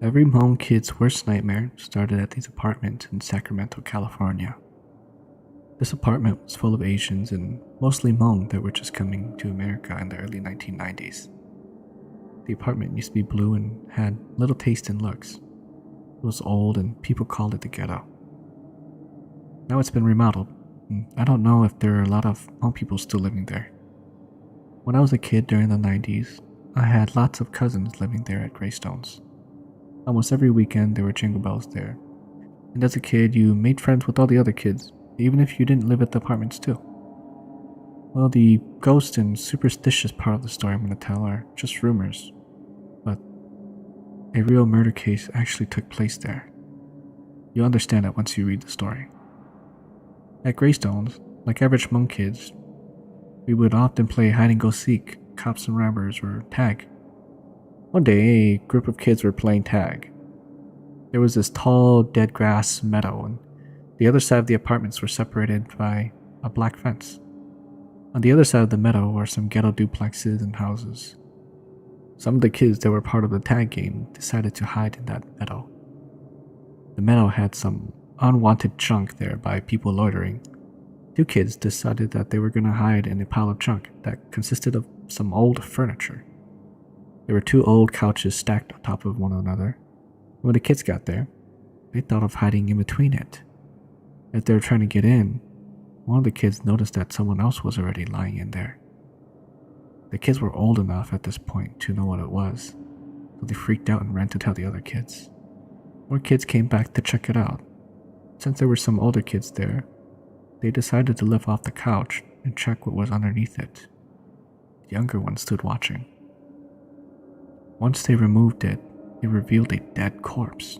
Every Hmong kid's worst nightmare started at these apartments in Sacramento, California. This apartment was full of Asians and mostly Hmong that were just coming to America in the early 1990s. The apartment used to be blue and had little taste in looks. It was old and people called it the ghetto. Now it's been remodeled, and I don't know if there are a lot of Hmong people still living there. When I was a kid during the 90s, I had lots of cousins living there at Greystones. Almost every weekend there were jingle bells there, and as a kid you made friends with all the other kids, even if you didn't live at the apartments too. Well, the ghost and superstitious part of the story I'm going to tell are just rumors, but a real murder case actually took place there. You'll understand that once you read the story. At Greystones, like average Hmong kids, we would often play hide-and-go-seek, cops and robbers, or tag. One day, a group of kids were playing tag. There was this tall, dead grass meadow, and the other side of the apartments were separated by a black fence. On the other side of the meadow were some ghetto duplexes and houses. Some of the kids that were part of the tag game decided to hide in that meadow. The meadow had some unwanted junk there by people loitering. Two kids decided that they were going to hide in a pile of junk that consisted of some old furniture. There were two old couches stacked on top of one another. When the kids got there, they thought of hiding in between it. As they were trying to get in, one of the kids noticed that someone else was already lying in there. The kids were old enough at this point to know what it was, so they freaked out and ran to tell the other kids. More kids came back to check it out. Since there were some older kids there, they decided to lift off the couch and check what was underneath it. The younger ones stood watching. Once they removed it, it revealed a dead corpse.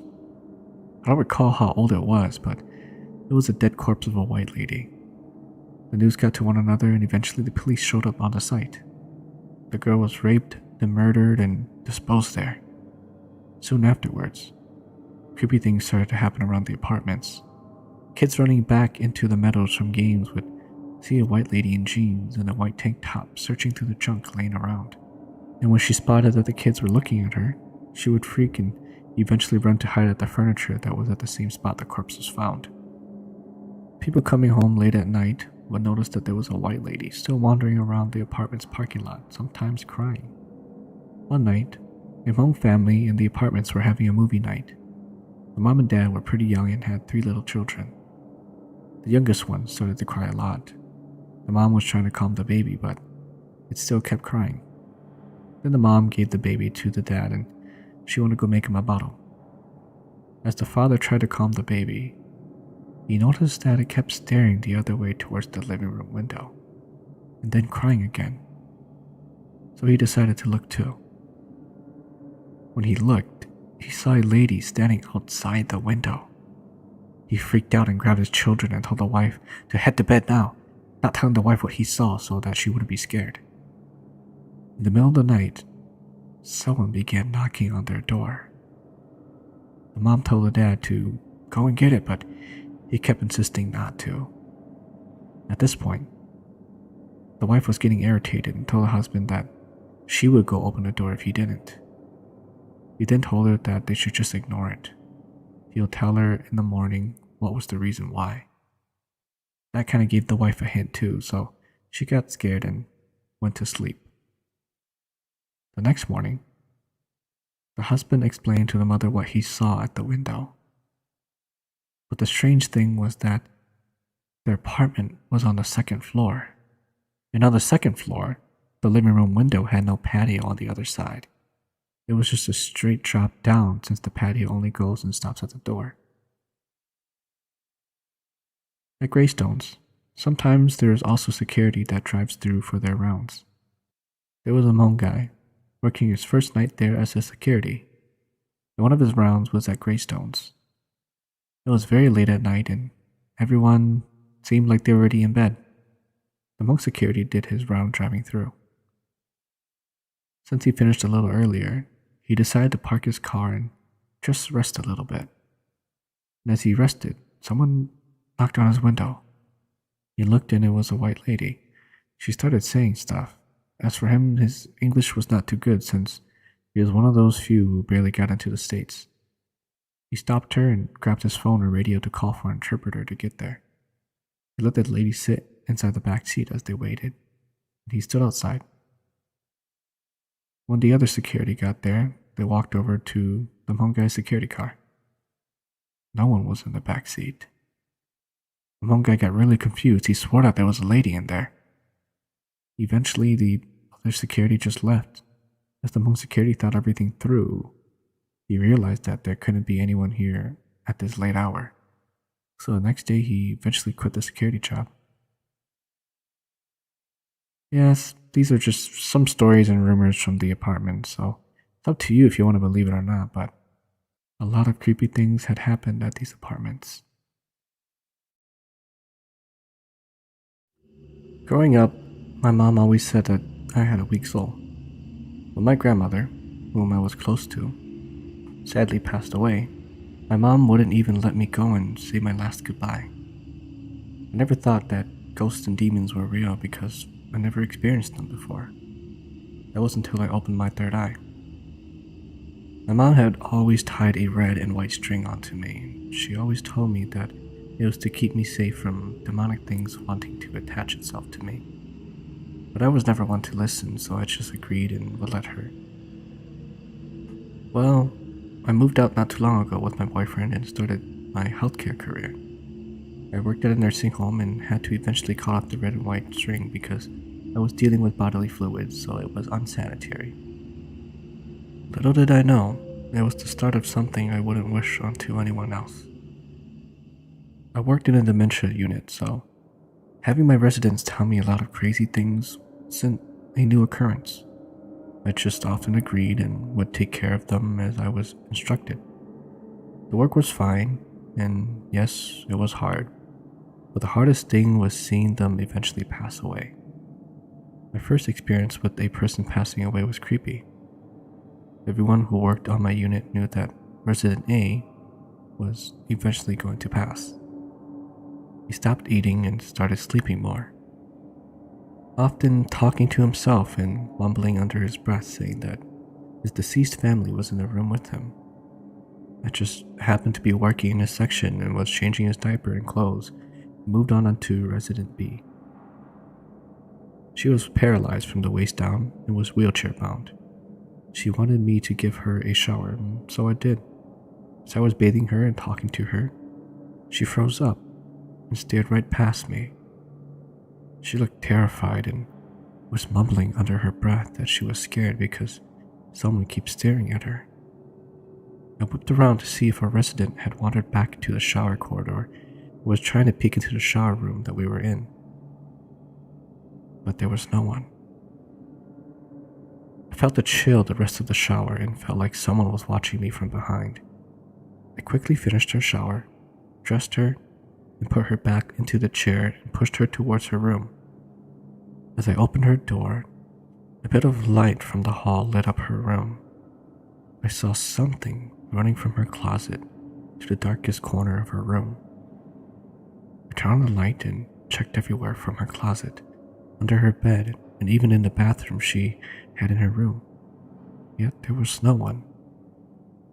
I don't recall how old it was, but it was a dead corpse of a white lady. The news got to one another and eventually the police showed up on the site. The girl was raped, then murdered, and disposed there. Soon afterwards, creepy things started to happen around the apartments. Kids running back into the meadows from games would see a white lady in jeans and a white tank top searching through the junk laying around. And when she spotted that the kids were looking at her, she would freak and eventually run to hide at the furniture that was at the same spot the corpse was found. People coming home late at night would notice that there was a white lady still wandering around the apartment's parking lot, sometimes crying. One night, a Hmong family in the apartments were having a movie night. The mom and dad were pretty young and had 3 little children. The youngest one started to cry a lot. The mom was trying to calm the baby, but it still kept crying. Then the mom gave the baby to the dad and she wanted to go make him a bottle. As the father tried to calm the baby, he noticed that it kept staring the other way towards the living room window, and then crying again. So he decided to look too. When he looked, he saw a lady standing outside the window. He freaked out and grabbed his children and told the wife to head to bed now, not telling the wife what he saw so that she wouldn't be scared. In the middle of the night, someone began knocking on their door. The mom told the dad to go and get it, but he kept insisting not to. At this point, the wife was getting irritated and told the husband that she would go open the door if he didn't. He then told her that they should just ignore it. He'll tell her in the morning what was the reason why. That kind of gave the wife a hint too, so she got scared and went to sleep. The next morning, the husband explained to the mother what he saw at the window. But the strange thing was that their apartment was on the 2nd floor. And on the 2nd floor, the living room window had no patio on the other side. It was just a straight drop down since the patio only goes and stops at the door. At Greystones, sometimes there is also security that drives through for their rounds. There was a Hmong guy working his first night there as a security, and one of his rounds was at Greystones. It was very late at night and everyone seemed like they were already in bed. The Hmong security did his round driving through. Since he finished a little earlier, he decided to park his car and just rest a little bit. And as he rested, someone knocked on his window. He looked and it was a white lady. She started saying stuff. As for him, his English was not too good since he was one of those few who barely got into the States. He stopped her and grabbed his phone or radio to call for an interpreter to get there. He let the lady sit inside the back seat as they waited, and he stood outside. When the other security got there, they walked over to the Hmong guy's security car. No one was in the back seat. The Hmong guy got really confused. He swore that there was a lady in there. Eventually, the other security just left. As the Hmong security thought everything through, he realized that there couldn't be anyone here at this late hour. So the next day, he eventually quit the security job. Yes, these are just some stories and rumors from the apartment, so it's up to you if you want to believe it or not, but a lot of creepy things had happened at these apartments. Growing up, my mom always said that I had a weak soul. When my grandmother, whom I was close to, sadly passed away, my mom wouldn't even let me go and say my last goodbye. I never thought that ghosts and demons were real because I never experienced them before. That was until I opened my third eye. My mom had always tied a red and white string onto me. She always told me that it was to keep me safe from demonic things wanting to attach itself to me. But I was never one to listen, so I just agreed and would let her. Well, I moved out not too long ago with my boyfriend and started my healthcare career. I worked at a nursing home and had to eventually cut off the red and white string because I was dealing with bodily fluids, so it was unsanitary. Little did I know, it was the start of something I wouldn't wish onto anyone else. I worked in a dementia unit, so having my residents tell me a lot of crazy things wasn't a new occurrence. I just often agreed and would take care of them as I was instructed. The work was fine, and yes, it was hard, but the hardest thing was seeing them eventually pass away. My first experience with a person passing away was creepy. Everyone who worked on my unit knew that Resident A was eventually going to pass. He stopped eating and started sleeping more, often talking to himself and mumbling under his breath, saying that his deceased family was in the room with him. I just happened to be working in his section and was changing his diaper and clothes and moved on onto Resident B. She was paralyzed from the waist down and was wheelchair bound. She wanted me to give her a shower, and so I did. As I was bathing her and talking to her, she froze up and stared right past me. She looked terrified and was mumbling under her breath that she was scared because someone keeps staring at her. I whipped around to see if a resident had wandered back into the shower corridor and was trying to peek into the shower room that we were in. But there was no one. I felt a chill the rest of the shower and felt like someone was watching me from behind. I quickly finished her shower, dressed her, and put her back into the chair and pushed her towards her room. As I opened her door, a bit of light from the hall lit up her room. I saw something running from her closet to the darkest corner of her room. I turned on the light and checked everywhere from her closet, under her bed, and even in the bathroom she had in her room. Yet there was no one.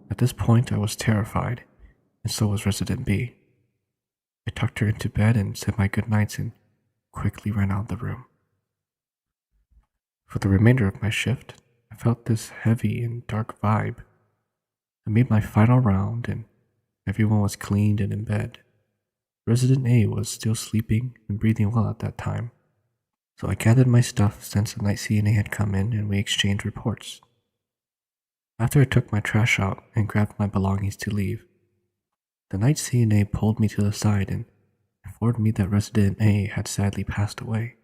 At this point I was terrified, and so was Resident B. I tucked her into bed and said my goodnights and quickly ran out of the room. For the remainder of my shift, I felt this heavy and dark vibe. I made my final round and everyone was cleaned and in bed. Resident A was still sleeping and breathing well at that time, so I gathered my stuff since the night CNA had come in and we exchanged reports. After I took my trash out and grabbed my belongings to leave, the night CNA pulled me to the side and informed me that Resident A had sadly passed away.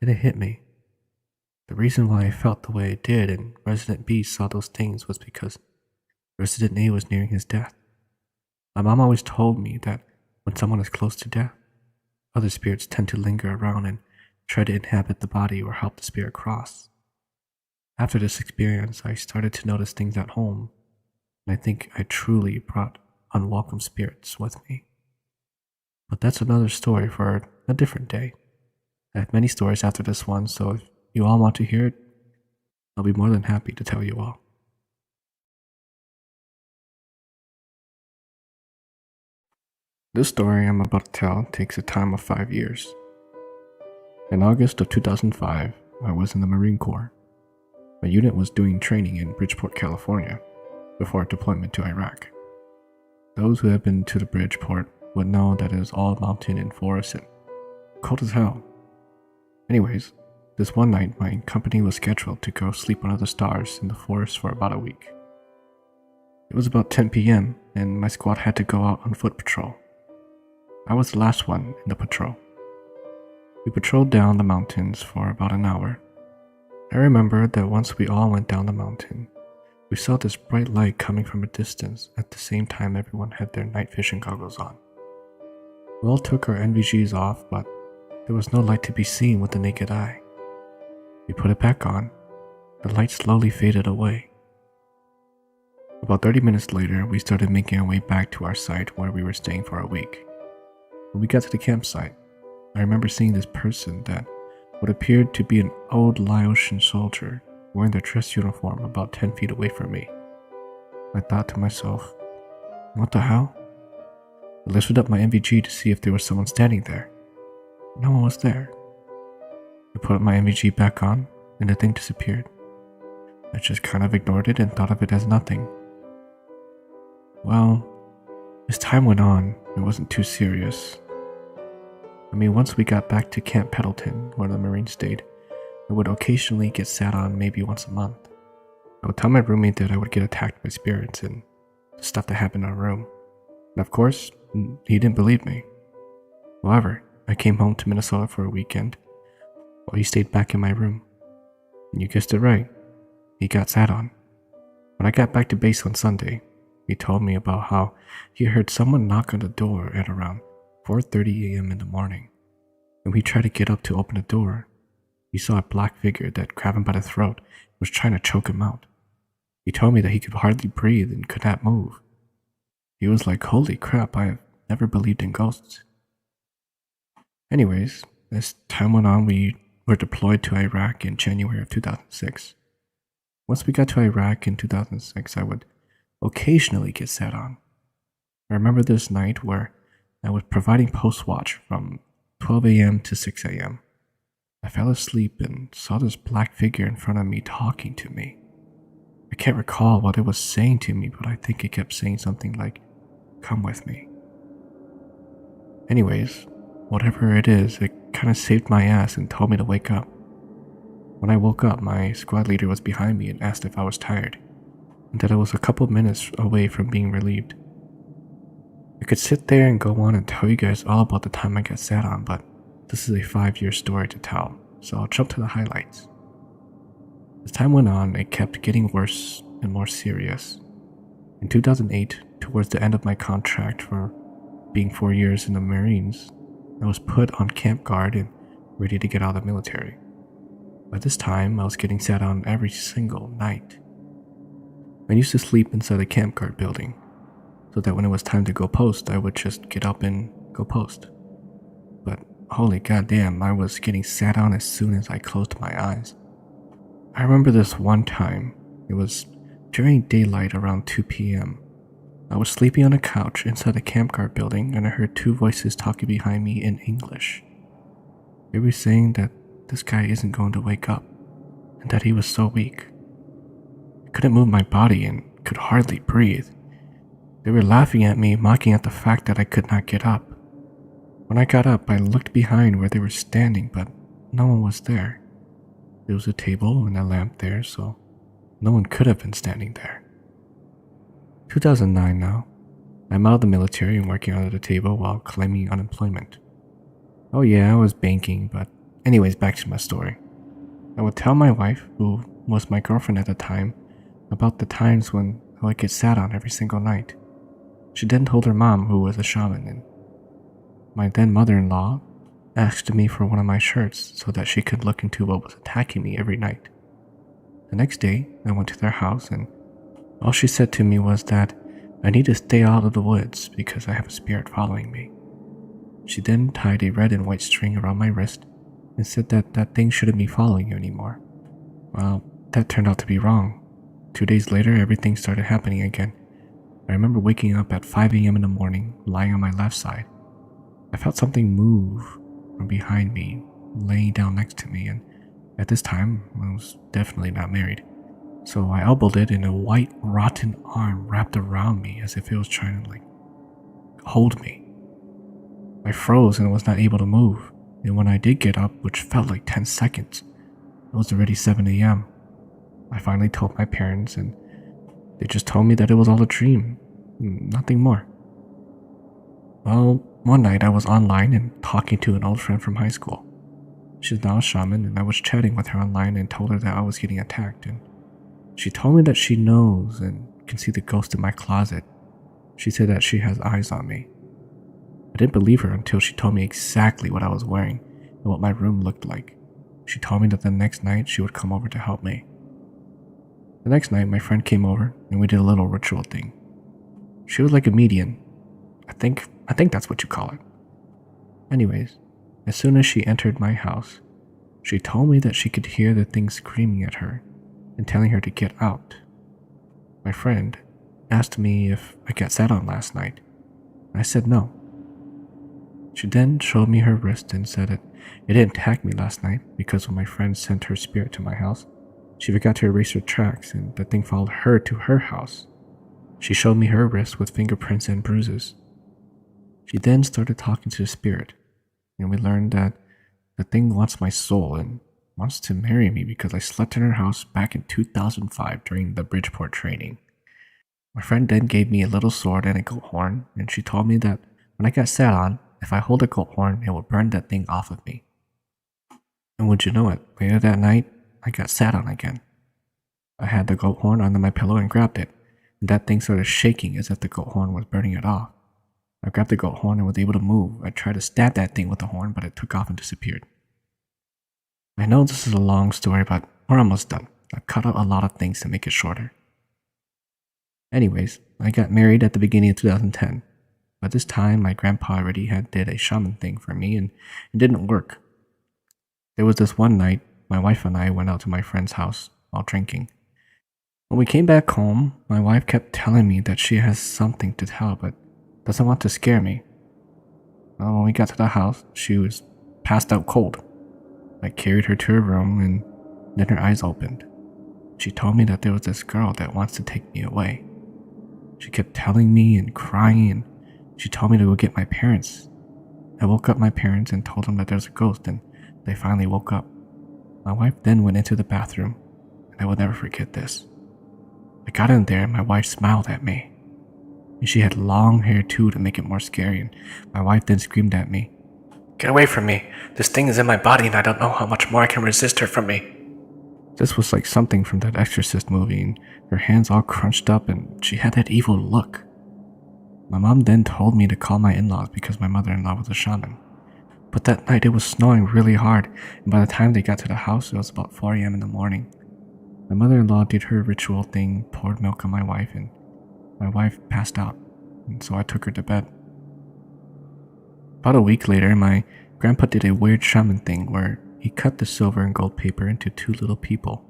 Then it hit me. The reason why I felt the way it did and Resident B saw those things was because Resident A was nearing his death. My mom always told me that when someone is close to death, other spirits tend to linger around and try to inhabit the body or help the spirit cross. After this experience, I started to notice things at home, and I think I truly brought unwelcome spirits with me. But that's another story for a different day. I have many stories after this one, so if you all want to hear it, I'll be more than happy to tell you all. This story I'm about to tell takes a time of 5 years. In August of 2005, I was in the Marine Corps. My unit was doing training in Bridgeport, California, before deployment to Iraq. Those who have been to the Bridgeport would know that it is all mountain and forest and cold as hell. Anyways, this one night my company was scheduled to go sleep under the stars in the forest for about a week. It was about 10 p.m. and my squad had to go out on foot patrol. I was the last one in the patrol. We patrolled down the mountains for about an hour. I remember that once we all went down the mountain, we saw this bright light coming from a distance at the same time everyone had their night vision goggles on. We all took our NVGs off, but there was no light to be seen with the naked eye. We put it back on. The light slowly faded away. About 30 minutes later, we started making our way back to our site where we were staying for a week. When we got to the campsite, I remember seeing this person that what appeared to be an old Laotian soldier wearing their dress uniform about 10 feet away from me. I thought to myself, what the hell? I lifted up my NVG to see if there was someone standing there. No one was there. I put my NVG back on and the thing disappeared. I just kind of ignored it and thought of it as nothing. Well, as time went on, it wasn't too serious. I mean, once we got back to Camp Pendleton, where the Marines stayed, I would occasionally get sat on maybe once a month. I would tell my roommate that I would get attacked by spirits and stuff that happened in our room. And of course, he didn't believe me. However, I came home to Minnesota for a weekend, while he stayed back in my room. And you guessed it right, he got sat on. When I got back to base on Sunday, he told me about how he heard someone knock on the door at around 4:30 a.m. in the morning. And when he tried to get up to open the door, he saw a black figure that grabbed him by the throat and was trying to choke him out. He told me that he could hardly breathe and could not move. He was like, holy crap, I have never believed in ghosts. Anyways, as time went on, we were deployed to Iraq in January of 2006. Once we got to Iraq in 2006, I would occasionally get sat on. I remember this night where I was providing post watch from 12 a.m. to 6 a.m. I fell asleep and saw this black figure in front of me talking to me. I can't recall what it was saying to me, but I think it kept saying something like, "Come with me." Anyways, whatever it is, it kind of saved my ass and told me to wake up. When I woke up, my squad leader was behind me and asked if I was tired, and that I was a couple minutes away from being relieved. I could sit there and go on and tell you guys all about the time I got sat on, but this is a 5-year story to tell, so I'll jump to the highlights. As time went on, it kept getting worse and more serious. In 2008, towards the end of my contract for being 4 years in the Marines, I was put on camp guard and ready to get out of the military. By this time, I was getting sat on every single night. I used to sleep inside the camp guard building, so that when it was time to go post, I would just get up and go post. But holy goddamn, I was getting sat on as soon as I closed my eyes. I remember this one time, it was during daylight around 2 p.m. I was sleeping on a couch inside the camp guard building and I heard 2 voices talking behind me in English. They were saying that this guy isn't going to wake up and that he was so weak. I couldn't move my body and could hardly breathe. They were laughing at me, mocking at the fact that I could not get up. When I got up, I looked behind where they were standing, but no one was there. There was a table and a lamp there, so no one could have been standing there. 2009 now. I'm out of the military and working under the table while claiming unemployment. Oh yeah, I was banking, but anyways, back to my story. I would tell my wife, who was my girlfriend at the time, about the times when I would get sat on every single night. She then told her mom, who was a shaman, and my then mother-in-law asked me for one of my shirts so that she could look into what was attacking me every night. The next day, I went to their house and all she said to me was that I need to stay out of the woods because I have a spirit following me. She then tied a red and white string around my wrist and said that that thing shouldn't be following you anymore. Well, that turned out to be wrong. 2 days later, everything started happening again. I remember waking up at 5 a.m. in the morning, lying on my left side. I felt something move from behind me, laying down next to me, and at this time, I was definitely not married. So I elbowed it, and a white, rotten arm wrapped around me as if it was trying to, hold me. I froze and was not able to move, and when I did get up, which felt like 10 seconds, it was already 7 a.m. I finally told my parents, and they just told me that it was all a dream, nothing more. Well, one night I was online and talking to an old friend from high school. She's now a shaman, and I was chatting with her online and told her that I was getting attacked, and she told me that she knows and can see the ghost in my closet. She said that she has eyes on me. I didn't believe her until she told me exactly what I was wearing and what my room looked like. She told me that the next night she would come over to help me. The next night my friend came over and we did a little ritual thing. She was like a medium. I think that's what you call it. Anyways, as soon as she entered my house, she told me that she could hear the thing screaming at her and telling her to get out. My friend asked me if I got sat on last night. I said no. She then showed me her wrist and said it didn't attack me last night because when my friend sent her spirit to my house, she forgot to erase her tracks and the thing followed her to her house. She showed me her wrist with fingerprints and bruises. She then started talking to the spirit, and we learned that the thing wants my soul and wants to marry me because I slept in her house back in 2005 during the Bridgeport training. My friend then gave me a little sword and a goat horn, and she told me that when I got sat on, if I hold a goat horn, it will burn that thing off of me. And would you know it, later that night, I got sat on again. I had the goat horn under my pillow and grabbed it, and that thing started shaking as if the goat horn was burning it off. I grabbed the goat horn and was able to move. I tried to stab that thing with the horn, but it took off and disappeared. I know this is a long story, but we're almost done. I've cut out a lot of things to make it shorter. Anyways, I got married at the beginning of 2010. But this time, my grandpa already had did a shaman thing for me, and it didn't work. There was this one night, my wife and I went out to my friend's house while drinking. When we came back home, my wife kept telling me that she has something to tell, but doesn't want to scare me. Well, when we got to the house, she was passed out cold. I carried her to her room, and then her eyes opened. She told me that there was this girl that wants to take me away. She kept telling me and crying, and she told me to go get my parents. I woke up my parents and told them that there's a ghost, and they finally woke up. My wife then went into the bathroom, and I will never forget this. I got in there and my wife smiled at me. And she had long hair too to make it more scary, and my wife then screamed at me, "Get away from me! This thing is in my body and I don't know how much more I can resist her from me." This was like something from that Exorcist movie, and her hands all crunched up and she had that evil look. My mom then told me to call my in-laws because my mother-in-law was a shaman. But that night it was snowing really hard, and by the time they got to the house it was about 4 a.m. in the morning. My mother-in-law did her ritual thing, poured milk on my wife, and my wife passed out, and so I took her to bed. About a week later, my grandpa did a weird shaman thing where he cut the silver and gold paper into two little people.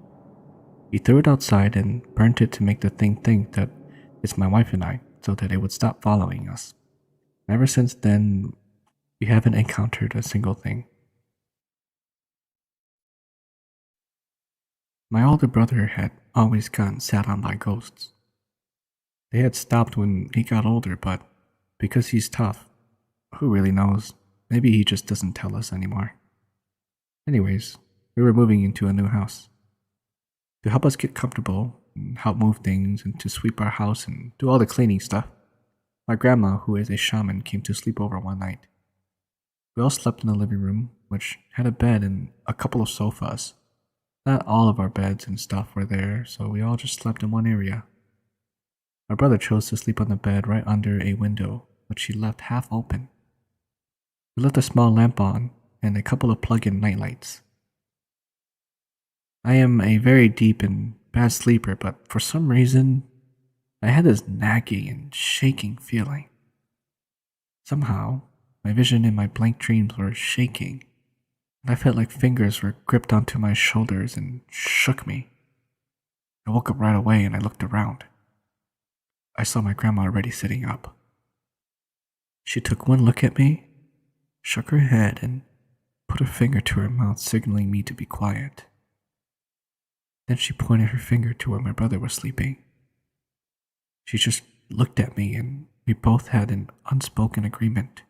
He threw it outside and burnt it to make the thing think that it's my wife and I, so that it would stop following us. Ever since then, we haven't encountered a single thing. My older brother had always gotten sat on by ghosts. They had stopped when he got older, but because he's tough, who really knows? Maybe he just doesn't tell us anymore. Anyways, we were moving into a new house. To help us get comfortable and help move things and to sweep our house and do all the cleaning stuff, my grandma, who is a shaman, came to sleep over one night. We all slept in the living room, which had a bed and a couple of sofas. Not all of our beds and stuff were there, so we all just slept in one area. My brother chose to sleep on the bed right under a window, which he left half open. We left a small lamp on and a couple of plug-in nightlights. I am a very deep and bad sleeper, but for some reason, I had this nagging and shaking feeling. Somehow, my vision and my blank dreams were shaking, and I felt like fingers were gripped onto my shoulders and shook me. I woke up right away and I looked around. I saw my grandma already sitting up. She took one look at me, shook her head, and put her finger to her mouth, signaling me to be quiet. Then she pointed her finger to where my brother was sleeping. She just looked at me, and we both had an unspoken agreement.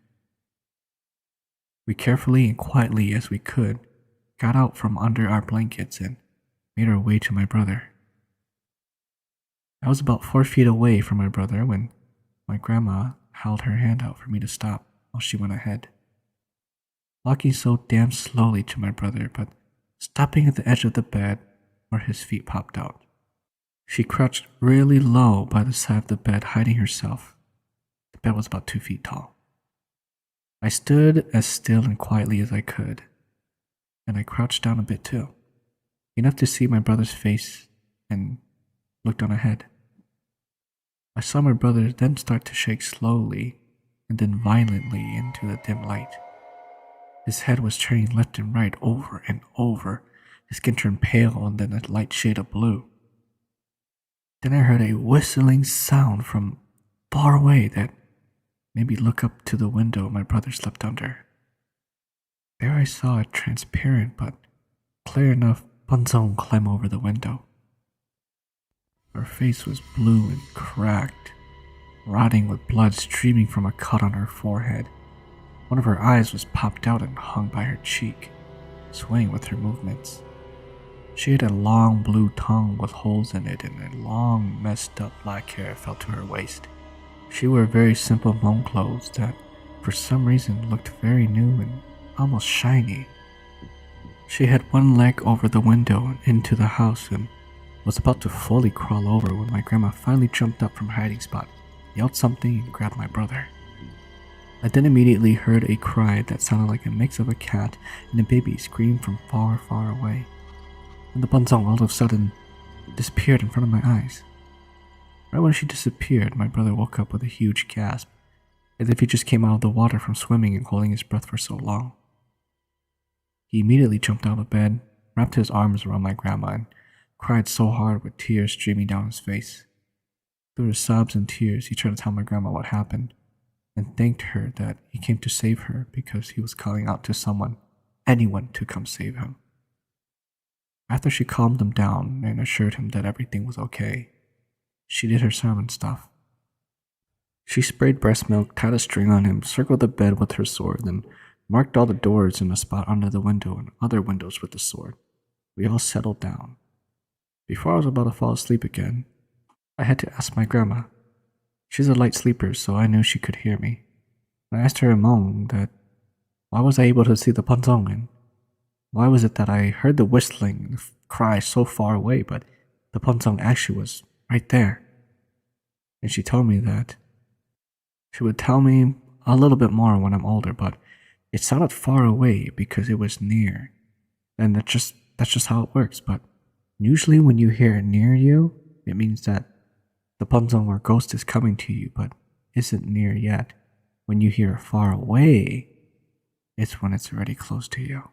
We carefully and quietly as we could got out from under our blankets and made our way to my brother. I was about 4 feet away from my brother when my grandma held her hand out for me to stop while she went ahead, walking so damn slowly to my brother, but stopping at the edge of the bed where his feet popped out. She crouched really low by the side of the bed, hiding herself. The bed was about 2 feet tall. I stood as still and quietly as I could, and I crouched down a bit too, enough to see my brother's face, and looked on ahead. I saw my brother then start to shake slowly and then violently into the dim light. His head was turning left and right over and over. His skin turned pale and then a light shade of blue. Then I heard a whistling sound from far away that made me look up to the window my brother slept under. There I saw a transparent but clear enough Bunzong climb over the window. Her face was blue and cracked, rotting with blood streaming from a cut on her forehead. One of her eyes was popped out and hung by her cheek, swaying with her movements. She had a long blue tongue with holes in it, and her long, messed up black hair fell to her waist. She wore very simple Hmong clothes that, for some reason, looked very new and almost shiny. She had one leg over the window and into the house and was about to fully crawl over when my grandma finally jumped up from her hiding spot, yelled something, and grabbed my brother. I then immediately heard a cry that sounded like a mix of a cat and a baby scream from far, far away. And the Bunzong all of a sudden disappeared in front of my eyes. Right when she disappeared, my brother woke up with a huge gasp, as if he just came out of the water from swimming and holding his breath for so long. He immediately jumped out of bed, wrapped his arms around my grandma, and cried so hard with tears streaming down his face. Through his sobs and tears, he tried to tell my grandma what happened, and thanked her that he came to save her because he was calling out to someone, anyone, to come save him. After she calmed him down and assured him that everything was okay, she did her sermon stuff. She sprayed breast milk, tied a string on him, circled the bed with her sword, and marked all the doors and a spot under the window and other windows with the sword. We all settled down. Before I was about to fall asleep again, I had to ask my grandma. She's a light sleeper, so I knew she could hear me. I asked her in Hmong that why was I able to see the Bunzong, and why was it that I heard the whistling and the cry so far away, but the Bunzong actually was right there? And she told me that she would tell me a little bit more when I'm older, but it sounded far away because it was near. And that's just how it works, but usually when you hear it near you, it means that the Bunzong or ghost is coming to you, but isn't near yet. When you hear far away, it's when it's already close to you.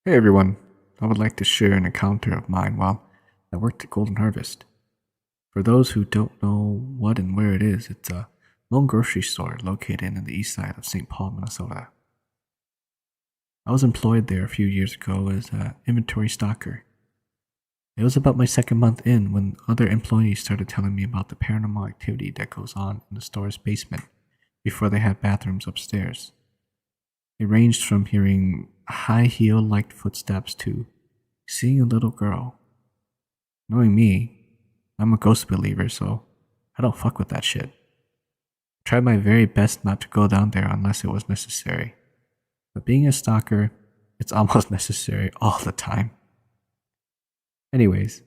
Hey everyone, I would like to share an encounter of mine while I worked at Golden Harvest. For those who don't know what and where it is, it's a Hmong grocery store located in the east side of St. Paul, Minnesota. I was employed there a few years ago as an inventory stalker. It was about my second month in when other employees started telling me about the paranormal activity that goes on in the store's basement before they had bathrooms upstairs. It ranged from hearing high heel-like footsteps to seeing a little girl. Knowing me, I'm a ghost believer, so I don't fuck with that shit. I tried my very best not to go down there unless it was necessary. But being a stalker, it's almost necessary all the time. Anyways,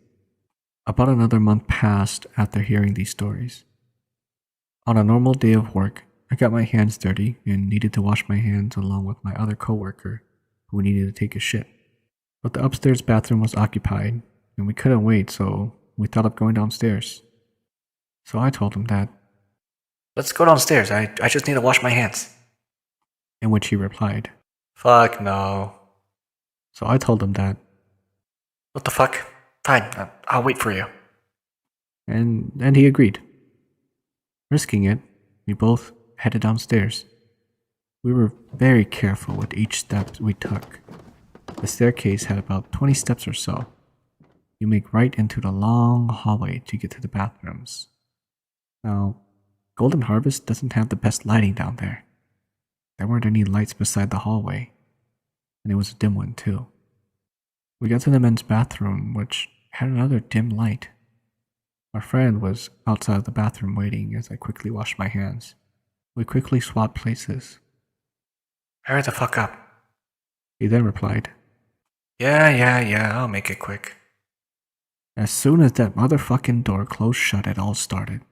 about another month passed after hearing these stories. On a normal day of work, I got my hands dirty and needed to wash my hands along with my other coworker who needed to take a shit. But the upstairs bathroom was occupied and we couldn't wait, so we thought of going downstairs. So I told him that, "Let's go downstairs, I just need to wash my hands." In which he replied, "Fuck no." So I told him that, What the fuck? Fine, I'll wait for you. And he agreed. Risking it, we both headed downstairs. We were very careful with each step we took. The staircase had about 20 steps or so. You make right into the long hallway to get to the bathrooms. Now, Golden Harvest doesn't have the best lighting down there. There weren't any lights beside the hallway, and it was a dim one too. We got to the men's bathroom, which had another dim light. My friend was outside the bathroom waiting as I quickly washed my hands. We quickly swapped places. Hurry the fuck up, he then replied. Yeah, I'll make it quick. As soon as that motherfucking door closed shut, it all started.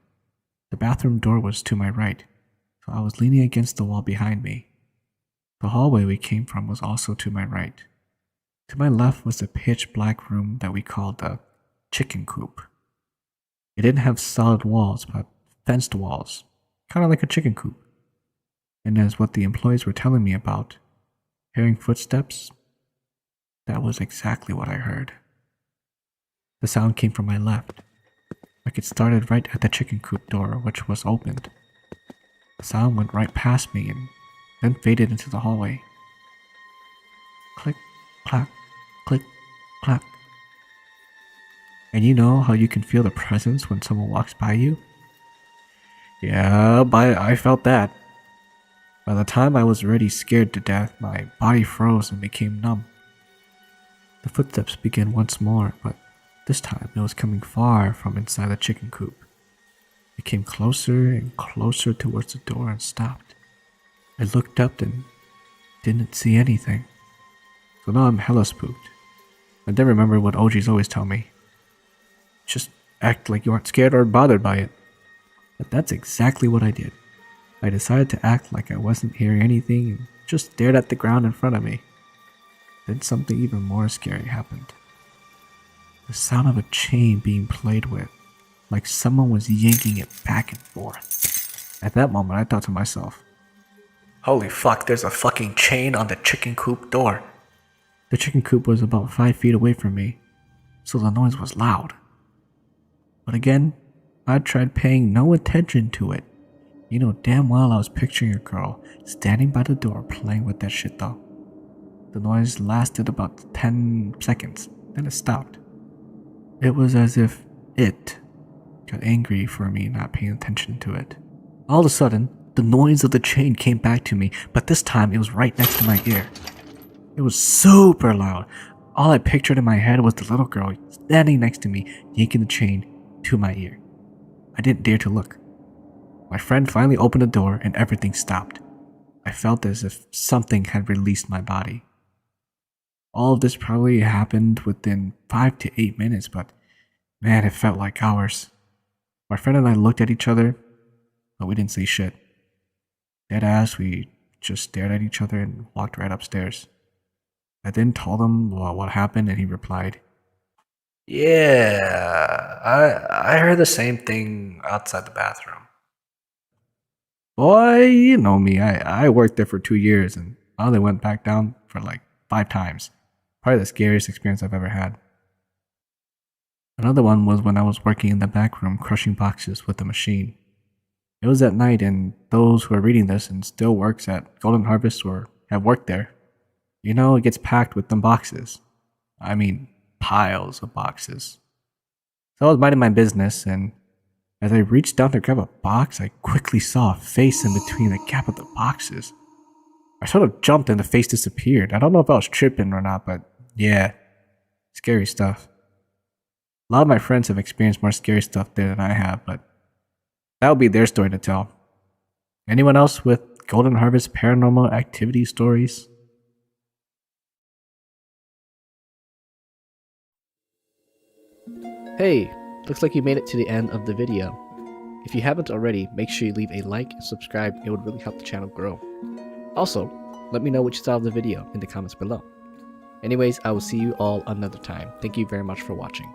The bathroom door was to my right, so I was leaning against the wall behind me. The hallway we came from was also to my right. To my left was the pitch black room that we called the chicken coop. It didn't have solid walls, but fenced walls, kind of like a chicken coop. And as what the employees were telling me about, hearing footsteps, that was exactly what I heard. The sound came from my left, like it started right at the chicken coop door, which was opened. The sound went right past me and then faded into the hallway. Click, clack, click, clack. And you know how you can feel the presence when someone walks by you? Yeah, I felt that. By the time I was already scared to death, my body froze and became numb. The footsteps began once more, but this time it was coming far from inside the chicken coop. It came closer and closer towards the door and stopped. I looked up and didn't see anything. So now I'm hella spooked. I then remember what OGs always tell me. Just act like you aren't scared or bothered by it. But that's exactly what I did. I decided to act like I wasn't hearing anything and just stared at the ground in front of me. Then something even more scary happened. The sound of a chain being played with, like someone was yanking it back and forth. At that moment, I thought to myself, holy fuck, there's a fucking chain on the chicken coop door. The chicken coop was about 5 feet away from me, so the noise was loud. But again, I tried paying no attention to it. You know damn well I was picturing a girl standing by the door playing with that shit though. The noise lasted about 10 seconds, then it stopped. It was as if it got angry for me not paying attention to it. All of a sudden, the noise of the chain came back to me, but this time it was right next to my ear. It was super loud. All I pictured in my head was the little girl standing next to me, yanking the chain to my ear. I didn't dare to look. My friend finally opened the door and everything stopped. I felt as if something had released my body. All of this probably happened within 5 to 8 minutes, but man, it felt like hours. My friend and I looked at each other, but we didn't say shit. Deadass, we just stared at each other and walked right upstairs. I then told him what happened, and he replied, yeah, I heard the same thing outside the bathroom. Boy, you know me, I worked there for 2 years, and I only went back down for like 5 times. Probably the scariest experience I've ever had. Another one was when I was working in the back room crushing boxes with a machine. It was at night, and those who are reading this and still works at Golden Harvest or have worked there, you know it gets packed with them boxes. I mean, piles of boxes. So I was minding my business, and as I reached down to grab a box, I quickly saw a face in between the gap of the boxes. I sort of jumped and the face disappeared. I don't know if I was tripping or not, but yeah, scary stuff. A lot of my friends have experienced more scary stuff there than I have, but that would be their story to tell. Anyone else with Golden Harvest paranormal activity stories? Hey, looks like you made it to the end of the video. If you haven't already, make sure you leave a like and subscribe. It would really help the channel grow. Also, let me know what you thought of the video in the comments below. Anyways, I will see you all another time. Thank you very much for watching.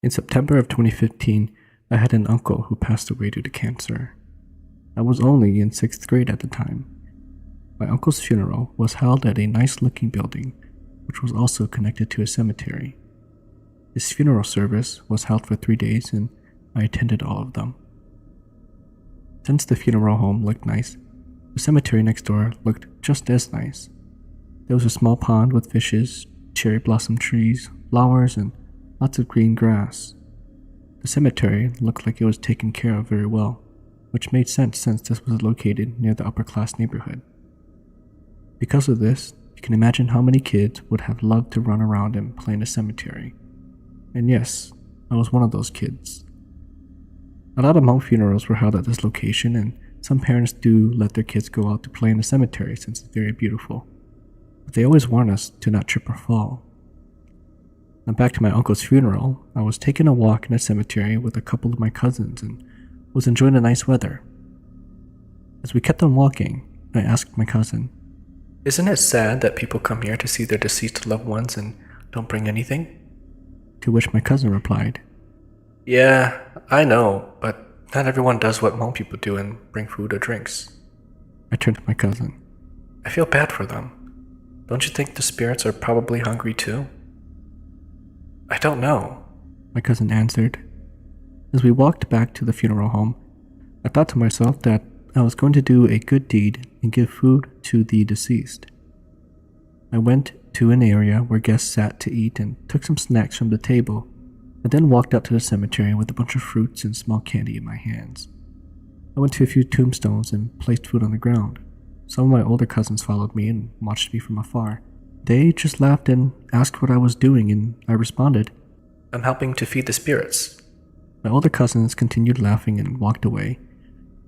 In September of 2015, I had an uncle who passed away due to cancer. I was only in 6th grade at the time. My uncle's funeral was held at a nice-looking building, which was also connected to a cemetery. His funeral service was held for 3 days, and I attended all of them. Since the funeral home looked nice, the cemetery next door looked just as nice. There was a small pond with fishes, cherry blossom trees, flowers, and lots of green grass. The cemetery looked like it was taken care of very well, which made sense since this was located near the upper-class neighborhood. Because of this, you can imagine how many kids would have loved to run around and play in a cemetery. And yes, I was one of those kids. A lot of Hmong funerals were held at this location, and some parents do let their kids go out to play in the cemetery since it's very beautiful. But they always warn us to not trip or fall. Now back to my uncle's funeral, I was taking a walk in the cemetery with a couple of my cousins and was enjoying the nice weather. As we kept on walking, I asked my cousin, "Isn't it sad that people come here to see their deceased loved ones and don't bring anything?" To which my cousin replied, "Yeah, I know, but not everyone does what Hmong people do and bring food or drinks." I turned to my cousin. "I feel bad for them. Don't you think the spirits are probably hungry too?" "I don't know," my cousin answered. As we walked back to the funeral home, I thought to myself that I was going to do a good deed and give food to the deceased. I went to an area where guests sat to eat and took some snacks from the table, and then walked out to the cemetery with a bunch of fruits and small candy in my hands. I went to a few tombstones and placed food on the ground. Some of my older cousins followed me and watched me from afar. They just laughed and asked what I was doing, and I responded, "I'm helping to feed the spirits." My older cousins continued laughing and walked away.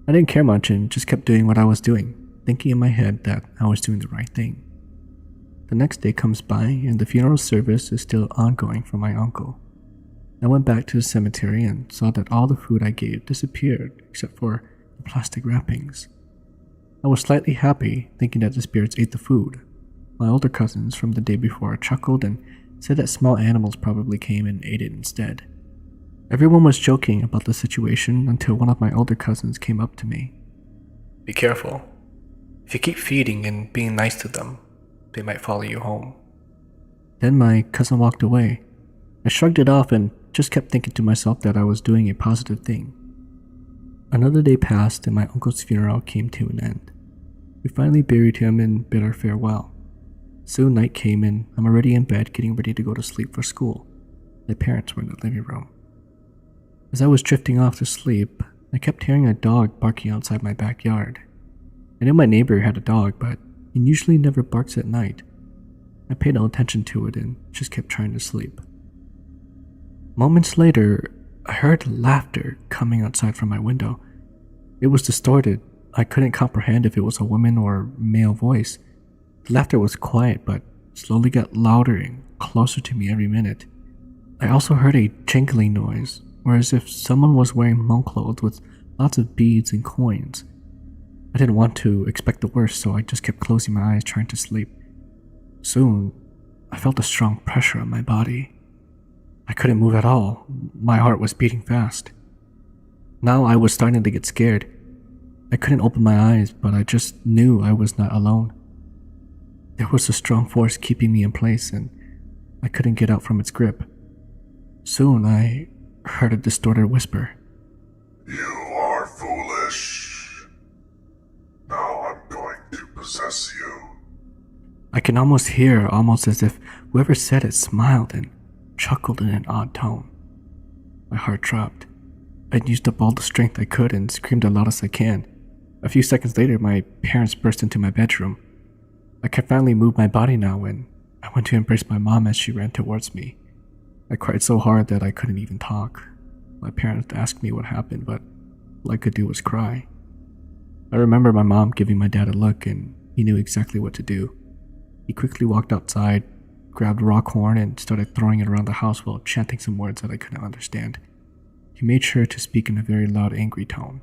I didn't care much and just kept doing what I was doing, thinking in my head that I was doing the right thing. The next day comes by and the funeral service is still ongoing for my uncle. I went back to the cemetery and saw that all the food I gave disappeared except for the plastic wrappings. I was slightly happy, thinking that the spirits ate the food. My older cousins from the day before chuckled and said that small animals probably came and ate it instead. Everyone was joking about the situation until one of my older cousins came up to me. "Be careful. If you keep feeding and being nice to them, they might follow you home." Then my cousin walked away. I shrugged it off and just kept thinking to myself that I was doing a positive thing. Another day passed and my uncle's funeral came to an end. We finally buried him and bid our farewell. Soon night came and I'm already in bed getting ready to go to sleep for school. My parents were in the living room. As I was drifting off to sleep, I kept hearing a dog barking outside my backyard. I knew my neighbor had a dog, but he usually never barks at night. I paid no attention to it and just kept trying to sleep. Moments later, I heard laughter coming outside from my window. It was distorted. I couldn't comprehend if it was a woman or male voice. The laughter was quiet, but slowly got louder and closer to me every minute. I also heard a jingling noise, or as if someone was wearing Hmong clothes with lots of beads and coins. I didn't want to expect the worst, so I just kept closing my eyes trying to sleep. Soon, I felt a strong pressure on my body. I couldn't move at all. My heart was beating fast. Now I was starting to get scared. I couldn't open my eyes, but I just knew I was not alone. There was a strong force keeping me in place, and I couldn't get out from its grip. Soon I heard a distorted whisper. "You are foolish. Now I'm going to possess you." I can almost hear, almost as if whoever said it smiled and chuckled in an odd tone. My heart dropped. I'd used up all the strength I could and screamed as loud as I can. A few seconds later, my parents burst into my bedroom. I could finally move my body now, and I went to embrace my mom as she ran towards me. I cried so hard that I couldn't even talk. My parents asked me what happened, but all I could do was cry. I remember my mom giving my dad a look, and he knew exactly what to do. He quickly walked outside, grabbed a rock horn, and started throwing it around the house while chanting some words that I couldn't understand. He made sure to speak in a very loud, angry tone.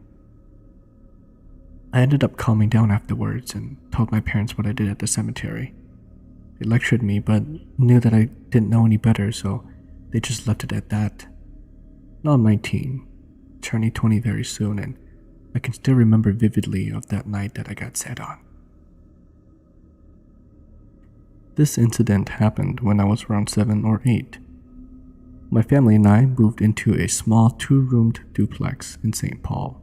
I ended up calming down afterwards and told my parents what I did at the cemetery. They lectured me, but knew that I didn't know any better, so they just left it at that. Now I'm 19, turning 20 very soon, and I can still remember vividly of that night that I got set on. This incident happened when I was around 7 or 8. My family and I moved into a small 2-roomed duplex in St. Paul.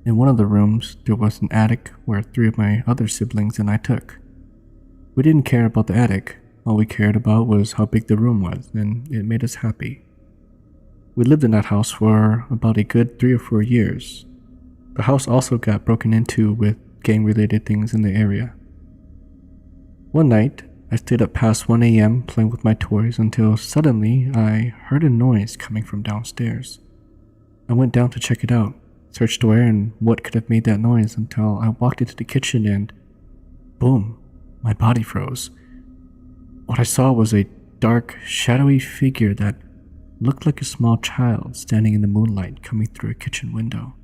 In one of the rooms, there was an attic where 3 of my other siblings and I took. We didn't care about the attic. All we cared about was how big the room was, and it made us happy. We lived in that house for about a good 3 or 4 years. The house also got broken into with gang-related things in the area. One night, I stayed up past 1 a.m. playing with my toys until suddenly I heard a noise coming from downstairs. I went down to check it out, searched where and what could have made that noise until I walked into the kitchen and boom, my body froze. What I saw was a dark, shadowy figure that looked like a small child standing in the moonlight coming through a kitchen window.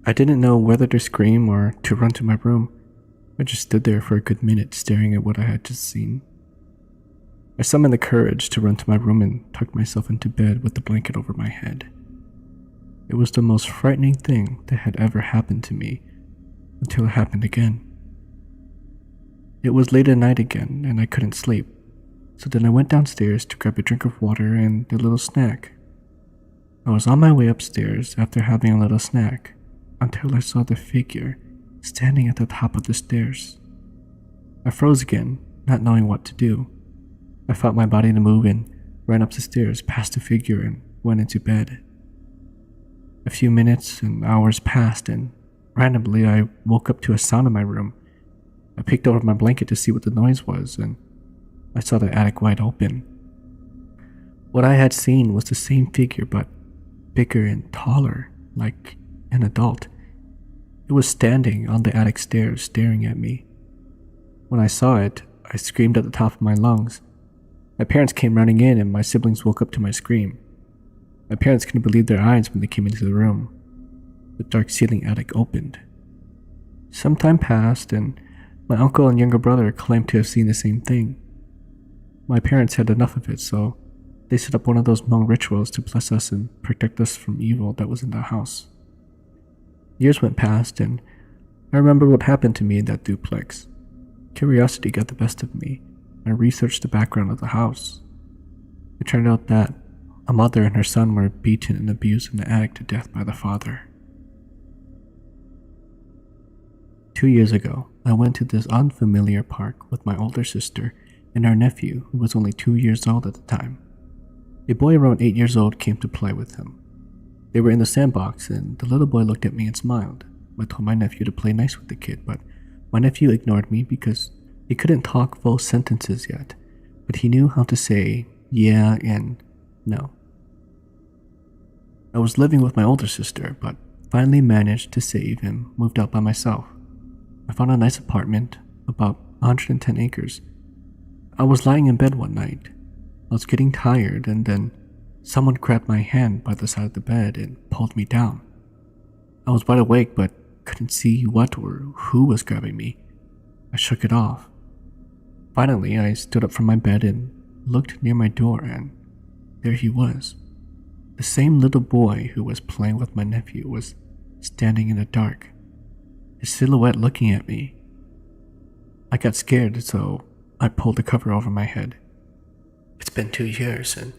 I didn't know whether to scream or to run to my room. I just stood there for a good minute staring at what I had just seen. I summoned the courage to run to my room and tucked myself into bed with the blanket over my head. It was the most frightening thing that had ever happened to me until it happened again. It was late at night again and I couldn't sleep, so then I went downstairs to grab a drink of water and a little snack. I was on my way upstairs after having a little snack until I saw the figure standing at the top of the stairs. I froze again, not knowing what to do. I felt my body to move and ran up the stairs past the figure and went into bed. A few minutes and hours passed and randomly I woke up to a sound in my room. I peeked over my blanket to see what the noise was and I saw the attic wide open. What I had seen was the same figure but bigger and taller, like an adult. It was standing on the attic stairs staring at me. When I saw it, I screamed at the top of my lungs. My parents came running in and my siblings woke up to my scream. My parents couldn't believe their eyes when they came into the room. The dark ceiling attic opened. Some time passed and my uncle and younger brother claimed to have seen the same thing. My parents had enough of it, so they set up one of those Hmong rituals to bless us and protect us from evil that was in the house. Years went past and I remember what happened to me in that duplex. Curiosity got the best of me and I researched the background of the house. It turned out that a mother and her son were beaten and abused in the attic to death by the father. 2 years ago, I went to this unfamiliar park with my older sister and our nephew, who was only 2 years old at the time. A boy around 8 years old came to play with him. They were in the sandbox and the little boy looked at me and smiled. I told my nephew to play nice with the kid, but my nephew ignored me because he couldn't talk full sentences yet, but he knew how to say yeah and no. I was living with my older sister, but finally managed to save and moved out by myself. I found a nice apartment, about 110 acres. I was lying in bed one night. I was getting tired and then someone grabbed my hand by the side of the bed and pulled me down. I was wide awake but couldn't see what or who was grabbing me. I shook it off. Finally, I stood up from my bed and looked near my door and there he was. The same little boy who was playing with my nephew was standing in the dark, his silhouette looking at me. I got scared, so I pulled the cover over my head. It's been 2 years and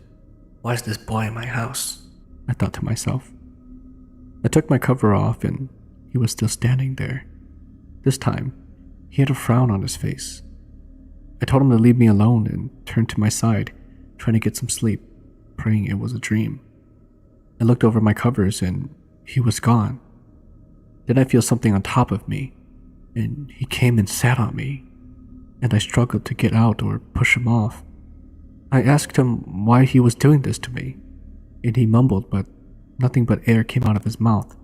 why is this boy in my house? I thought to myself. I took my cover off and he was still standing there. This time, he had a frown on his face. I told him to leave me alone and turned to my side, trying to get some sleep, praying it was a dream. I looked over my covers and he was gone. Then I feel something on top of me, and he came and sat on me, and I struggled to get out or push him off. I asked him why he was doing this to me, and he mumbled, but nothing but air came out of his mouth.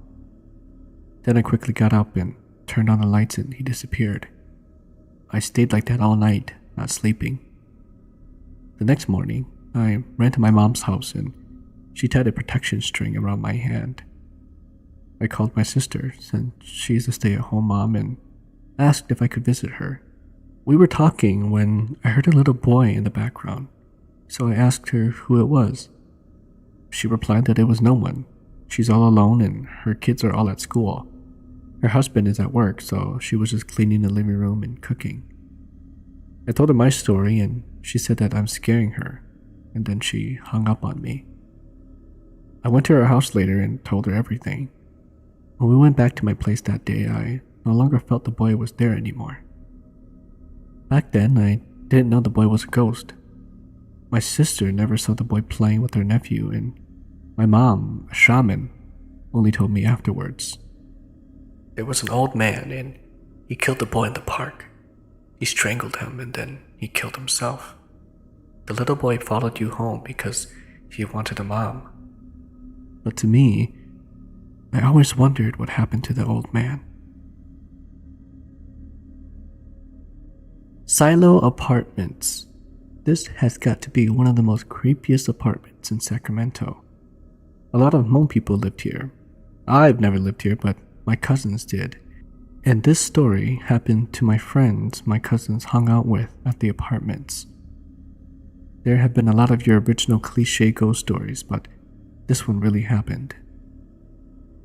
Then I quickly got up and turned on the lights and he disappeared. I stayed like that all night, not sleeping. The next morning, I ran to my mom's house and she tied a protection string around my hand. I called my sister, since she's a stay-at-home mom, and asked if I could visit her. We were talking when I heard a little boy in the background, so I asked her who it was. She replied that it was no one. She's all alone and her kids are all at school. Her husband is at work, so she was just cleaning the living room and cooking. I told her my story and she said that I'm scaring her, and then she hung up on me. I went to her house later and told her everything. When we went back to my place that day, I no longer felt the boy was there anymore. Back then, I didn't know the boy was a ghost. My sister never saw the boy playing with her nephew, and my mom, a shaman, only told me afterwards. There was an old man, and he killed the boy in the park. He strangled him, and then he killed himself. The little boy followed you home because he wanted a mom. But to me, I always wondered what happened to the old man. Silo Apartments. This has got to be one of the most creepiest apartments in Sacramento. A lot of Hmong people lived here. I've never lived here, but my cousins did. And this story happened to my friends my cousins hung out with at the apartments. There have been a lot of your original cliche ghost stories, but this one really happened.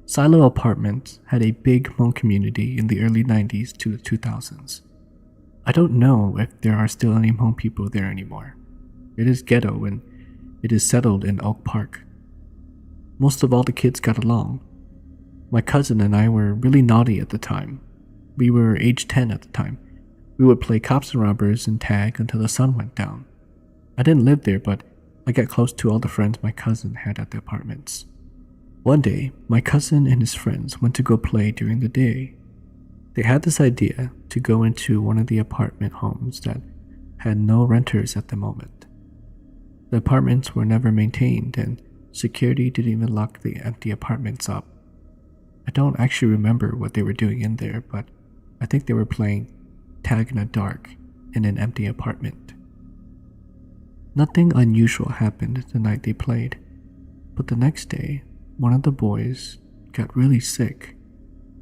Silo Apartments had a big Hmong community in the early 90s to the 2000s. I don't know if there are still any Hmong people there anymore. It is ghetto and it is settled in Oak Park. Most of all the kids got along. My cousin and I were really naughty at the time. We were age 10 at the time. We would play cops and robbers and tag until the sun went down. I didn't live there, but I got close to all the friends my cousin had at the apartments. One day, my cousin and his friends went to go play during the day. They had this idea to go into one of the apartment homes that had no renters at the moment. The apartments were never maintained and security didn't even lock the empty apartments up. I don't actually remember what they were doing in there, but I think they were playing tag in the dark in an empty apartment. Nothing unusual happened the night they played, but the next day, one of the boys got really sick,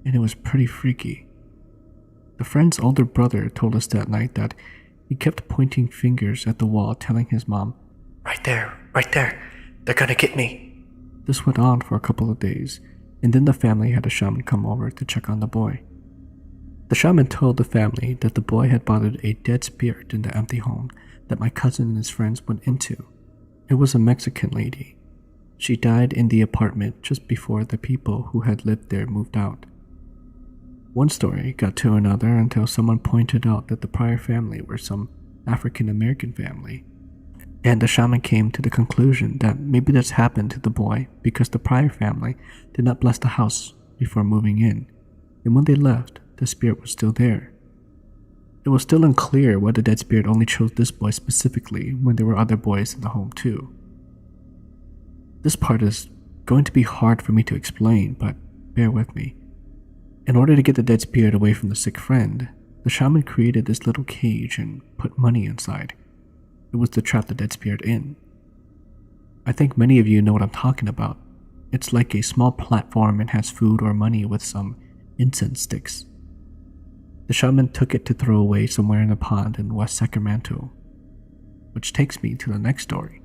and it was pretty freaky. The friend's older brother told us that night that he kept pointing fingers at the wall, telling his mom, right there, they're gonna get me." This went on for a couple of days, and then the family had a shaman come over to check on the boy. The shaman told the family that the boy had bothered a dead spirit in the empty home that my cousin and his friends went into. It was a Mexican lady. She died in the apartment just before the people who had lived there moved out. One story got to another until someone pointed out that the prior family were some African American family, and the shaman came to the conclusion that maybe this happened to the boy because the prior family did not bless the house before moving in, and when they left, the spirit was still there. It was still unclear why the dead spirit only chose this boy specifically when there were other boys in the home too. This part is going to be hard for me to explain, but bear with me. In order to get the dead spirit away from the sick friend, the shaman created this little cage and put money inside. It was to trap the dead spirit in. I think many of you know what I'm talking about. It's like a small platform and has food or money with some incense sticks. The shaman took it to throw away somewhere in a pond in West Sacramento, which takes me to the next story.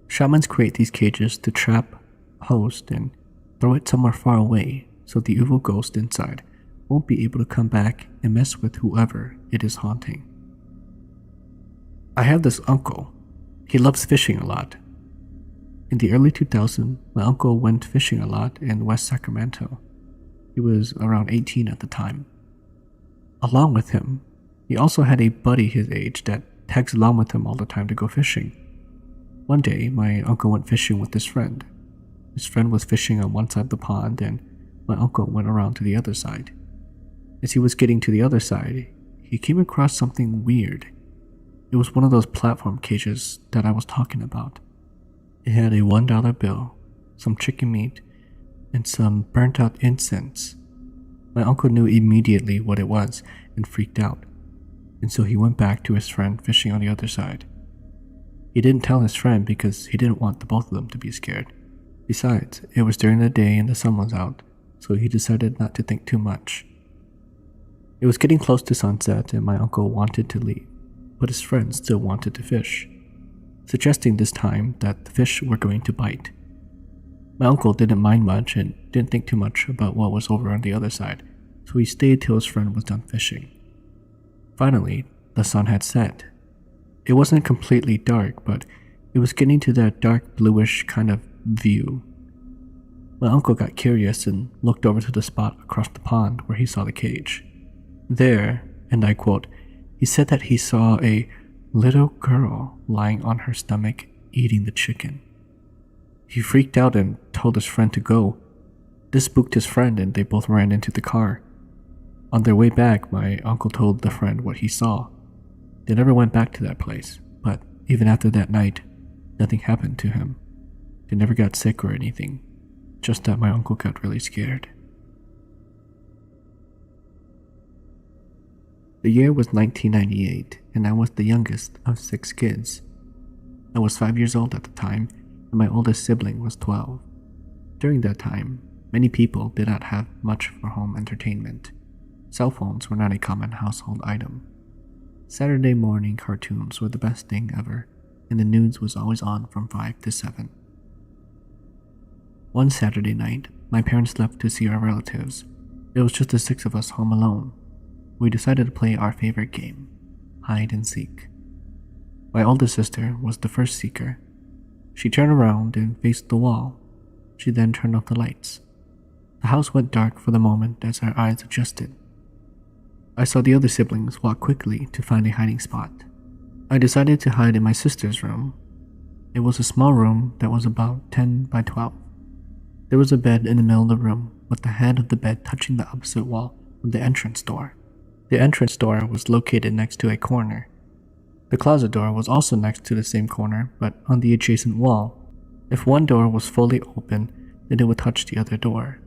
Shamans create these cages to trap, host, and throw it somewhere far away so the evil ghost inside won't be able to come back and mess with whoever it is haunting. I have this uncle. He loves fishing a lot. In the early 2000s, my uncle went fishing a lot in West Sacramento. He was around 18 at the time. Along with him, he also had a buddy his age that tags along with him all the time to go fishing. One day, my uncle went fishing with his friend. His friend was fishing on one side of the pond and my uncle went around to the other side. As he was getting to the other side, he came across something weird. It was one of those platform cages that I was talking about. It had a $1 bill, some chicken meat, and some burnt out incense. My uncle knew immediately what it was and freaked out, and so he went back to his friend fishing on the other side. He didn't tell his friend because he didn't want the both of them to be scared. Besides, it was during the day and the sun was out, so he decided not to think too much. It was getting close to sunset and my uncle wanted to leave, but his friend still wanted to fish, suggesting this time that the fish were going to bite. My uncle didn't mind much and didn't think too much about what was over on the other side, so he stayed till his friend was done fishing. Finally, the sun had set. It wasn't completely dark, but it was getting to that dark bluish kind of view. My uncle got curious and looked over to the spot across the pond where he saw the cage. There, and I quote, he said that he saw a little girl lying on her stomach eating the chicken. He freaked out and told his friend to go. This spooked his friend and they both ran into the car. On their way back, my uncle told the friend what he saw. They never went back to that place, but even after that night, nothing happened to him. They never got sick or anything, just that my uncle got really scared. The year was 1998, and I was the youngest of 6 kids. I was 5 years old at the time, and my oldest sibling was 12. During that time, many people did not have much for home entertainment. Cell phones were not a common household item. Saturday morning cartoons were the best thing ever, and the news was always on from 5 to 7. One Saturday night, my parents left to see our relatives. It was just the 6 of us home alone. We decided to play our favorite game, hide and seek. My oldest sister was the first seeker. She turned around and faced the wall. She then turned off the lights. The house went dark for the moment as our eyes adjusted. I saw the other siblings walk quickly to find a hiding spot. I decided to hide in my sister's room. It was a small room that was about 10 by 12. There was a bed in the middle of the room with the head of the bed touching the opposite wall of the entrance door. The entrance door was located next to a corner. The closet door was also next to the same corner, but on the adjacent wall. If one door was fully open, then it would touch the other door.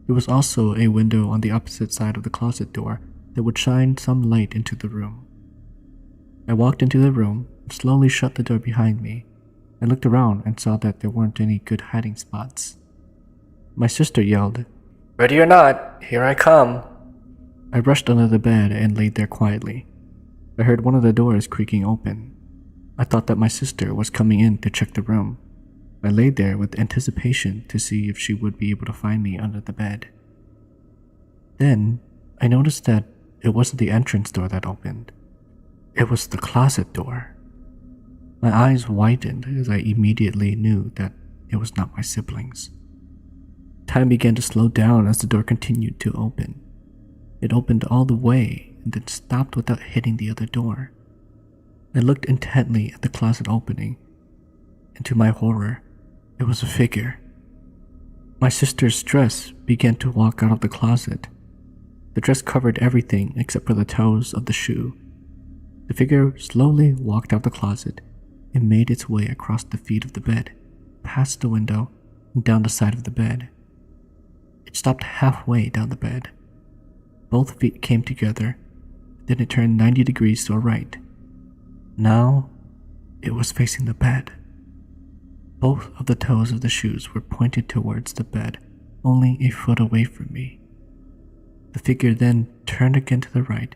There was also a window on the opposite side of the closet door that would shine some light into the room. I walked into the room and slowly shut the door behind me. I looked around and saw that there weren't any good hiding spots. My sister yelled, "Ready or not, here I come." I rushed under the bed and laid there quietly. I heard one of the doors creaking open. I thought that my sister was coming in to check the room. I laid there with anticipation to see if she would be able to find me under the bed. Then, I noticed that it wasn't the entrance door that opened. It was the closet door. My eyes widened as I immediately knew that it was not my siblings. Time began to slow down as the door continued to open. It opened all the way and then stopped without hitting the other door. I looked intently at the closet opening, and to my horror, it was a figure. My sister's dress began to walk out of the closet. The dress covered everything except for the toes of the shoe. The figure slowly walked out the closet and made its way across the feet of the bed, past the window, and down the side of the bed. It stopped halfway down the bed. Both feet came together, then it turned 90 degrees to the right. Now, it was facing the bed. Both of the toes of the shoes were pointed towards the bed, only a foot away from me. The figure then turned again to the right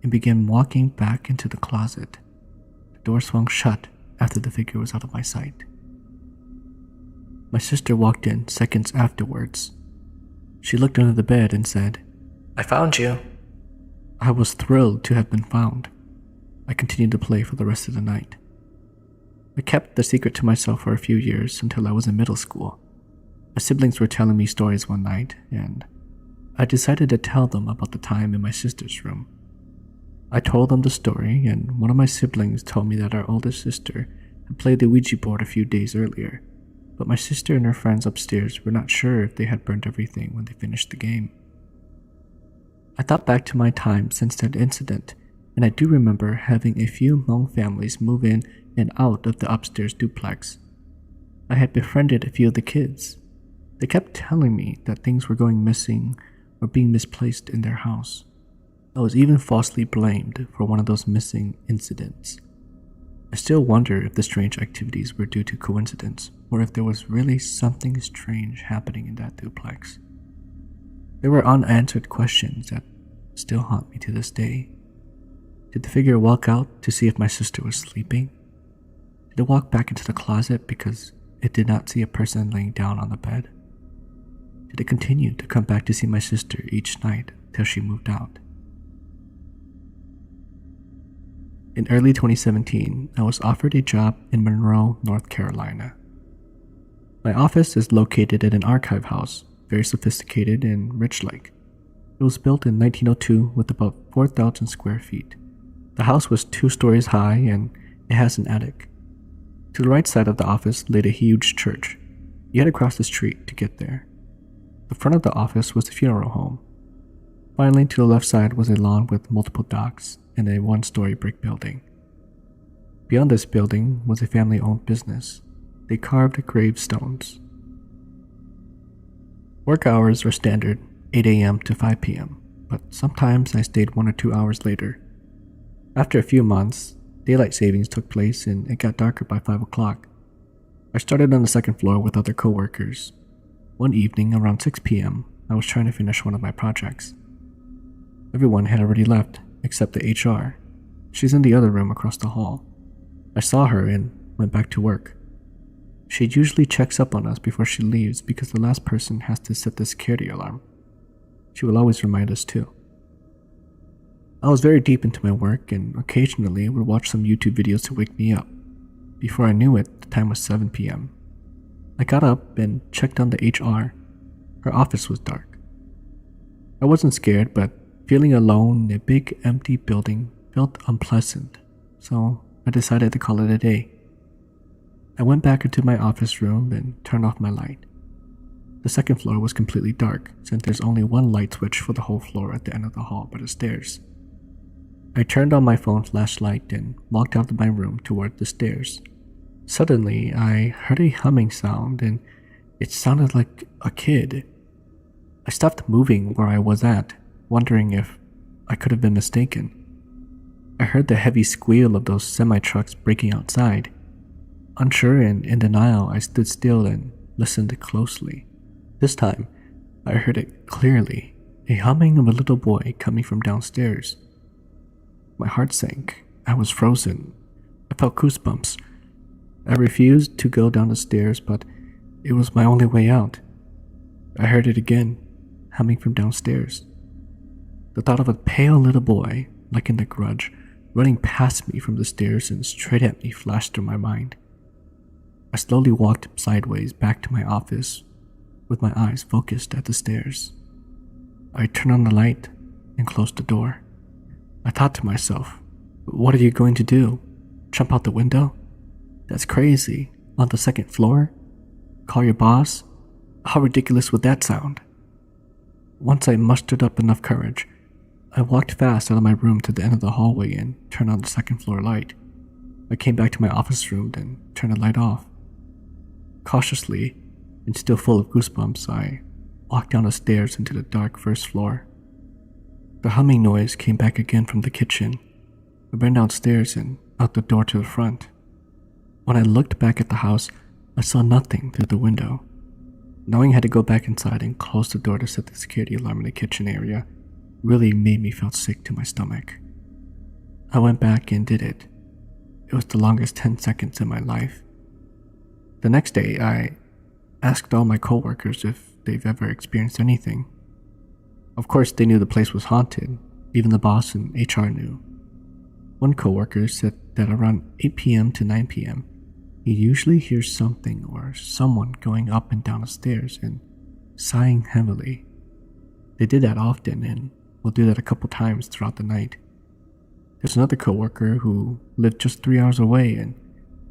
and began walking back into the closet. The door swung shut after the figure was out of my sight. My sister walked in seconds afterwards. She looked under the bed and said, "I found you." I was thrilled to have been found. I continued to play for the rest of the night. I kept the secret to myself for a few years until I was in middle school. My siblings were telling me stories one night, and I decided to tell them about the time in my sister's room. I told them the story, and one of my siblings told me that our oldest sister had played the Ouija board a few days earlier, but my sister and her friends upstairs were not sure if they had burned everything when they finished the game. I thought back to my time since that incident, and I do remember having a few Hmong families move in and out of the upstairs duplex. I had befriended a few of the kids. They kept telling me that things were going missing or being misplaced in their house. I was even falsely blamed for one of those missing incidents. I still wonder if the strange activities were due to coincidence or if there was really something strange happening in that duplex. There were unanswered questions that still haunt me to this day. Did the figure walk out to see if my sister was sleeping? Did it walk back into the closet because it did not see a person laying down on the bed? Did it continue to come back to see my sister each night till she moved out? In early 2017, I was offered a job in Monroe, North Carolina. My office is located in an archive house, very sophisticated and rich-like. It was built in 1902 with about 4,000 square feet. The house was 2 stories high and it has an attic. To the right side of the office laid a huge church. You had to cross the street to get there. The front of the office was the funeral home. Finally, to the left side was a lawn with multiple docks and a 1-story brick building. Beyond this building was a family-owned business. They carved gravestones. Work hours were standard, 8 a.m. to 5 p.m., but sometimes I stayed 1 or 2 hours later. After a few months, daylight savings took place and it got darker by 5 o'clock. I started on the second floor with other coworkers. One evening around 6 p.m., I was trying to finish one of my projects. Everyone had already left, except the HR. She's in the other room across the hall. I saw her and went back to work. She usually checks up on us before she leaves because the last person has to set the security alarm. She will always remind us too. I was very deep into my work and occasionally would watch some YouTube videos to wake me up. Before I knew it, the time was 7 p.m. I got up and checked on the HR. Her office was dark. I wasn't scared, but feeling alone in a big empty building felt unpleasant, so I decided to call it a day. I went back into my office room and turned off my light. The second floor was completely dark since there's only one light switch for the whole floor at the end of the hall by the stairs. I turned on my phone flashlight and walked out of my room toward the stairs. Suddenly, I heard a humming sound and it sounded like a kid. I stopped moving where I was at, wondering if I could have been mistaken. I heard the heavy squeal of those semi-trucks braking outside. Unsure and in denial, I stood still and listened closely. This time, I heard it clearly, a humming of a little boy coming from downstairs. My heart sank. I was frozen. I felt goosebumps. I refused to go down the stairs, but it was my only way out. I heard it again, humming from downstairs. The thought of a pale little boy, like in The Grudge, running past me from the stairs and straight at me flashed through my mind. I slowly walked sideways back to my office, with my eyes focused at the stairs. I turned on the light and closed the door. I thought to myself, what are you going to do? Jump out the window? That's crazy. On the second floor? Call your boss? How ridiculous would that sound? Once I mustered up enough courage, I walked fast out of my room to the end of the hallway and turned on the second floor light. I came back to my office room and turned the light off. Cautiously, and still full of goosebumps, I walked down the stairs into the dark first floor. The humming noise came back again from the kitchen. I ran downstairs and out the door to the front. When I looked back at the house, I saw nothing through the window. Knowing I had to go back inside and close the door to set the security alarm in the kitchen area really made me feel sick to my stomach. I went back and did it. It was the longest 10 seconds in my life. The next day, I asked all my coworkers if they've ever experienced anything. Of course, they knew the place was haunted. Even the boss and HR knew. One coworker said that around 8 p.m. to 9 p.m., he usually hears something or someone going up and down the stairs and sighing heavily. They did that often and will do that a couple times throughout the night. There's another coworker who lived just 3 hours away and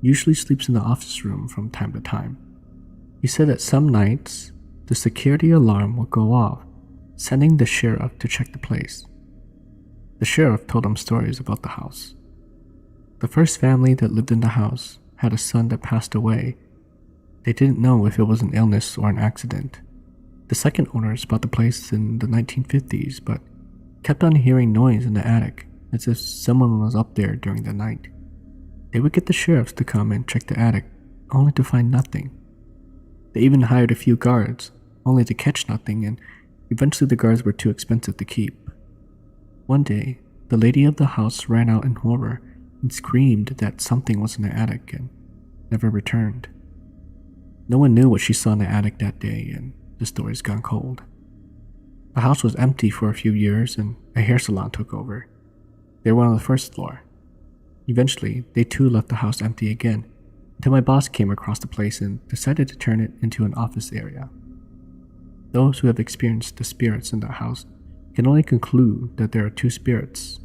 usually sleeps in the office room from time to time. He said that some nights, the security alarm will go off, sending the sheriff to check the place. The sheriff told him stories about the house. The first family that lived in the house had a son that passed away. They didn't know if it was an illness or an accident. The second owners bought the place in the 1950s, but kept on hearing noise in the attic, as if someone was up there during the night. They would get the sheriffs to come and check the attic, only to find nothing. They even hired a few guards, only to catch nothing, and eventually the guards were too expensive to keep. One day, the lady of the house ran out in horror and screamed that something was in the attic and never returned. No one knew what she saw in the attic that day, and the story's gone cold. The house was empty for a few years and a hair salon took over. They were on the first floor. Eventually, they too left the house empty again, until my boss came across the place and decided to turn it into an office area. Those who have experienced the spirits in that house can only conclude that there are two spirits,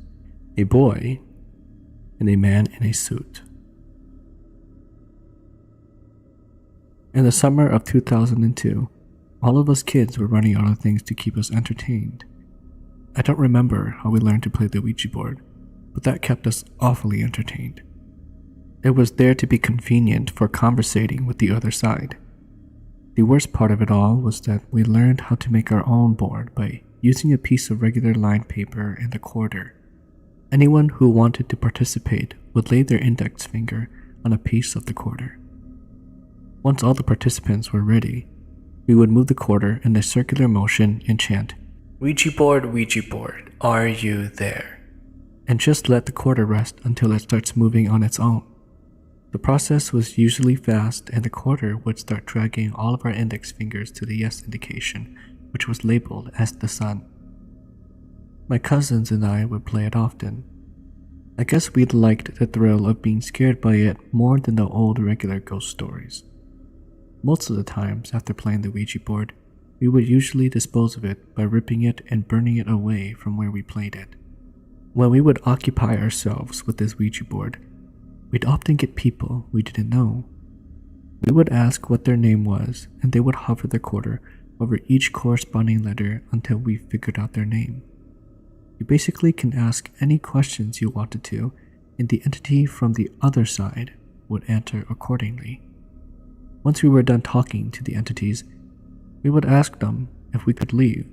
a boy and a man in a suit. In the summer of 2002, all of us kids were running out of things to keep us entertained. I don't remember how we learned to play the Ouija board, but that kept us awfully entertained. It was there to be convenient for conversating with the other side. The worst part of it all was that we learned how to make our own board by using a piece of regular lined paper and a quarter. Anyone who wanted to participate would lay their index finger on a piece of the quarter. Once all the participants were ready, we would move the quarter in a circular motion and chant, Ouija board, are you there? And just let the quarter rest until it starts moving on its own. The process was usually fast, and the quarter would start dragging all of our index fingers to the yes indication, which was labeled as the sun. My cousins and I would play it often. I guess we'd liked the thrill of being scared by it more than the old regular ghost stories. Most of the times after playing the Ouija board, we would usually dispose of it by ripping it and burning it away from where we played it. When we would occupy ourselves with this Ouija board, we'd often get people we didn't know. We would ask what their name was, and they would hover the quarter over each corresponding letter until we figured out their name. You basically can ask any questions you wanted to, and the entity from the other side would answer accordingly. Once we were done talking to the entities, we would ask them if we could leave.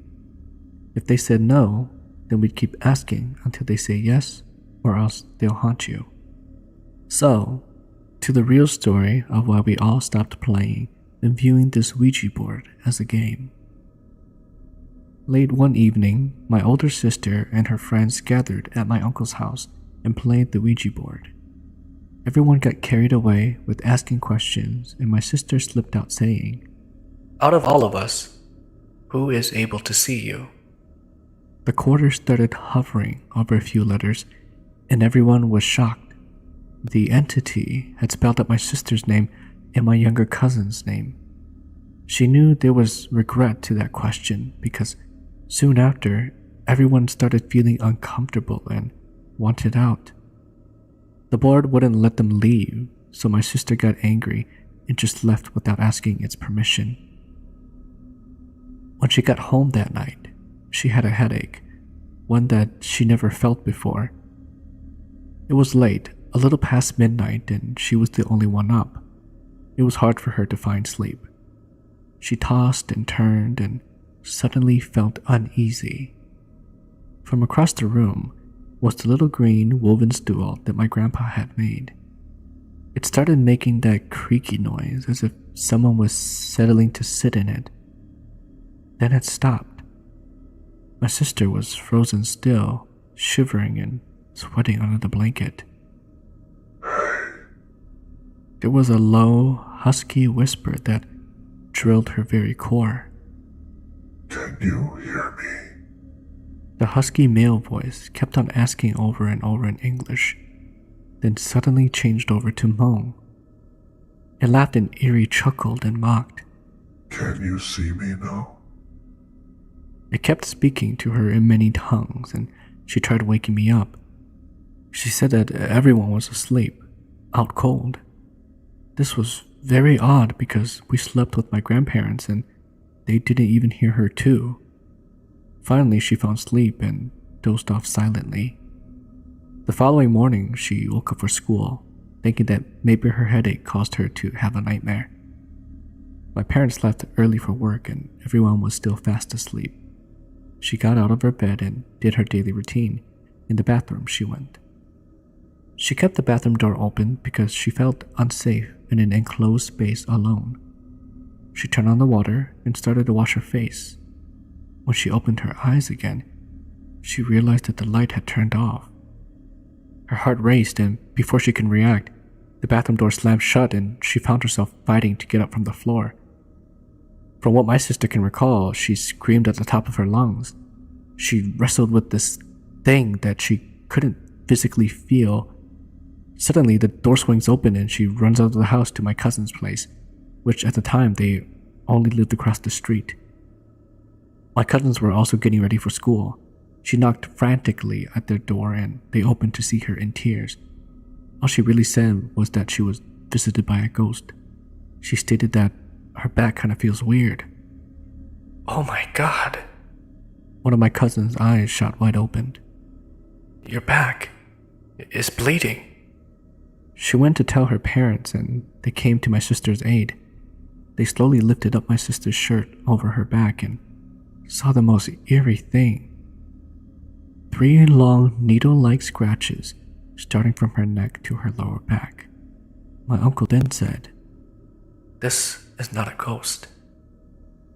If they said no, then we'd keep asking until they say yes, or else they'll haunt you. So, to the real story of why we all stopped playing and viewing this Ouija board as a game. Late one evening, my older sister and her friends gathered at my uncle's house and played the Ouija board. Everyone got carried away with asking questions, and my sister slipped out saying, "Out of all of us, who is able to see you?" The quarter started hovering over a few letters, and everyone was shocked. The entity had spelled out my sister's name and my younger cousin's name. She knew there was regret to that question because soon after, everyone started feeling uncomfortable and wanted out. The board wouldn't let them leave, so my sister got angry and just left without asking its permission. When she got home that night, she had a headache, one that she never felt before. It was late, a little past midnight, and she was the only one up. It was hard for her to find sleep. She tossed and turned and suddenly felt uneasy. From across the room was the little green woven stool that my grandpa had made. It started making that creaky noise as if someone was settling to sit in it. Then it stopped. My sister was frozen still, shivering and sweating under the blanket. There was a low, husky whisper that drilled her very core. Can you hear me? The husky male voice kept on asking over and over in English, then suddenly changed over to Hmong. It laughed an eerie chuckle and mocked. Can you see me now? It kept speaking to her in many tongues, and she tried waking me up. She said that everyone was asleep, out cold. This was very odd because we slept with my grandparents and they didn't even hear her too. Finally, she found sleep and dozed off silently. The following morning, she woke up for school, thinking that maybe her headache caused her to have a nightmare. My parents left early for work and everyone was still fast asleep. She got out of her bed and did her daily routine. In the bathroom she went. She kept the bathroom door open because she felt unsafe in an enclosed space alone. She turned on the water and started to wash her face. When she opened her eyes again, she realized that the light had turned off. Her heart raced, and before she could react, the bathroom door slammed shut and she found herself fighting to get up from the floor. From what my sister can recall, she screamed at the top of her lungs. She wrestled with this thing that she couldn't physically feel, Suddenly, the door swings open and she runs out of the house to my cousin's place, which at the time they only lived across the street. My cousins were also getting ready for school. She knocked frantically at their door and they opened to see her in tears. All she really said was that she was visited by a ghost. She stated that her back kind of feels weird. Oh my god. One of my cousin's eyes shot wide open. Your back is bleeding. She went to tell her parents and they came to my sister's aid. They slowly lifted up my sister's shirt over her back and saw the most eerie thing. 3 long needle-like scratches starting from her neck to her lower back. My uncle then said, "This is not a ghost.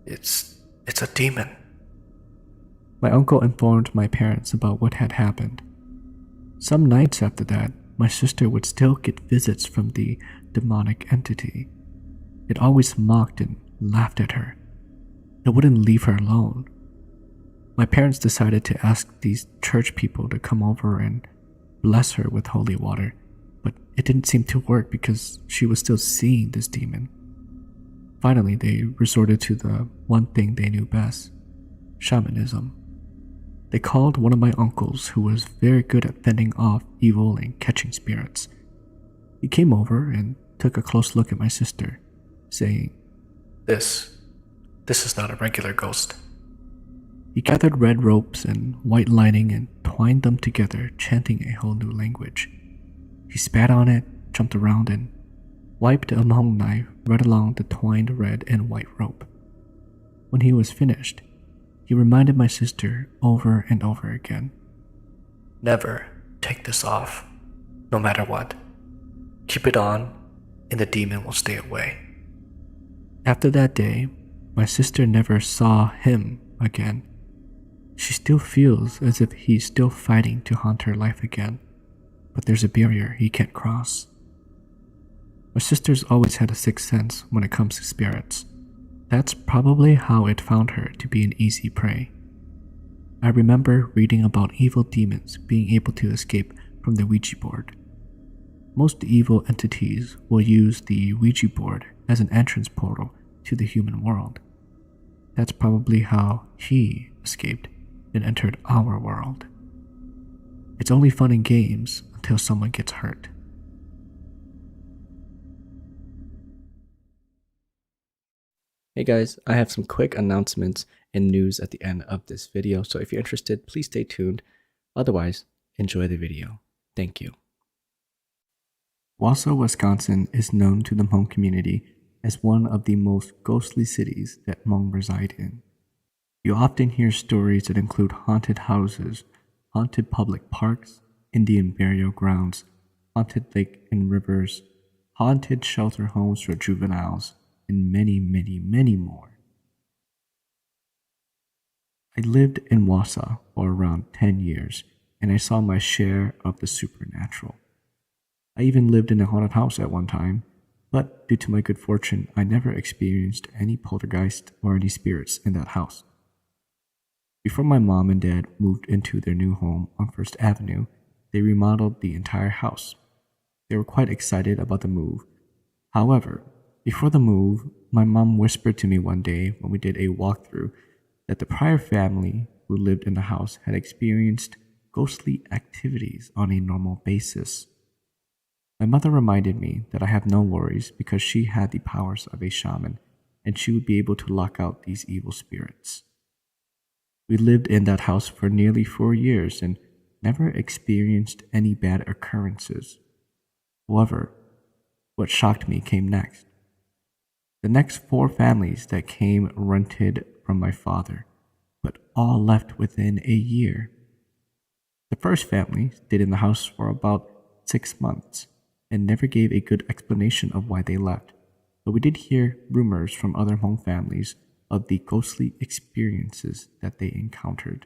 It's a demon." My uncle informed my parents about what had happened. Some nights after that, my sister would still get visits from the demonic entity. It always mocked and laughed at her. It wouldn't leave her alone. My parents decided to ask these church people to come over and bless her with holy water, but it didn't seem to work because she was still seeing this demon. Finally, they resorted to the one thing they knew best, shamanism. They called one of my uncles who was very good at fending off evil and catching spirits. He came over and took a close look at my sister, saying, This is not a regular ghost." He gathered red ropes and white lining and twined them together, chanting a whole new language. He spat on it, jumped around, and wiped a long knife right along the twined red and white rope. When he was finished, he reminded my sister over and over again, "Never take this off, no matter what. Keep it on, and the demon will stay away." After that day, my sister never saw him again. She still feels as if he's still fighting to haunt her life again, but there's a barrier he can't cross. My sister's always had a sixth sense when it comes to spirits. That's probably how it found her to be an easy prey. I remember reading about evil demons being able to escape from the Ouija board. Most evil entities will use the Ouija board as an entrance portal to the human world. That's probably how he escaped and entered our world. It's only fun in games until someone gets hurt. Hey guys, I have some quick announcements and news at the end of this video, so if you're interested, please stay tuned. Otherwise, enjoy the video. Thank you. Wausau, Wisconsin is known to the Hmong community as one of the most ghostly cities that Hmong reside in. You often hear stories that include haunted houses, haunted public parks, Indian burial grounds, haunted lake and rivers, haunted shelter homes for juveniles, and many, many, many more. I lived in Wausau for around 10 years, and I saw my share of the supernatural. I even lived in a haunted house at one time, but due to my good fortune, I never experienced any poltergeist or any spirits in that house. Before my mom and dad moved into their new home on First Avenue, they remodeled the entire house. They were quite excited about the move. However, before the move, my mom whispered to me one day when we did a walkthrough that the prior family who lived in the house had experienced ghostly activities on a normal basis. My mother reminded me that I have no worries because she had the powers of a shaman and she would be able to lock out these evil spirits. We lived in that house for nearly 4 years and never experienced any bad occurrences. However, what shocked me came next. The next 4 families that came rented from my father, but all left within a year. The first family stayed in the house for about 6 months and never gave a good explanation of why they left, but we did hear rumors from other Hmong families of the ghostly experiences that they encountered.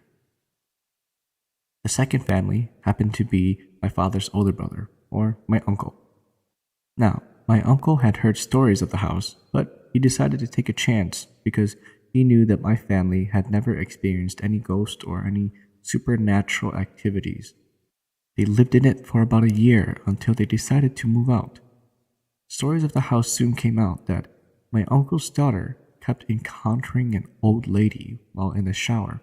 The second family happened to be my father's older brother, or my uncle. Now, my uncle had heard stories of the house, but he decided to take a chance because he knew that my family had never experienced any ghost or any supernatural activities. They lived in it for about a year until they decided to move out. Stories of the house soon came out that my uncle's daughter kept encountering an old lady while in the shower.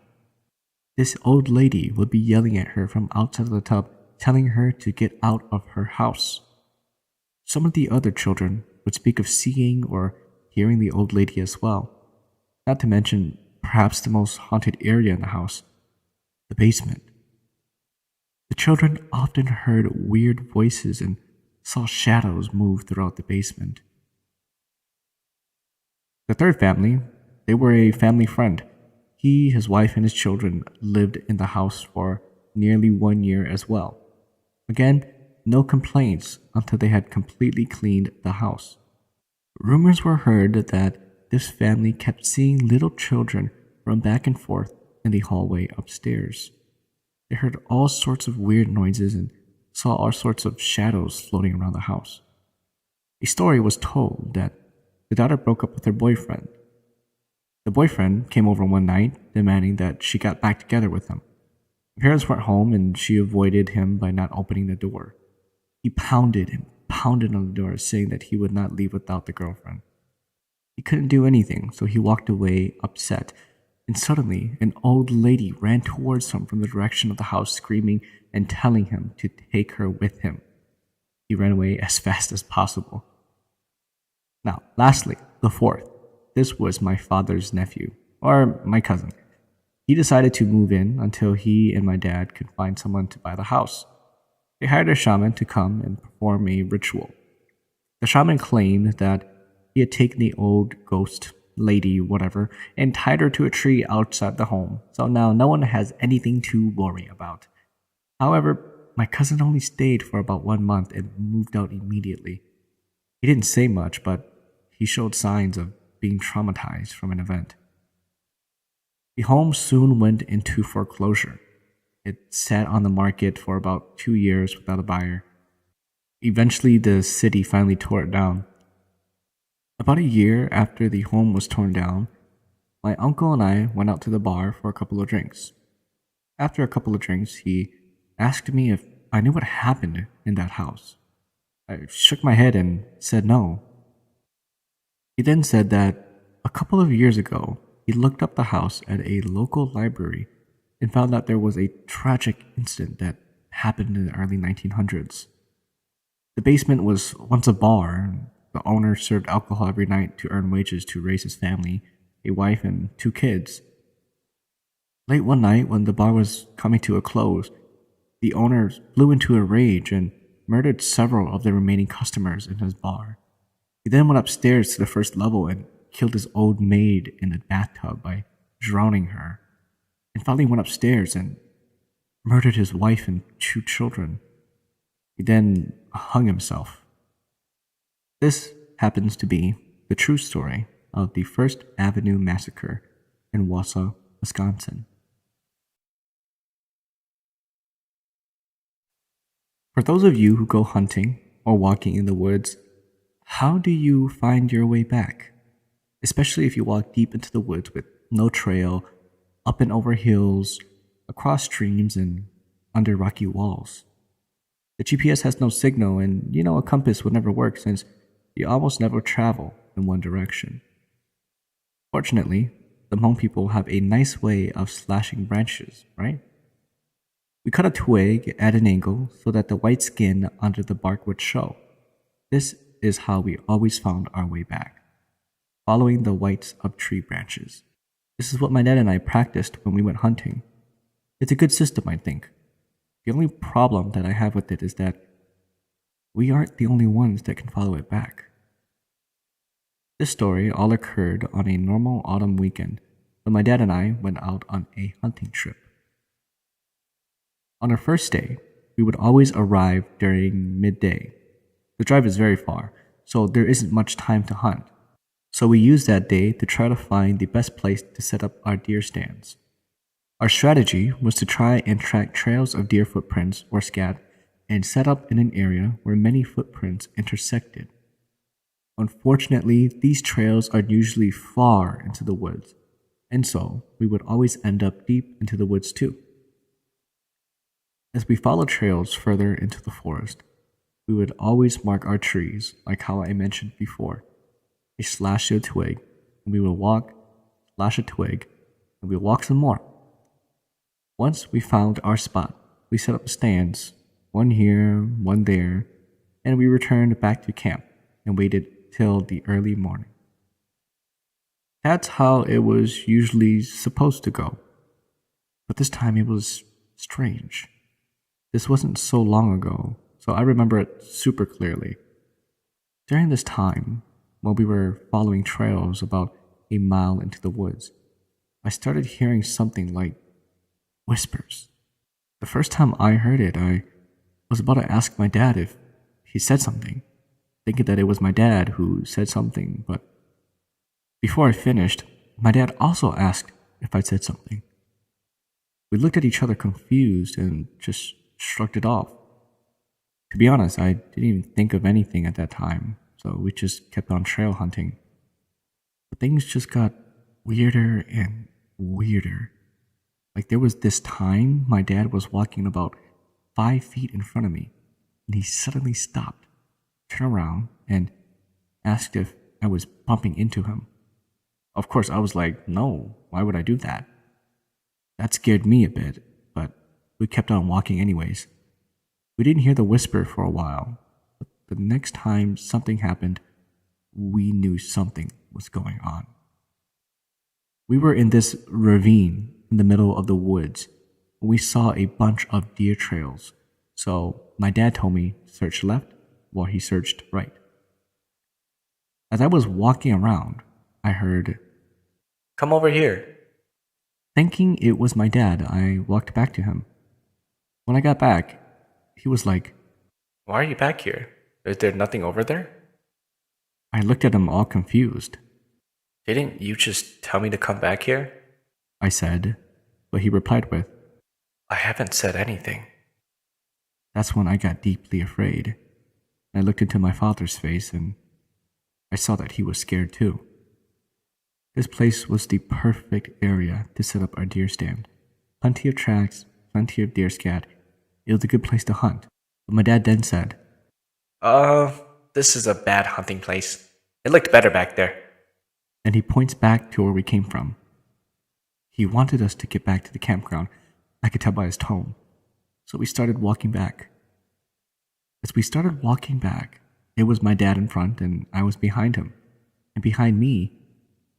This old lady would be yelling at her from outside of the tub, telling her to get out of her house. Some of the other children would speak of seeing or hearing the old lady as well, not to mention perhaps the most haunted area in the house, the basement. The children often heard weird voices and saw shadows move throughout the basement. The third family, they were a family friend. He, his wife, and his children lived in the house for nearly 1 year as well. Again, no complaints until they had completely cleaned the house. Rumors were heard that this family kept seeing little children run back and forth in the hallway upstairs. They heard all sorts of weird noises and saw all sorts of shadows floating around the house. A story was told that the daughter broke up with her boyfriend. The boyfriend came over one night, demanding that she got back together with him. Her parents weren't home and she avoided him by not opening the door. He pounded and pounded on the door, saying that he would not leave without the girlfriend. He couldn't do anything, so he walked away upset. And suddenly, an old lady ran towards him from the direction of the house, screaming and telling him to take her with him. He ran away as fast as possible. Now, lastly, the fourth. This was my father's nephew, or my cousin. He decided to move in until he and my dad could find someone to buy the house. They hired a shaman to come and perform a ritual. The shaman claimed that he had taken the old ghost lady, whatever, and tied her to a tree outside the home, so now no one has anything to worry about. However, my cousin only stayed for about 1 month and moved out immediately. He didn't say much, but he showed signs of being traumatized from an event. The home soon went into foreclosure. It sat on the market for about 2 years without a buyer. Eventually, the city finally tore it down. About a year after the home was torn down, my uncle and I went out to the bar for a couple of drinks. After a couple of drinks, he asked me if I knew what happened in that house. I shook my head and said no. He then said that a couple of years ago, he looked up the house at a local library and found out there was a tragic incident that happened in the early 1900s. The basement was once a bar. The owner served alcohol every night to earn wages to raise his family, a wife and 2 kids. Late one night, when the bar was coming to a close, the owner flew into a rage and murdered several of the remaining customers in his bar. He then went upstairs to the first level and killed his old maid in a bathtub by drowning her, and finally went upstairs and murdered his wife and 2 children. He then hung himself. This happens to be the true story of the First Avenue Massacre in Wausau, Wisconsin. For those of you who go hunting or walking in the woods, how do you find your way back? Especially if you walk deep into the woods with no trail, up and over hills, across streams, and under rocky walls. The GPS has no signal, and a compass would never work since you almost never travel in one direction. Fortunately, the Hmong people have a nice way of slashing branches, right? We cut a twig at an angle so that the white skin under the bark would show. This is how we always found our way back, following the whites of tree branches. This is what my dad and I practiced when we went hunting. It's a good system, I think. The only problem that I have with it is that we aren't the only ones that can follow it back. This story all occurred on a normal autumn weekend when my dad and I went out on a hunting trip. On our first day, we would always arrive during midday. The drive is very far, so there isn't much time to hunt. So we used that day to try to find the best place to set up our deer stands. Our strategy was to try and track trails of deer footprints or scat and set up in an area where many footprints intersected. Unfortunately, these trails are usually far into the woods, and so we would always end up deep into the woods too. As we followed trails further into the forest, we would always mark our trees, like how I mentioned before. A slash to a twig, and we would walk, slash a twig, and we would walk some more. Once we found our spot, we set up stands, one here, one there, and we returned back to camp and waited till the early morning. That's how it was usually supposed to go. But this time it was strange. This wasn't so long ago, so I remember it super clearly. During this time, while we were following trails about a mile into the woods, I started hearing something like whispers. The first time I heard it, I was about to ask my dad if he said something, thinking that it was my dad who said something, but before I finished, my dad also asked if I'd said something. We looked at each other confused and just shrugged it off. To be honest, I didn't even think of anything at that time, so we just kept on trail hunting. But things just got weirder and weirder. Like there was this time my dad was walking about 5 feet in front of me, and he suddenly stopped, turned around, and asked if I was bumping into him. Of course, I was like, no, why would I do that? That scared me a bit, but we kept on walking anyways. We didn't hear the whisper for a while, but the next time something happened, we knew something was going on. We were in this ravine in the middle of the woods. We saw a bunch of deer trails, so my dad told me to search left while he searched right. As I was walking around, I heard, "Come over here." Thinking it was my dad, I walked back to him. When I got back, he was like, "Why are you back here? Is there nothing over there?" I looked at him all confused. "Didn't you just tell me to come back here?" I said, but he replied with, "I haven't said anything." That's when I got deeply afraid. I looked into my father's face and I saw that he was scared too. This place was the perfect area to set up our deer stand. Plenty of tracks, plenty of deer scat. It was a good place to hunt. But my dad then said, This is a bad hunting place. It looked better back there." And he points back to where we came from. He wanted us to get back to the campground. I could tell by his tone. So we started walking back. As we started walking back, it was my dad in front and I was behind him. And behind me,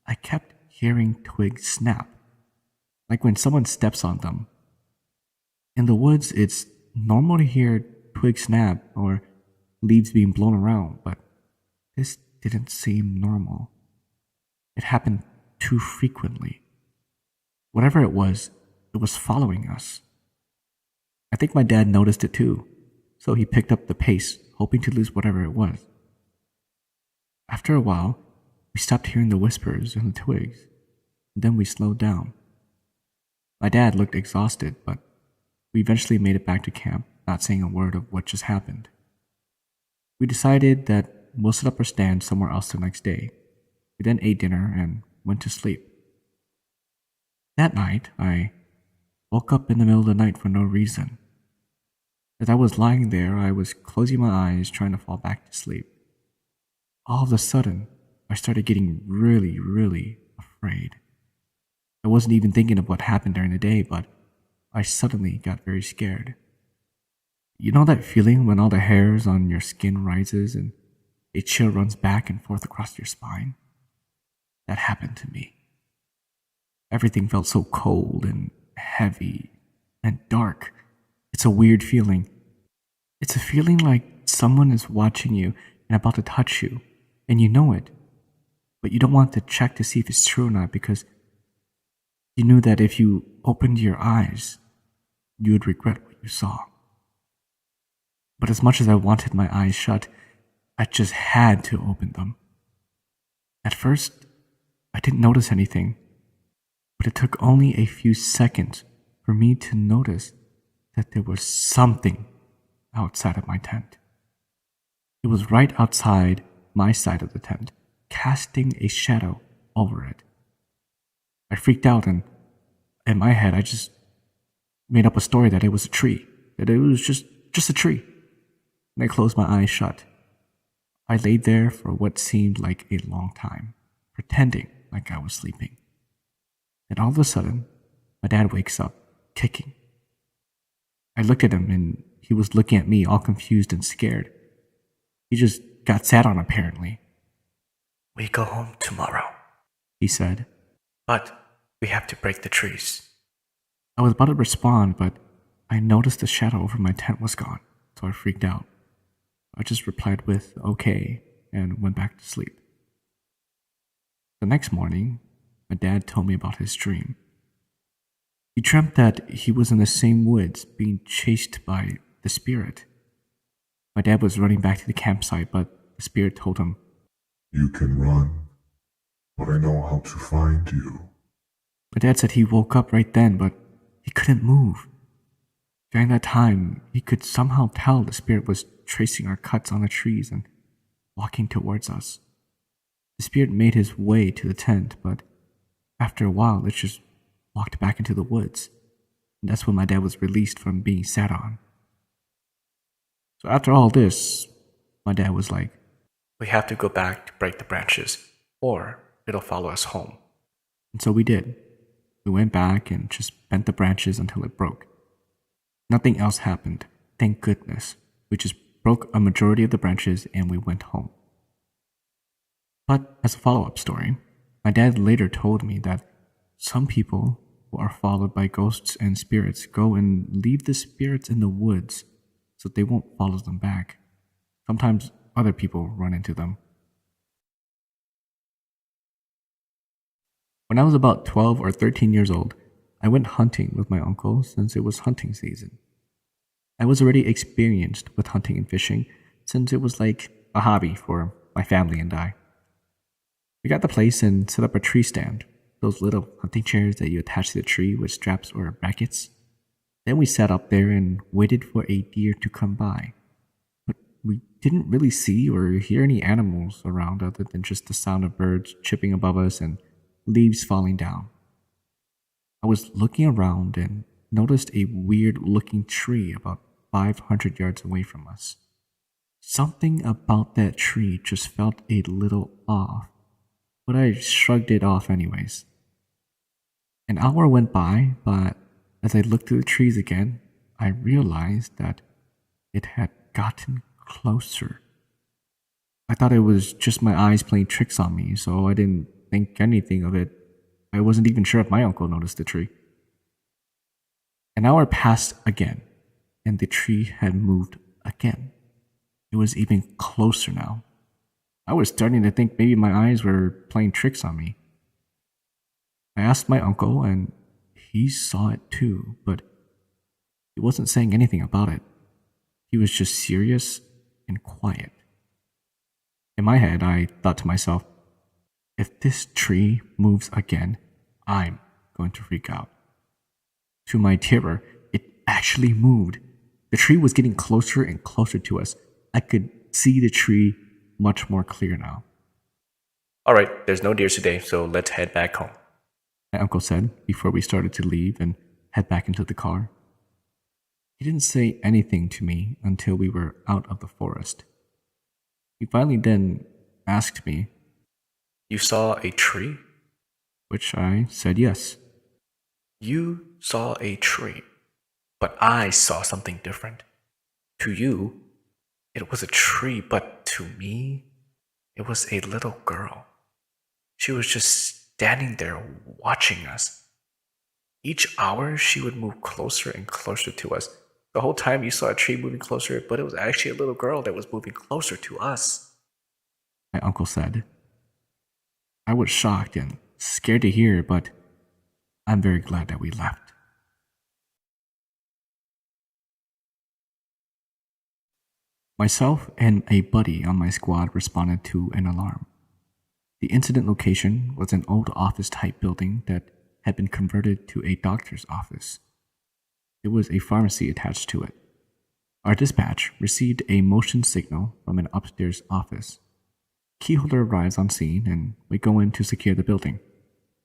I kept hearing twigs snap, like when someone steps on them. In the woods, it's normal to hear twigs snap or leaves being blown around, but this didn't seem normal. It happened too frequently. Whatever it was following us. I think my dad noticed it too, so he picked up the pace, hoping to lose whatever it was. After a while, we stopped hearing the whispers and the twigs, and then we slowed down. My dad looked exhausted, but we eventually made it back to camp, not saying a word of what just happened. We decided that we'll set up our stand somewhere else the next day. We then ate dinner and went to sleep. That night, I woke up in the middle of the night for no reason. As I was lying there, I was closing my eyes, trying to fall back to sleep. All of a sudden, I started getting really, really afraid. I wasn't even thinking of what happened during the day, but I suddenly got very scared. You know that feeling when all the hairs on your skin rises and a chill runs back and forth across your spine? That happened to me. Everything felt so cold and heavy and dark. It's a weird feeling. It's a feeling like someone is watching you and about to touch you, and you know it, but you don't want to check to see if it's true or not because you knew that if you opened your eyes, you would regret what you saw. But as much as I wanted my eyes shut, I just had to open them. At first, I didn't notice anything, but it took only a few seconds for me to notice that there was something outside of my tent. It was right outside my side of the tent, casting a shadow over it. I freaked out and in my head I just made up a story that it was a tree. that it was just a tree, and I closed my eyes shut. I laid there for what seemed like a long time, pretending like I was sleeping. Then all of a sudden, my dad wakes up, kicking. I looked at him and he was looking at me all confused and scared. He just got sat on apparently. "We go home tomorrow," he said, "but we have to break the trees." I was about to respond, but I noticed the shadow over my tent was gone, so I freaked out. I just replied with "okay" and went back to sleep. The next morning, my dad told me about his dream. He dreamt that he was in the same woods being chased by the spirit. My dad was running back to the campsite, but the spirit told him, You can run, but I know how to find you. My dad said he woke up right then, but he couldn't move. During that time, he could somehow tell the spirit was tracing our cuts on the trees and walking towards us. The spirit made his way to the tent, but after a while, it just walked back into the woods. And that's when my dad was released from being sat on. So after all this, my dad was like, "We have to go back to break the branches, or it'll follow us home." And so we did. We went back and just bent the branches until it broke. Nothing else happened, thank goodness. We just broke a majority of the branches and we went home. But as a follow-up story, my dad later told me that some people who are followed by ghosts and spirits go and leave the spirits in the woods so they won't follow them back. Sometimes other people run into them. When I was about 12 or 13 years old, I went hunting with my uncle since it was hunting season. I was already experienced with hunting and fishing since it was like a hobby for my family and I. We got the place and set up a tree stand, those little hunting chairs that you attach to the tree with straps or brackets. Then we sat up there and waited for a deer to come by. But we didn't really see or hear any animals around other than just the sound of birds chirping above us and leaves falling down. I was looking around and noticed a weird looking tree about 500 yards away from us. Something about that tree just felt a little off, but I shrugged it off anyways. An hour went by, but as I looked through the trees again, I realized that it had gotten closer. I thought it was just my eyes playing tricks on me, so I didn't think anything of it. I wasn't even sure if my uncle noticed the tree. An hour passed again, and the tree had moved again. It was even closer now. I was starting to think maybe my eyes were playing tricks on me. I asked my uncle, and he saw it too, but he wasn't saying anything about it. He was just serious and quiet. In my head, I thought to myself, if this tree moves again, I'm going to freak out. To my terror, it actually moved. The tree was getting closer and closer to us. I could see the tree much more clear now. Alright, there's no deer today, so let's head back home, my uncle said before we started to leave and head back into the car. He didn't say anything to me until we were out of the forest. He finally then asked me, You saw a tree? which I said yes. You saw a tree, but I saw something different. To you, it was a tree, but to me, it was a little girl. She was just standing there watching us. Each hour, she would move closer and closer to us. The whole time you saw a tree moving closer, but it was actually a little girl that was moving closer to us, my uncle said. I was shocked and scared to hear, but I'm very glad that we left. Myself and a buddy on my squad responded to an alarm. The incident location was an old office-type building that had been converted to a doctor's office. There was a pharmacy attached to it. Our dispatch received a motion signal from an upstairs office. Keyholder arrives on scene and we go in to secure the building.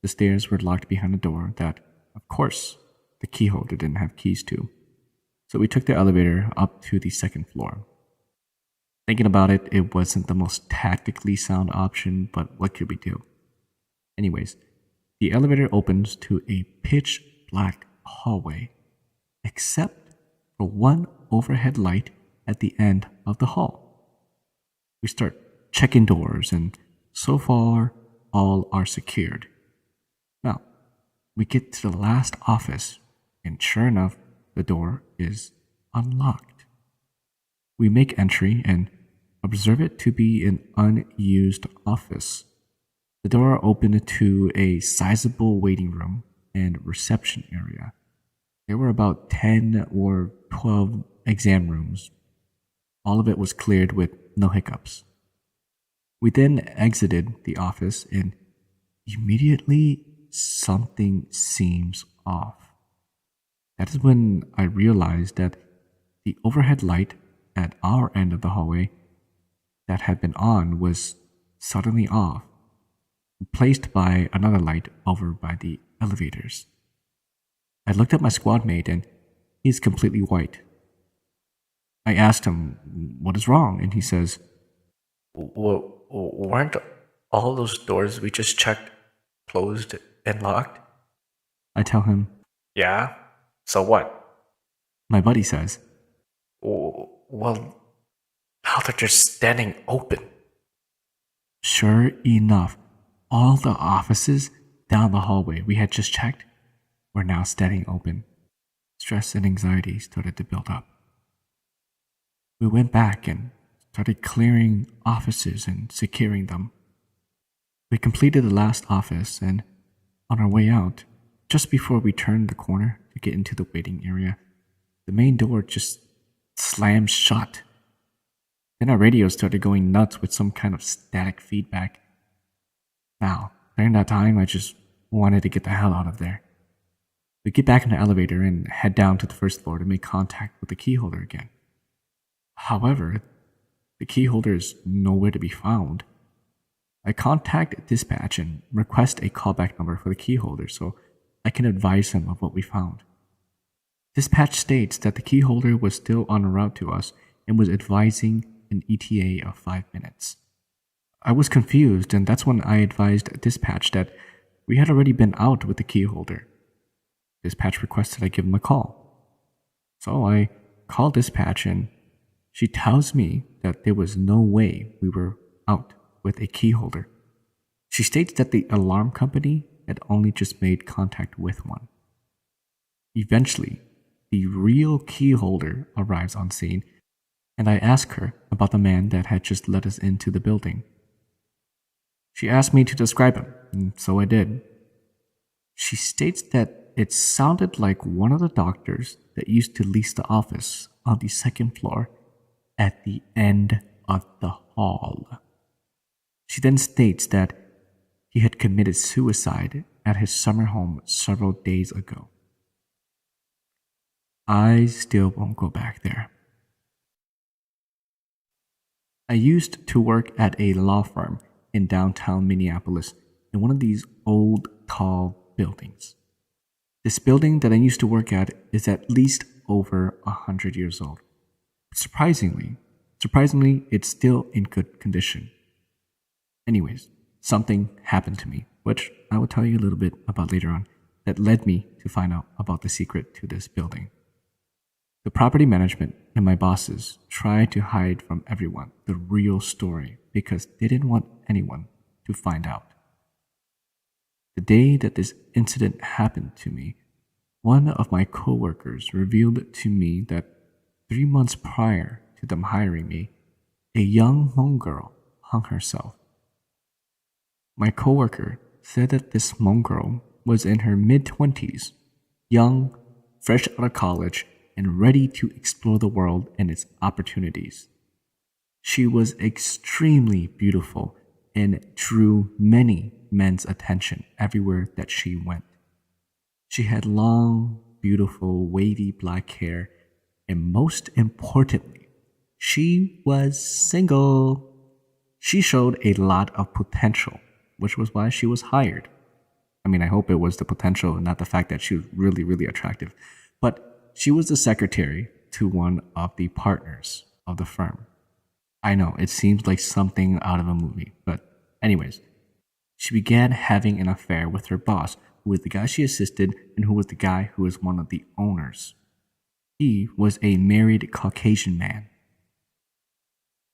The stairs were locked behind a door that, of course, the keyholder didn't have keys to. So we took the elevator up to the second floor. Thinking about it, it wasn't the most tactically sound option, but what could we do? Anyways, the elevator opens to a pitch black hallway, except for one overhead light at the end of the hall. We start checking doors, and so far, all are secured. Now, we get to the last office, and sure enough, the door is unlocked. We make entry and observe it to be an unused office. The door opened to a sizable waiting room and reception area. There were about 10 or 12 exam rooms. All of it was cleared with no hiccups. We then exited the office and immediately something seems off. That is when I realized that the overhead light at our end of the hallway that had been on was suddenly off, replaced by another light over by the elevators. I looked at my squad mate and he's completely white. I asked him, "What is wrong?" And he says, Weren't all those doors we just checked closed and locked? I tell him, Yeah? So what? my buddy says, Well, now they're just standing open. sure enough, all the offices down the hallway we had just checked were now standing open. Stress and anxiety started to build up. We went back and started clearing offices and securing them. We completed the last office, and on our way out, just before we turned the corner to get into the waiting area, the main door just slammed shut. Then our radio started going nuts with some kind of static feedback. Now, during that time, I just wanted to get the hell out of there. We get back in the elevator and head down to the first floor to make contact with the key holder again. However, the key holder is nowhere to be found. I contact dispatch and request a callback number for the key holder so I can advise him of what we found. Dispatch states that the key holder was still en route to us and was advising an ETA of 5 minutes. I was confused, and that's when I advised dispatch that we had already been out with the key holder. Dispatch requested I give him a call. So I call dispatch, and she tells me that there was no way we were out with a key holder. She states that the alarm company had only just made contact with one. Eventually, the real key holder arrives on scene, and I ask her about the man that had just let us into the building. She asked me to describe him, and so I did. She states that it sounded like one of the doctors that used to lease the office on the second floor at the end of the hall. She then states that he had committed suicide at his summer home several days ago. I still won't go back there. I used to work at a law firm in downtown Minneapolis in one of these old, tall buildings. This building that I used to work at is at least over 100 years old. Surprisingly, it's still in good condition. Anyways, something happened to me, which I will tell you a little bit about later on, that led me to find out about the secret to this building. The property management and my bosses tried to hide from everyone the real story because they didn't want anyone to find out. The day that this incident happened to me, one of my coworkers revealed to me that 3 months prior to them hiring me, a young Hmong girl hung herself. My coworker said that this Hmong girl was in her mid-20s, young, fresh out of college, and ready to explore the world and its opportunities. She was extremely beautiful and drew many men's attention everywhere that she went. She had long, beautiful, wavy black hair, and most importantly, she was single. She showed a lot of potential, which was why she was hired. I mean, I hope it was the potential and not the fact that she was really, really attractive. But she was the secretary to one of the partners of the firm. I know, it seems like something out of a movie, but anyways, she began having an affair with her boss, who was the guy she assisted and who was the guy who was one of the owners. He was a married Caucasian man.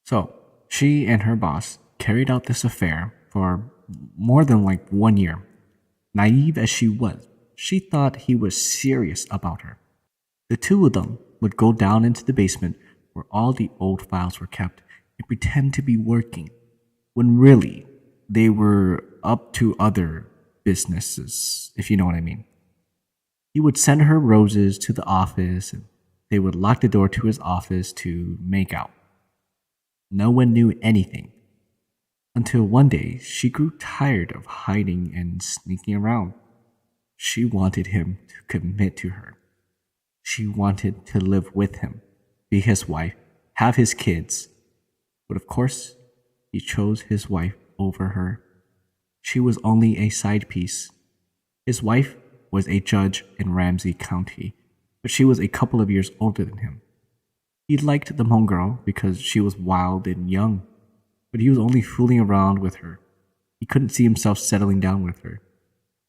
So, she and her boss carried out this affair for more than like 1 year. Naive as she was, she thought he was serious about her. The two of them would go down into the basement where all the old files were kept and pretend to be working, when really they were up to other businesses, if you know what I mean. He would send her roses to the office and they would lock the door to his office to make out. No one knew anything until one day she grew tired of hiding and sneaking around. She wanted him to commit to her. She wanted to live with him, be his wife, have his kids. But of course, he chose his wife over her. She was only a side piece. His wife was a judge in Ramsey County, but she was a couple of years older than him. He liked the Hmong girl because she was wild and young, but he was only fooling around with her. He couldn't see himself settling down with her.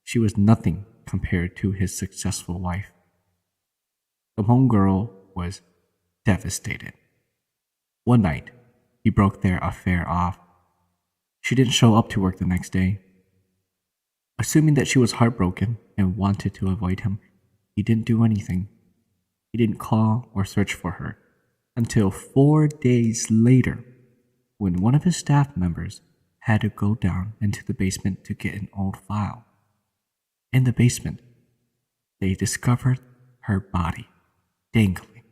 She was nothing compared to his successful wife. The Hmong girl was devastated. One night, he broke their affair off. She didn't show up to work the next day. Assuming that she was heartbroken and wanted to avoid him, he didn't do anything. He didn't call or search for her until 4 days later, when one of his staff members had to go down into the basement to get an old file. In the basement, they discovered her body dangling.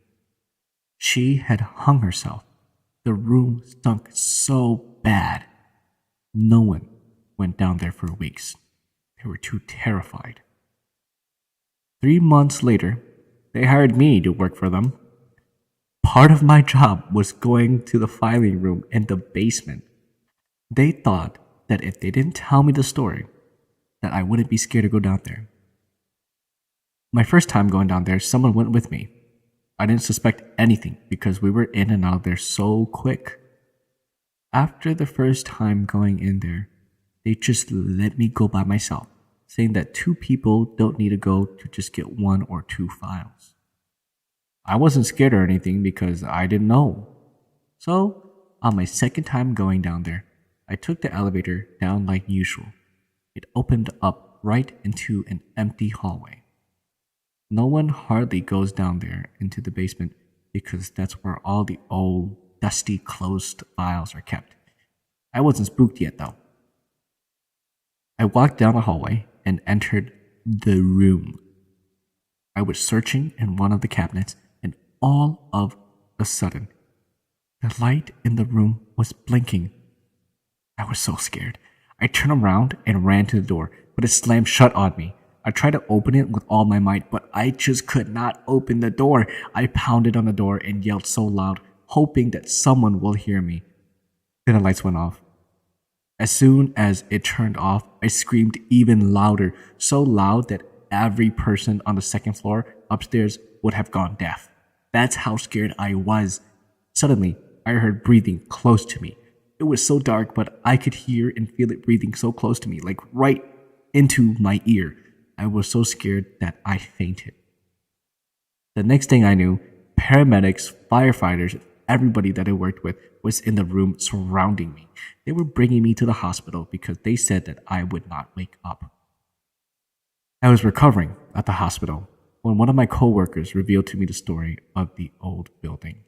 She had hung herself. The room stunk so bad. No one went down there for weeks. They were too terrified. 3 months later, they hired me to work for them. Part of my job was going to the filing room in the basement. They thought that if they didn't tell me the story, that I wouldn't be scared to go down there. My first time going down there, someone went with me. I didn't suspect anything because we were in and out of there so quick. After the first time going in there, they just let me go by myself, saying that 2 people don't need to go to just get 1 or 2 files. I wasn't scared or anything because I didn't know. So, on my second time going down there, I took the elevator down like usual. It opened up right into an empty hallway. No one hardly goes down there into the basement because that's where all the old, dusty, closed files are kept. I wasn't spooked yet though. I walked down the hallway and entered the room. I was searching in one of the cabinets and all of a sudden, the light in the room was blinking. I was so scared. I turned around and ran to the door, but it slammed shut on me. I tried to open it with all my might, but I just could not open the door. I pounded on the door and yelled so loud, hoping that someone will hear me. Then the lights went off. As soon as it turned off, I screamed even louder, so loud that every person on the second floor upstairs would have gone deaf. That's how scared I was. Suddenly, I heard breathing close to me. It was so dark, but I could hear and feel it breathing so close to me, like right into my ear. I was so scared that I fainted. The next thing I knew, paramedics, firefighters, everybody that I worked with was in the room surrounding me. They were bringing me to the hospital because they said that I would not wake up. I was recovering at the hospital when one of my coworkers revealed to me the story of the old building.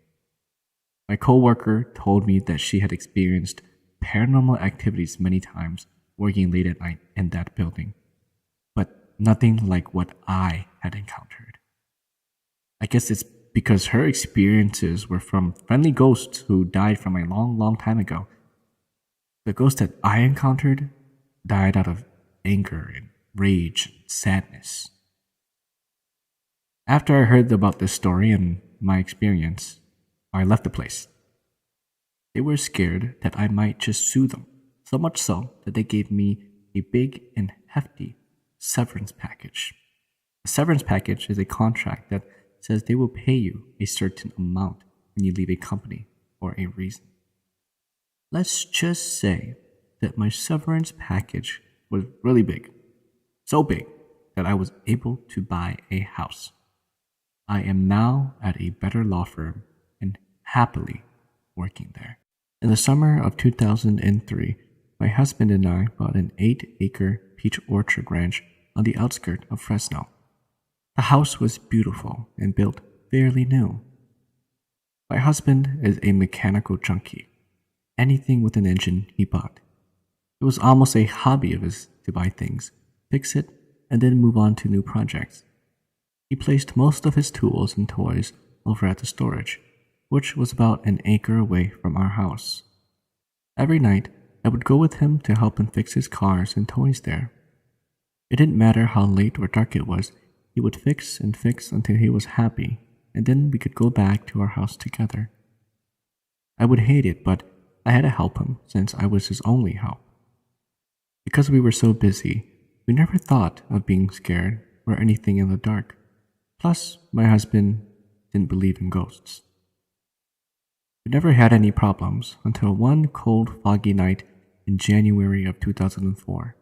My coworker told me that she had experienced paranormal activities many times working late at night in that building, but nothing like what I had encountered. I guess it's because her experiences were from friendly ghosts who died from a long, long time ago. The ghost that I encountered died out of anger and rage and sadness. After I heard about this story and my experience, I left the place. They were scared that I might just sue them, so much so that they gave me a big and hefty severance package. A severance package is a contract that says they will pay you a certain amount when you leave a company for a reason. Let's just say that my severance package was really big. So big that I was able to buy a house. I am now at a better law firm and happily working there. In the summer of 2003, my husband and I bought an 8-acre peach orchard ranch on the outskirts of Fresno. The house was beautiful and built fairly new. My husband is a mechanical junkie. Anything with an engine he bought. It was almost a hobby of his to buy things, fix it, and then move on to new projects. He placed most of his tools and toys over at the storage, which was about an acre away from our house. Every night, I would go with him to help him fix his cars and toys there. It didn't matter how late or dark it was, he would fix and fix until he was happy, and then we could go back to our house together. I would hate it, but I had to help him since I was his only help. Because we were so busy, we never thought of being scared or anything in the dark. Plus, my husband didn't believe in ghosts. We never had any problems until one cold, foggy night in January of 2004.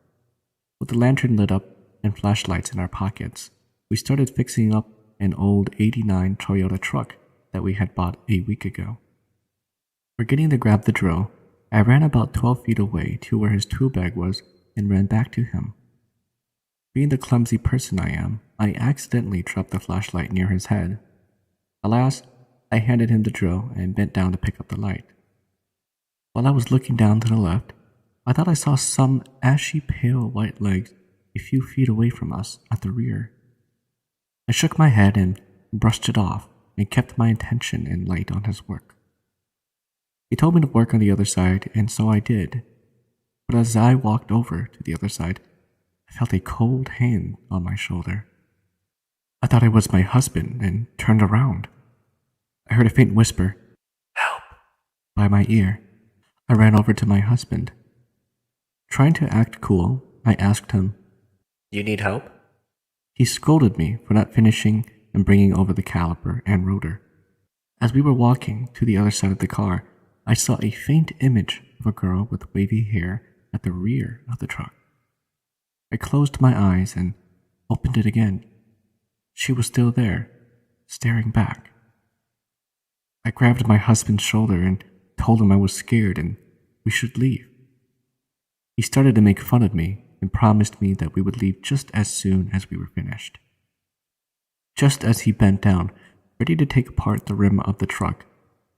With the lantern lit up and flashlights in our pockets, we started fixing up an old '89 Toyota truck that we had bought a week ago. Forgetting to grab the drill, I ran about 12 feet away to where his tool bag was and ran back to him. Being the clumsy person I am, I accidentally dropped the flashlight near his head. Alas, I handed him the drill and bent down to pick up the light. While I was looking down to the left, I thought I saw some ashy pale white legs a few feet away from us at the rear. I shook my head and brushed it off and kept my attention and light on his work. He told me to work on the other side, and so I did. But as I walked over to the other side, I felt a cold hand on my shoulder. I thought it was my husband and turned around. I heard a faint whisper, "Help," by my ear. I ran over to my husband. Trying to act cool, I asked him, You need help? He scolded me for not finishing and bringing over the caliper and rotor. As we were walking to the other side of the car, I saw a faint image of a girl with wavy hair at the rear of the truck. I closed my eyes and opened it again. She was still there, staring back. I grabbed my husband's shoulder and told him I was scared and we should leave. He started to make fun of me and promised me that we would leave just as soon as we were finished. Just as he bent down, ready to take apart the rim of the truck,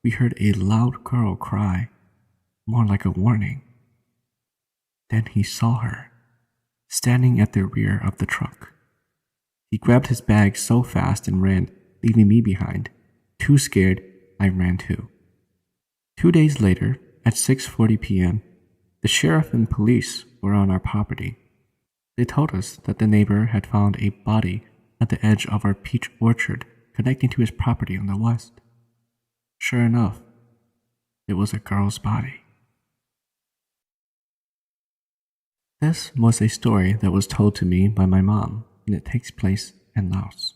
we heard a loud girl cry, more like a warning. Then he saw her, standing at the rear of the truck. He grabbed his bag so fast and ran, leaving me behind. Too scared, I ran too. 2 days later, at 6:40 p.m., the sheriff and police were on our property. They told us that the neighbor had found a body at the edge of our peach orchard connecting to his property on the west. Sure enough, it was a girl's body. This was a story that was told to me by my mom, and it takes place in Laos.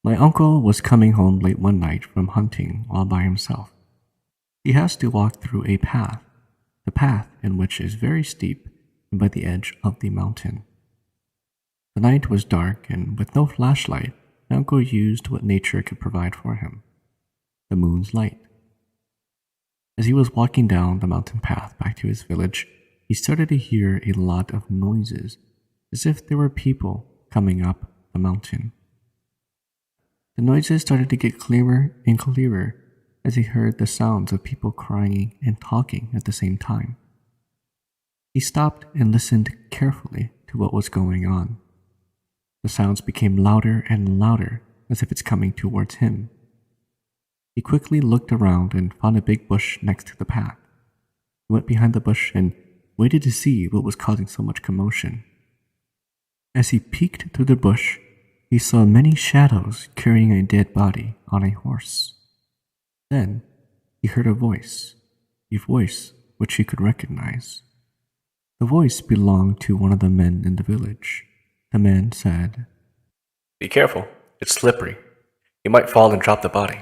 My uncle was coming home late one night from hunting all by himself. He has to walk through a path, the path in which is very steep and by the edge of the mountain. The night was dark, and with no flashlight, my uncle used what nature could provide for him, the moon's light. As he was walking down the mountain path back to his village, he started to hear a lot of noises, as if there were people coming up the mountain. The noises started to get clearer and clearer as he heard the sounds of people crying and talking at the same time. He stopped and listened carefully to what was going on. The sounds became louder and louder, as if it's coming towards him. He quickly looked around and found a big bush next to the path. He went behind the bush and waited to see what was causing so much commotion. As he peeked through the bush, he saw many shadows carrying a dead body on a horse. Then he heard a voice which he could recognize. The voice belonged to one of the men in the village. The man said, Be careful. It's slippery. You might fall and drop the body.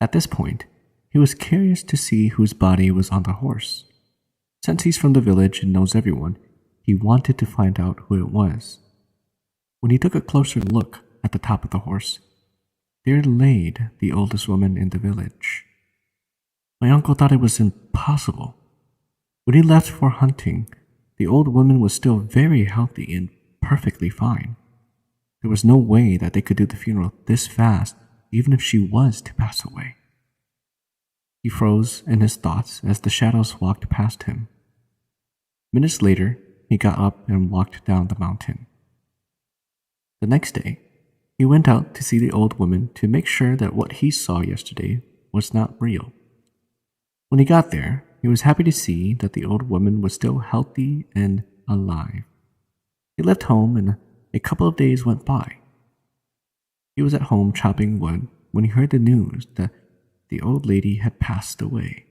At this point, he was curious to see whose body was on the horse. Since he's from the village and knows everyone, he wanted to find out who it was. When he took a closer look at the top of the horse, there laid the oldest woman in the village. My uncle thought it was impossible. When he left for hunting, the old woman was still very healthy and perfectly fine. There was no way that they could do the funeral this fast, even if she was to pass away. He froze in his thoughts as the shadows walked past him. Minutes later, he got up and walked down the mountain. The next day, he went out to see the old woman to make sure that what he saw yesterday was not real. When he got there, he was happy to see that the old woman was still healthy and alive. He left home and a couple of days went by. He was at home chopping wood when he heard the news that the old lady had passed away.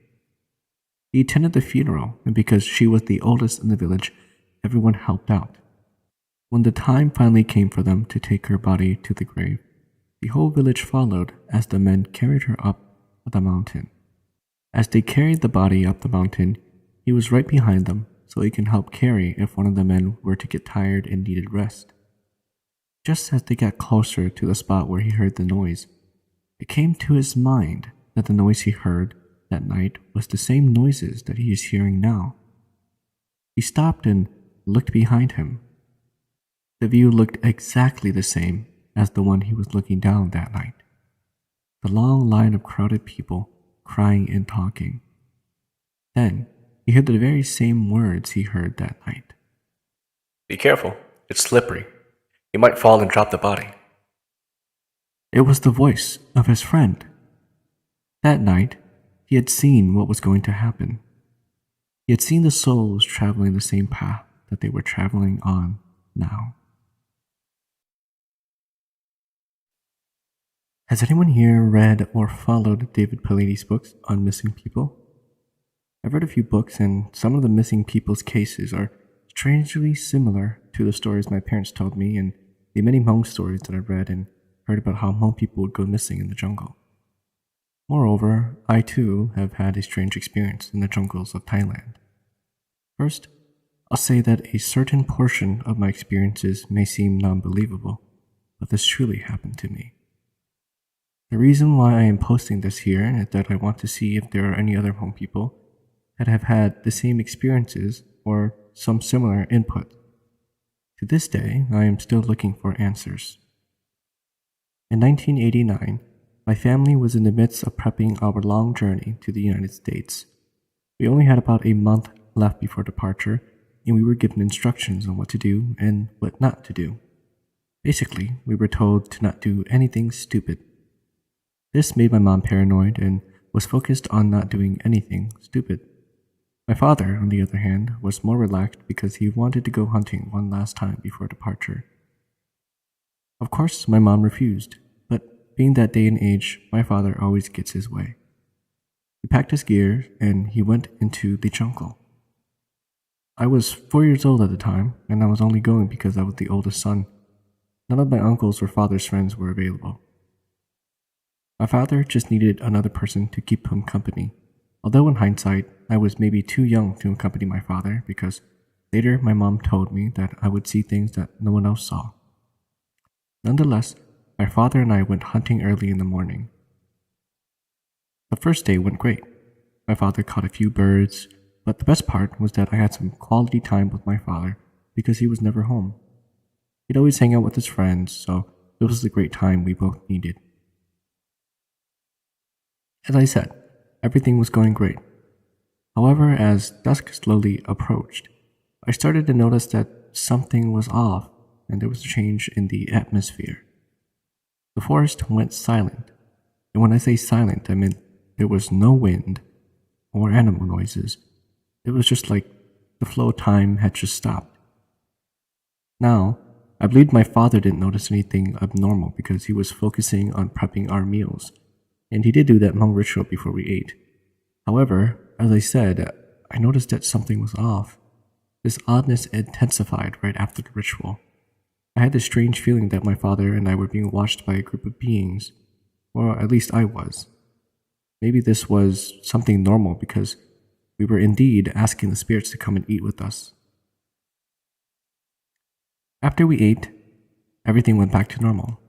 He attended the funeral, and because she was the oldest in the village, everyone helped out. When the time finally came for them to take her body to the grave, the whole village followed as the men carried her up the mountain. As they carried the body up the mountain, he was right behind them so he can help carry if one of the men were to get tired and needed rest. Just as they got closer to the spot where he heard the noise, it came to his mind that the noise he heard that night was the same noises that he is hearing now. He stopped and looked behind him. The view looked exactly the same as the one he was looking down that night. The long line of crowded people crying and talking. Then he heard the very same words he heard that night. Be careful. It's slippery. You might fall and drop the body. It was the voice of his friend. That night, he had seen what was going to happen. He had seen the souls traveling the same path that they were traveling on now. Has anyone here read or followed David Paulides' books on missing people? I've read a few books, and some of the missing people's cases are strangely similar to the stories my parents told me and the many Hmong stories that I've read and heard about how Hmong people would go missing in the jungle. Moreover, I too have had a strange experience in the jungles of Thailand. First, I'll say that a certain portion of my experiences may seem non-believable, but this truly happened to me. The reason why I am posting this here is that I want to see if there are any other Hmong people that have had the same experiences or some similar input. To this day, I am still looking for answers. In 1989, my family was in the midst of prepping our long journey to the United States. We only had about a month left before departure, and we were given instructions on what to do and what not to do. Basically, we were told to not do anything stupid. This made my mom paranoid and was focused on not doing anything stupid. My father, on the other hand, was more relaxed because he wanted to go hunting one last time before departure. Of course, my mom refused, but being that day and age, my father always gets his way. He packed his gear and he went into the jungle. I was 4 years old at the time, and I was only going because I was the oldest son. None of my uncles or father's friends were available. My father just needed another person to keep him company, although in hindsight, I was maybe too young to accompany my father because later my mom told me that I would see things that no one else saw. Nonetheless, my father and I went hunting early in the morning. The first day went great. My father caught a few birds, but the best part was that I had some quality time with my father because he was never home. He'd always hang out with his friends, so it was the great time we both needed. As I said, everything was going great. However, as dusk slowly approached, I started to notice that something was off and there was a change in the atmosphere. The forest went silent, and when I say silent, I mean there was no wind or animal noises. It was just like the flow of time had just stopped. Now, I believed my father didn't notice anything abnormal because he was focusing on prepping our meals, and he did do that Hmong ritual before we ate. However, as I said, I noticed that something was off. This oddness intensified right after the ritual. I had this strange feeling that my father and I were being watched by a group of beings, or at least I was. Maybe this was something normal because we were indeed asking the spirits to come and eat with us. After we ate, everything went back to normal.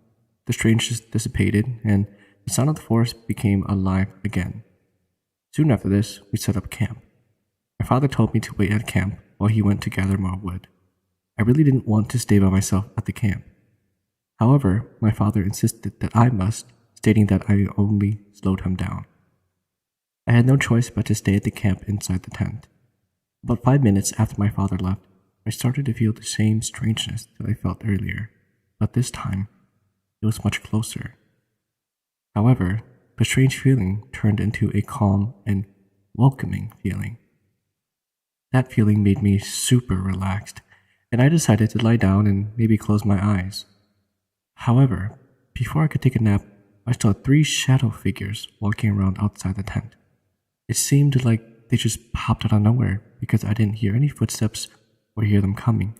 The strangeness dissipated, and the sound of the forest became alive again. Soon after this, we set up camp. My father told me to wait at camp while he went to gather more wood. I really didn't want to stay by myself at the camp. However, my father insisted that I must, stating that I only slowed him down. I had no choice but to stay at the camp inside the tent. About 5 minutes after my father left, I started to feel the same strangeness that I felt earlier, but this time, it was much closer. However, the strange feeling turned into a calm and welcoming feeling. That feeling made me super relaxed, and I decided to lie down and maybe close my eyes. However, before I could take a nap, I saw 3 shadow figures walking around outside the tent. It seemed like they just popped out of nowhere because I didn't hear any footsteps or hear them coming.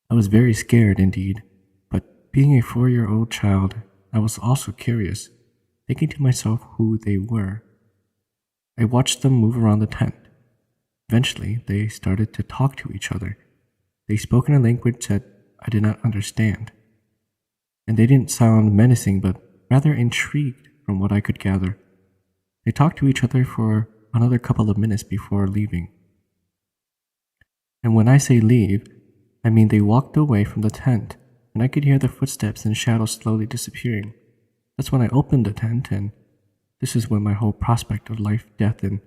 I was very scared indeed, but being a 4-year-old child, I was also curious, thinking to myself who they were. I watched them move around the tent. Eventually, they started to talk to each other. They spoke in a language that I did not understand. And they didn't sound menacing, but rather intrigued from what I could gather. They talked to each other for another couple of minutes before leaving. And when I say leave, I mean they walked away from the tent, and I could hear their footsteps and shadows slowly disappearing. That's when I opened the tent, and this is when my whole prospect of life, death, and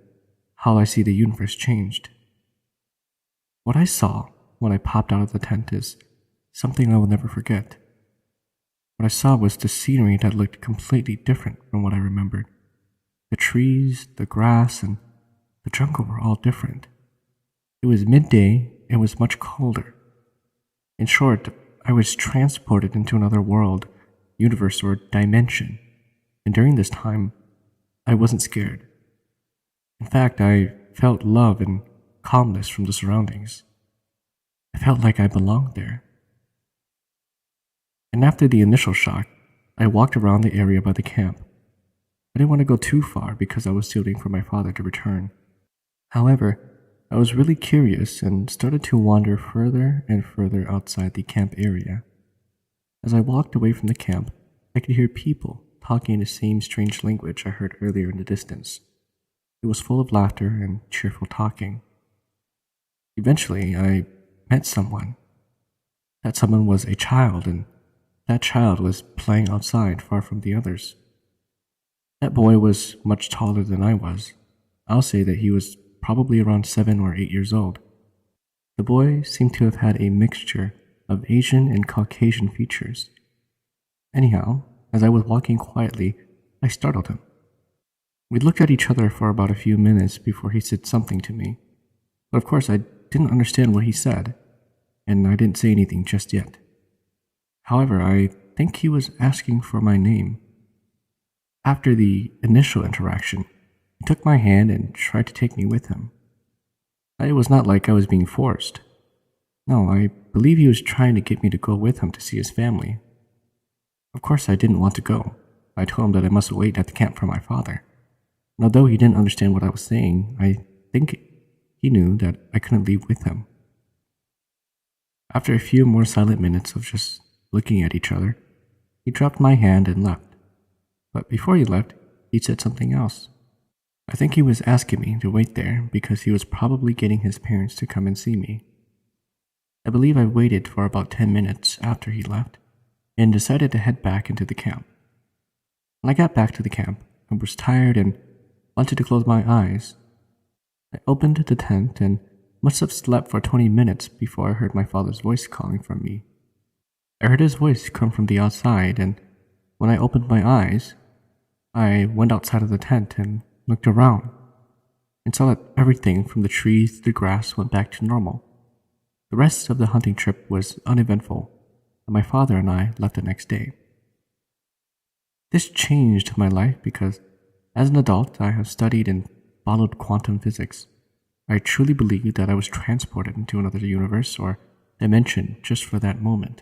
how I see the universe changed. What I saw when I popped out of the tent is something I will never forget. What I saw was the scenery that looked completely different from what I remembered. The trees, the grass, and the jungle were all different. It was midday and was much colder. In short, I was transported into another world, universe, or dimension, and during this time, I wasn't scared. In fact, I felt love and calmness from the surroundings. I felt like I belonged there. And after the initial shock, I walked around the area by the camp. I didn't want to go too far because I was still waiting for my father to return. However, I was really curious and started to wander further and further outside the camp area. As I walked away from the camp, I could hear people talking in the same strange language I heard earlier in the distance. It was full of laughter and cheerful talking. Eventually, I met someone. That someone was a child, and that child was playing outside far from the others. That boy was much taller than I was. I'll say that he was probably around 7 or 8 years old. The boy seemed to have had a mixture of Asian and Caucasian features. Anyhow, as I was walking quietly, I startled him. We looked at each other for about a few minutes before he said something to me. But of course, I didn't understand what he said, and I didn't say anything just yet. However, I think he was asking for my name. After the initial interaction, he took my hand and tried to take me with him. It was not like I was being forced. No, I believe he was trying to get me to go with him to see his family. Of course, I didn't want to go. I told him that I must wait at the camp for my father. And although he didn't understand what I was saying, I think he knew that I couldn't leave with him. After a few more silent minutes of just looking at each other, he dropped my hand and left. But before he left, he said something else. I think he was asking me to wait there because he was probably getting his parents to come and see me. I believe I waited for about 10 minutes after he left and decided to head back into the camp. When I got back to the camp, I was tired and wanted to close my eyes. I opened the tent and must have slept for 20 minutes before I heard my father's voice calling from me. I heard his voice come from the outside, and when I opened my eyes, I went outside of the tent and looked around and saw that everything from the trees to the grass went back to normal. The rest of the hunting trip was uneventful, and my father and I left the next day. This changed my life because, as an adult, I have studied and followed quantum physics. I truly believe that I was transported into another universe or dimension just for that moment.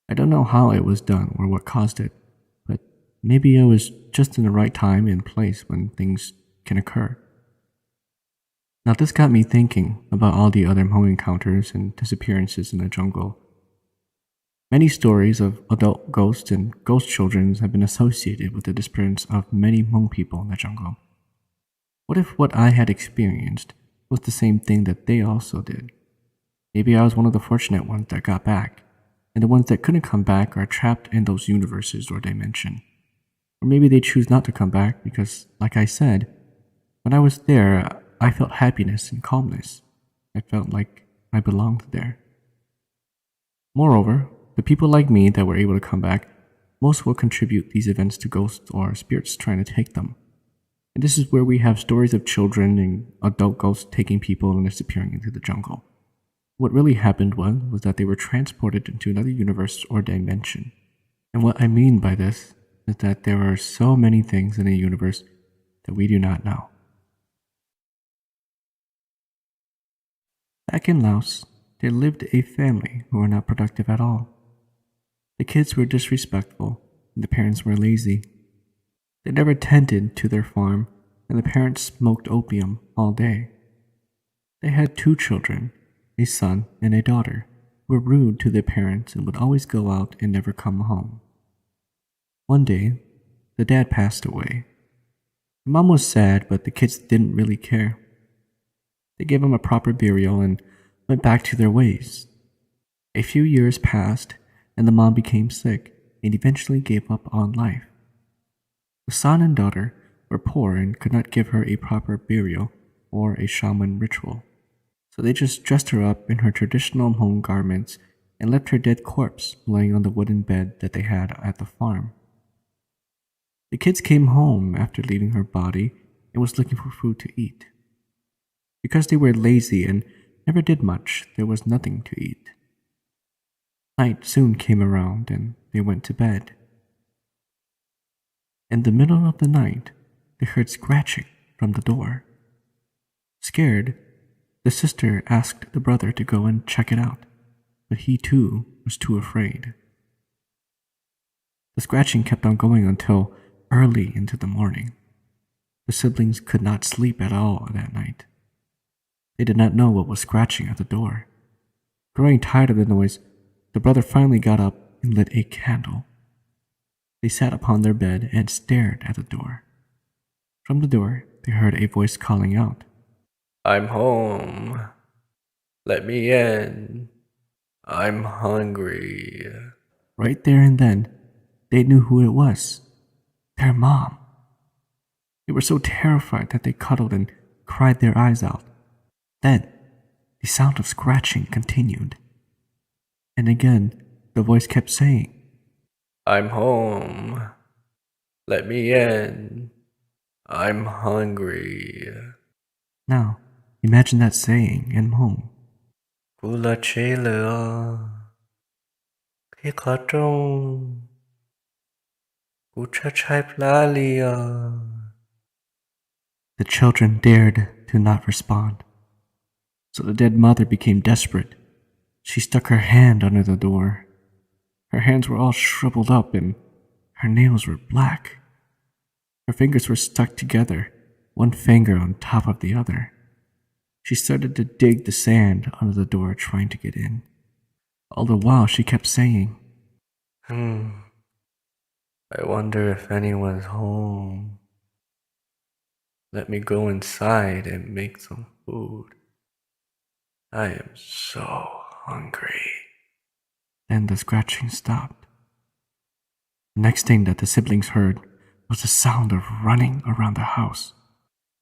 I don't know how it was done or what caused it, but maybe I was just in the right time and place when things can occur. Now this got me thinking about all the other Hmong encounters and disappearances in the jungle. Many stories of adult ghosts and ghost children have been associated with the disappearance of many Hmong people in the jungle. What if what I had experienced was the same thing that they also did? Maybe I was one of the fortunate ones that got back, and the ones that couldn't come back are trapped in those universes or dimension. Or maybe they choose not to come back because, like I said, when I was there, I felt happiness and calmness. I felt like I belonged there. Moreover, the people like me that were able to come back, most will contribute these events to ghosts or spirits trying to take them. And this is where we have stories of children and adult ghosts taking people and disappearing into the jungle. What really happened was that they were transported into another universe or dimension. And what I mean by this is that there are so many things in the universe that we do not know. Back in Laos, there lived a family who were not productive at all. The kids were disrespectful, and the parents were lazy. They never tended to their farm, and the parents smoked opium all day. They had 2 children, a son and a daughter, who were rude to their parents and would always go out and never come home. One day, the dad passed away. The mom was sad, but the kids didn't really care. They gave him a proper burial and went back to their ways. A few years passed, and the mom became sick and eventually gave up on life. The son and daughter were poor and could not give her a proper burial or a shaman ritual, so they just dressed her up in her traditional Hmong garments and left her dead corpse laying on the wooden bed that they had at the farm. The kids came home after leaving her body and was looking for food to eat. Because they were lazy and never did much, there was nothing to eat. Night soon came around and they went to bed. In the middle of the night, they heard scratching from the door. Scared, the sister asked the brother to go and check it out, but he too was too afraid. The scratching kept on going until early into the morning. The siblings could not sleep at all that night. They did not know what was scratching at the door. Growing tired of the noise, the brother finally got up and lit a candle. They sat upon their bed and stared at the door. From the door, they heard a voice calling out, I'm home. Let me in. I'm hungry. Right there and then, they knew who it was. Their mom. They were so terrified that they cuddled and cried their eyes out. Then, the sound of scratching continued. And again, the voice kept saying, I'm home. Let me in. I'm hungry. Now, imagine that saying in Hmong. Gula chela. Kikatong. Guchachaplalia. The children dared to not respond. So the dead mother became desperate. She stuck her hand under the door. Her hands were all shriveled up and her nails were black. Her fingers were stuck together, one finger on top of the other. She started to dig the sand under the door trying to get in. All the while she kept saying, I wonder if anyone's home. Let me go inside and make some food. I am so hungry. Then the scratching stopped. The next thing that the siblings heard was the sound of running around the house.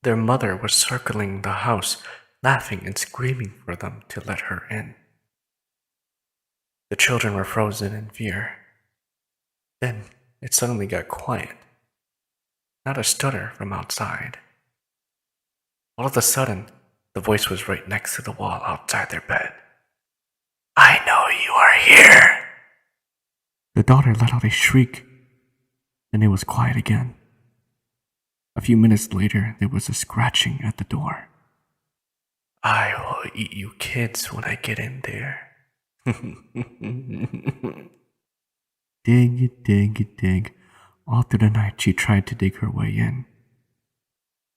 Their mother was circling the house, laughing and screaming for them to let her in. The children were frozen in fear. Then it suddenly got quiet. Not a stutter from outside. All of a sudden, the voice was right next to the wall outside their bed. I know you are here. The daughter let out a shriek, and it was quiet again. A few minutes later, there was a scratching at the door. I will eat you kids when I get in there. Dig. All through the night she tried to dig her way in.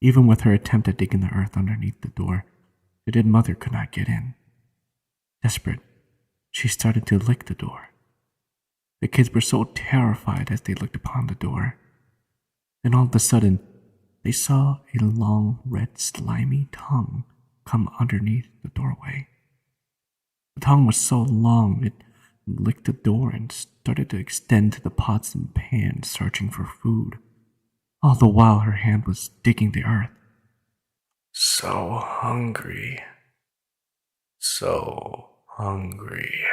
Even with her attempt at digging the earth underneath the door, the dead mother could not get in. Desperate, she started to lick the door. The kids were so terrified as they looked upon the door. Then all of a sudden, they saw a long, red, slimy tongue come underneath the doorway. The tongue was so long it licked the door and started to extend to the pots and pans, searching for food, all the while her hand was digging the earth. So hungry. So hungry.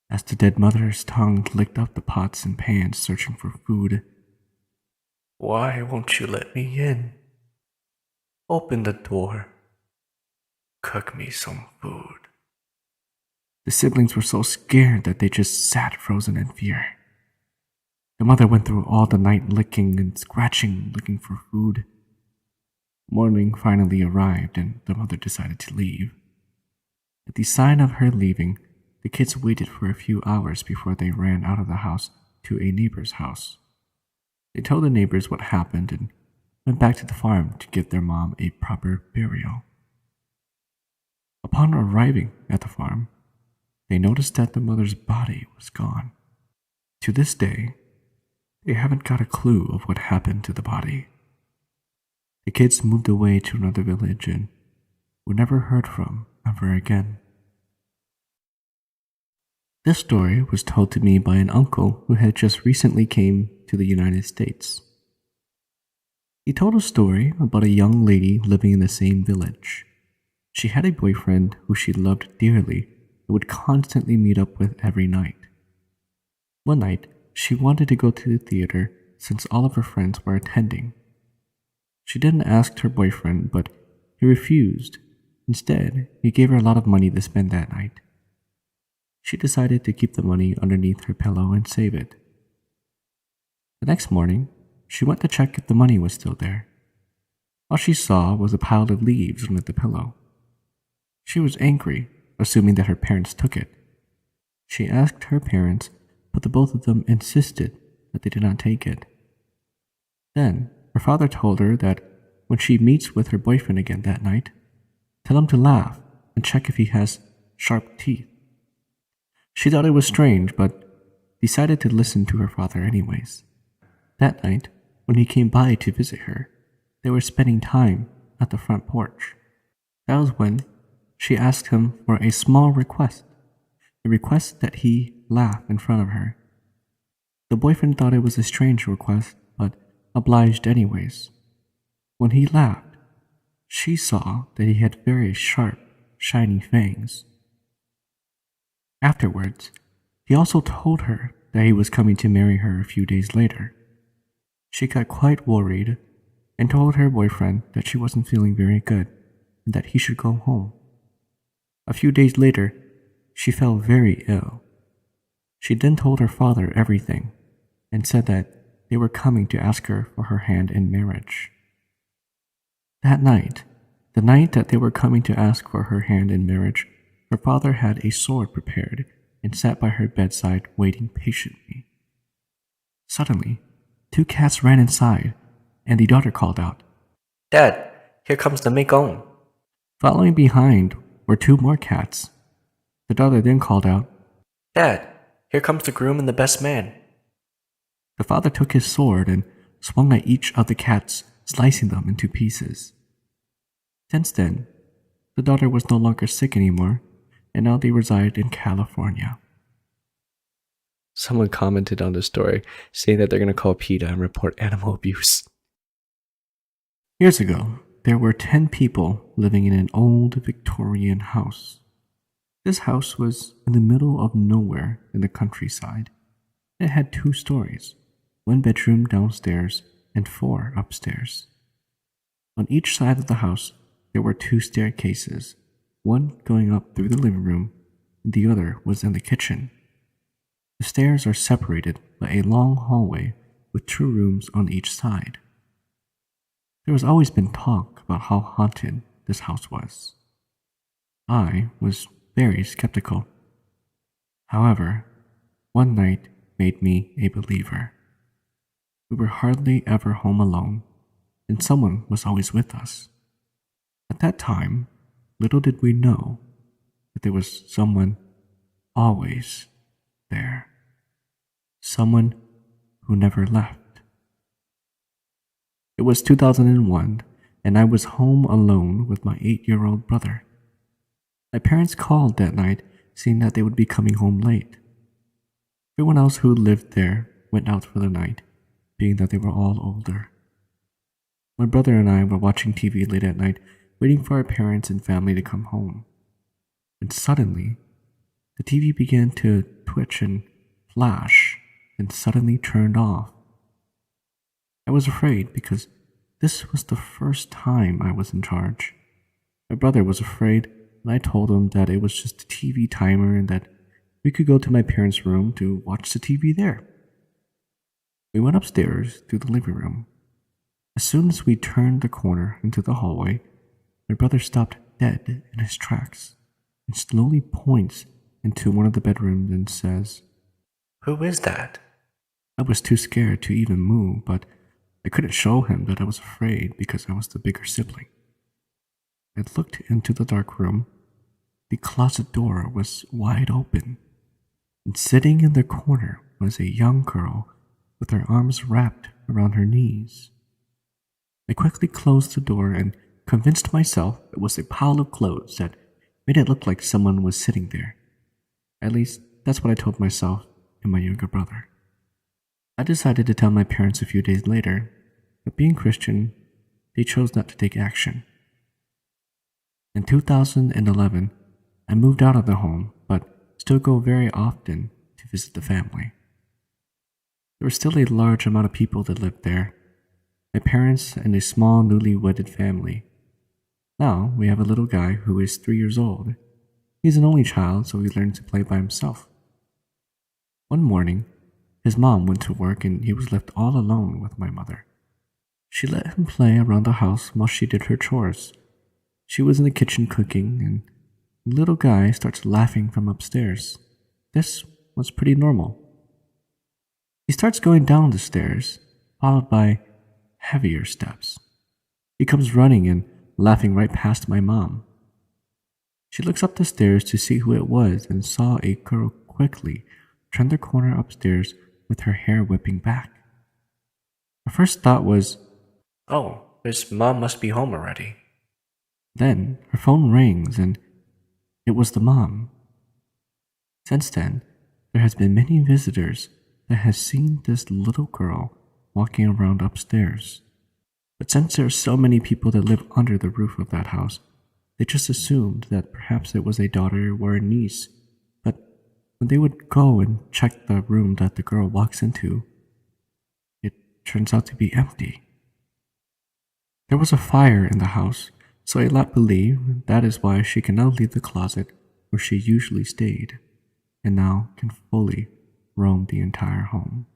As the dead mother's tongue licked up the pots and pans, searching for food. Why won't you let me in? Open the door. Cook me some food. The siblings were so scared that they just sat frozen in fear. The mother went through all the night licking and scratching, looking for food. Morning finally arrived and the mother decided to leave. At the sign of her leaving, the kids waited for a few hours before they ran out of the house to a neighbor's house. They told the neighbors what happened and went back to the farm to give their mom a proper burial. Upon arriving at the farm, they noticed that the mother's body was gone. To this day, they haven't got a clue of what happened to the body. The kids moved away to another village and were never heard from ever again. This story was told to me by an uncle who had just recently came to the United States. He told a story about a young lady living in the same village. She had a boyfriend who she loved dearly and would constantly meet up with every night. One night, she wanted to go to the theater since all of her friends were attending. She didn't ask her boyfriend, but he refused. Instead, he gave her a lot of money to spend that night. She decided to keep the money underneath her pillow and save it. The next morning, she went to check if the money was still there. All she saw was a pile of leaves under the pillow. She was angry, assuming that her parents took it. She asked her parents, but the both of them insisted that they did not take it. Then, her father told her that when she meets with her boyfriend again that night, tell him to laugh and check if he has sharp teeth. She thought it was strange, but decided to listen to her father anyways. That night, when he came by to visit her, they were spending time at the front porch. That was when she asked him for a small request, a request that he laugh in front of her. The boyfriend thought it was a strange request, but obliged anyways. When he laughed, she saw that he had very sharp, shiny fangs. Afterwards, he also told her that he was coming to marry her a few days later. She got quite worried and told her boyfriend that she wasn't feeling very good and that he should go home. A few days later, she fell very ill. She then told her father everything and said that they were coming to ask her for her hand in marriage. That night, the night that they were coming to ask for her hand in marriage, her father had a sword prepared and sat by her bedside waiting patiently. Suddenly, 2 cats ran inside, and the daughter called out, Dad, here comes the makeon. Following behind were 2 more cats. The daughter then called out, Dad, here comes the groom and the best man. The father took his sword and swung at each of the cats, slicing them into pieces. Since then, the daughter was no longer sick anymore, and now they reside in California. Someone commented on this story saying that they're going to call PETA and report animal abuse. Years ago, there were 10 people living in an old Victorian house. This house was in the middle of nowhere in the countryside. It had 2 stories, 1 bedroom downstairs and 4 upstairs. On each side of the house, there were 2 staircases, one going up through the living room, and the other was in the kitchen. The stairs are separated by a long hallway with 2 rooms on each side. There has always been talk about how haunted this house was. I was very skeptical However, one night made me a believer. We were hardly ever home alone, and someone was always with us. At that time, little did we know that there was someone always there. Someone who never left. It was 2001, and I was home alone with my 8-year-old brother. My parents called that night, saying that they would be coming home late. Everyone else who lived there went out for the night, being that they were all older. My brother and I were watching TV late at night, waiting for our parents and family to come home. And suddenly, the TV began to twitch and flash, and suddenly turned off. I was afraid because this was the first time I was in charge. My brother was afraid, and I told him that it was just a TV timer and that we could go to my parents' room to watch the TV there. We went upstairs to the living room. As soon as we turned the corner into the hallway, my brother stopped dead in his tracks and slowly points into one of the bedrooms and says, Who is that? I was too scared to even move, but I couldn't show him that I was afraid because I was the bigger sibling. I looked into the dark room. The closet door was wide open, and sitting in the corner was a young girl with her arms wrapped around her knees. I quickly closed the door and convinced myself it was a pile of clothes that made it look like someone was sitting there. At least, that's what I told myself and my younger brother. I decided to tell my parents a few days later, but being Christian, they chose not to take action. In 2011, I moved out of the home, but still go very often to visit the family. There was still a large amount of people that lived there. My parents and a small newly wedded family. Now we have a little guy who is 3 years old. He's an only child, so he learned to play by himself. One morning, his mom went to work and he was left all alone with my mother. She let him play around the house while she did her chores. She was in the kitchen cooking, and the little guy starts laughing from upstairs. This was pretty normal. He starts going down the stairs, followed by heavier steps. He comes running and laughing right past my mom. She looks up the stairs to see who it was and saw a girl quickly turn the corner upstairs with her hair whipping back. Her first thought was, Oh, his mom must be home already. Then her phone rings and it was the mom. Since then, there has been many visitors that has seen this little girl walking around upstairs. But since there are so many people that live under the roof of that house, they just assumed that perhaps it was a daughter or a niece. But when they would go and check the room that the girl walks into, it turns out to be empty. There was a fire in the house, so I let believe that is why she can now leave the closet where she usually stayed, and now can fully roam the entire home.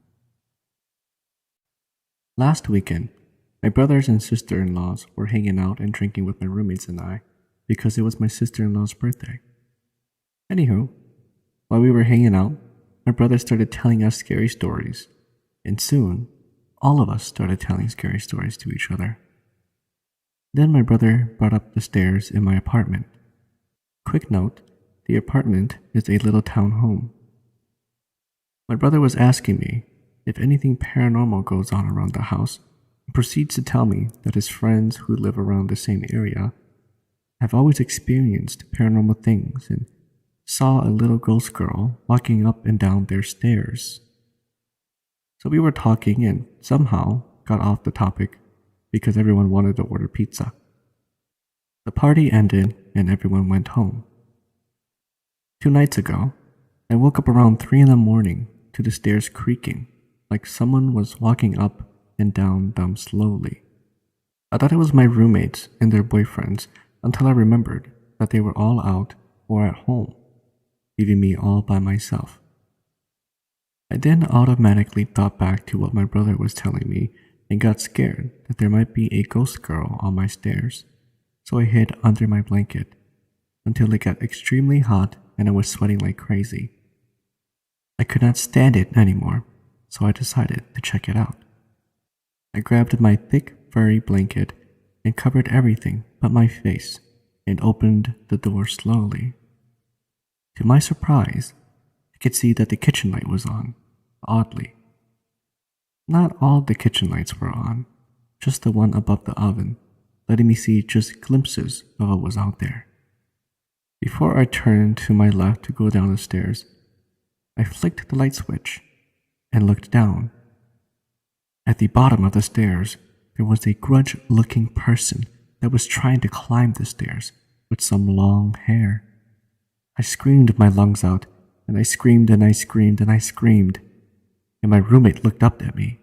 Last weekend, my brothers and sister-in-laws were hanging out and drinking with my roommates and I because it was my sister-in-law's birthday. Anywho, while we were hanging out, my brother started telling us scary stories, and soon, all of us started telling scary stories to each other. Then my brother brought up the stairs in my apartment. Quick note, the apartment is a little town home. My brother was asking me if anything paranormal goes on around the house and proceeds to tell me that his friends who live around the same area have always experienced paranormal things and saw a little ghost girl walking up and down their stairs. So we were talking and somehow got off the topic because everyone wanted to order pizza. The party ended and everyone went home. 2 nights ago, I woke up around 3 a.m. to the stairs creaking, like someone was walking up and down them slowly. I thought it was my roommates and their boyfriends until I remembered that they were all out or at home, leaving me all by myself. I then automatically thought back to what my brother was telling me and got scared that there might be a ghost girl on my stairs, so I hid under my blanket until it got extremely hot and I was sweating like crazy. I could not stand it anymore, so I decided to check it out. I grabbed my thick, furry blanket and covered everything but my face and opened the door slowly. To my surprise, I could see that the kitchen light was on, oddly. Not all the kitchen lights were on, just the one above the oven, letting me see just glimpses of what was out there. Before I turned to my left to go down the stairs, I flicked the light switch and looked down. At the bottom of the stairs, there was a grudge-looking person that was trying to climb the stairs with some long hair. I screamed my lungs out, and I screamed and I screamed and I screamed, and my roommate looked up at me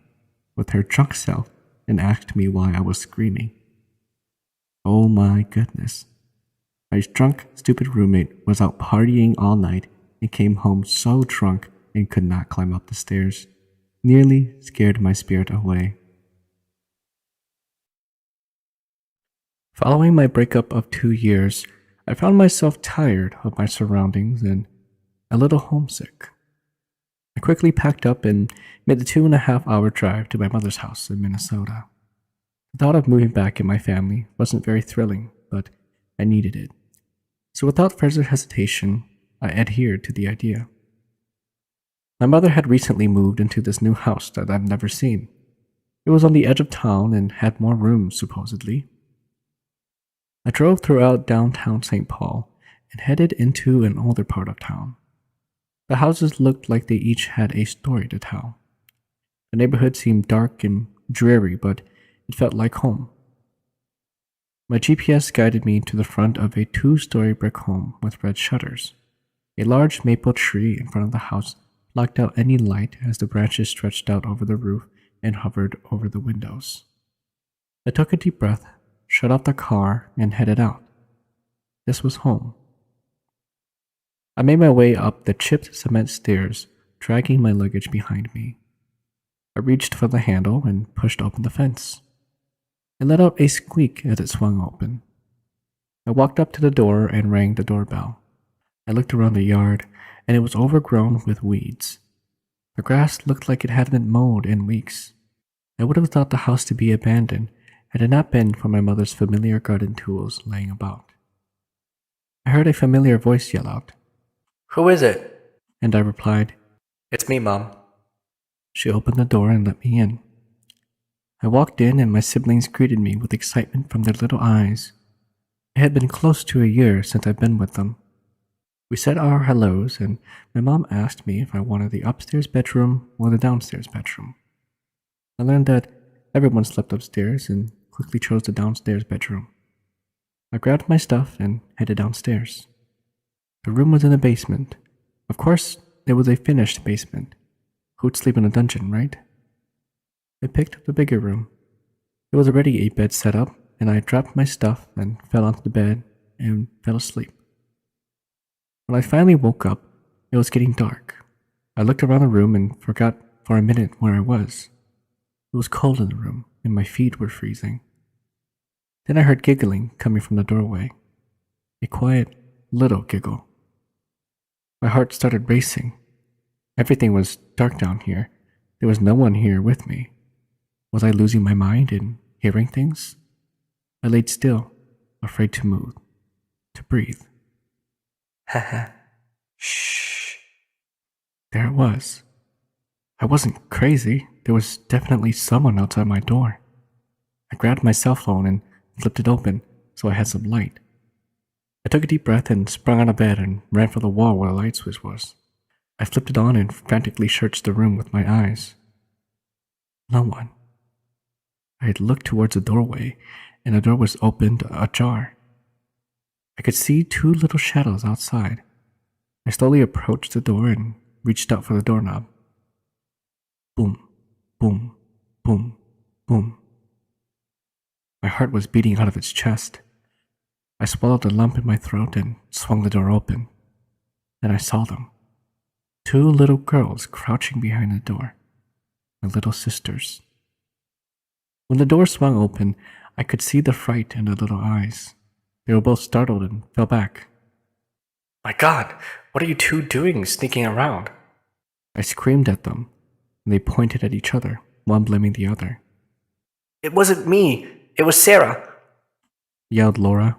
with her drunk self and asked me why I was screaming. Oh my goodness. My drunk, stupid roommate was out partying all night and came home so drunk and could not climb up the stairs. Nearly scared my spirit away. Following my breakup of 2 years, I found myself tired of my surroundings and a little homesick. I quickly packed up and made the 2.5-hour drive to my mother's house in Minnesota. The thought of moving back in my family wasn't very thrilling, but I needed it. So without further hesitation, I adhered to the idea. My mother had recently moved into this new house that I've never seen. It was on the edge of town and had more rooms, supposedly. I drove throughout downtown St. Paul and headed into an older part of town. The houses looked like they each had a story to tell. The neighborhood seemed dark and dreary, but it felt like home. My GPS guided me to the front of a 2-story brick home with red shutters. A large maple tree in front of the house blocked out any light as the branches stretched out over the roof and hovered over the windows. I took a deep breath, shut off the car, and headed out. This was home. I made my way up the chipped cement stairs, dragging my luggage behind me. I reached for the handle and pushed open the fence. It let out a squeak as it swung open. I walked up to the door and rang the doorbell. I looked around the yard, and it was overgrown with weeds. The grass looked like it hadn't been mowed in weeks. I would have thought the house to be abandoned had it not been for my mother's familiar garden tools laying about. I heard a familiar voice yell out, Who is it? and I replied, It's me, Mom. She opened the door and let me in. I walked in and my siblings greeted me with excitement from their little eyes. It had been close to a year since I'd been with them. We said our hellos and my mom asked me if I wanted the upstairs bedroom or the downstairs bedroom. I learned that everyone slept upstairs and quickly chose the downstairs bedroom. I grabbed my stuff and headed downstairs. The room was in the basement. Of course, it was a finished basement. Who'd sleep in a dungeon, right? I picked up the bigger room. There was already a bed set up, and I dropped my stuff and fell onto the bed and fell asleep. When I finally woke up, it was getting dark. I looked around the room and forgot for a minute where I was. It was cold in the room, and my feet were freezing. Then I heard giggling coming from the doorway. A quiet, little giggle. My heart started racing. Everything was dark down here. There was no one here with me. Was I losing my mind and hearing things? I laid still, afraid to move, to breathe. Haha. Shh. There it was. I wasn't crazy. There was definitely someone outside my door. I grabbed my cell phone and flipped it open so I had some light. I took a deep breath and sprung out of bed and ran for the wall where the light switch was. I flipped it on and frantically searched the room with my eyes. No one. I had looked towards the doorway, and the door was opened ajar. I could see 2 little shadows outside. I slowly approached the door and reached out for the doorknob. Boom, boom, boom, boom. My heart was beating out of its chest. I swallowed the lump in my throat and swung the door open. Then I saw them. 2 little girls crouching behind the door. My little sisters. When the door swung open, I could see the fright in their little eyes. They were both startled and fell back. My God, what are you two doing sneaking around? I screamed at them, and they pointed at each other, one blaming the other. It wasn't me. It was Sarah. Yelled Laura.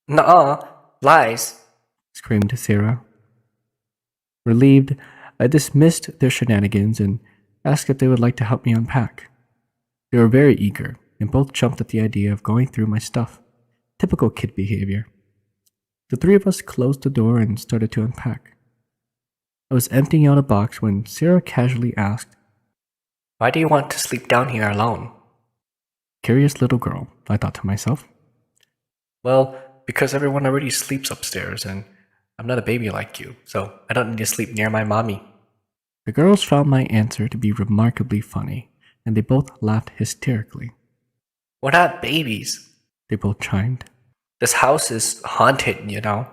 Nuh-uh. Lies. Screamed Sarah. Relieved, I dismissed their shenanigans and asked if they would like to help me unpack. They were very eager, and both jumped at the idea of going through my stuff. Typical kid behavior. The three of us closed the door and started to unpack. I was emptying out a box when Sarah casually asked, Why do you want to sleep down here alone? Curious little girl, I thought to myself. Well, because everyone already sleeps upstairs, and I'm not a baby like you, so I don't need to sleep near my mommy. The girls found my answer to be remarkably funny, and they both laughed hysterically. We're not babies. They both chimed. This house is haunted, you know.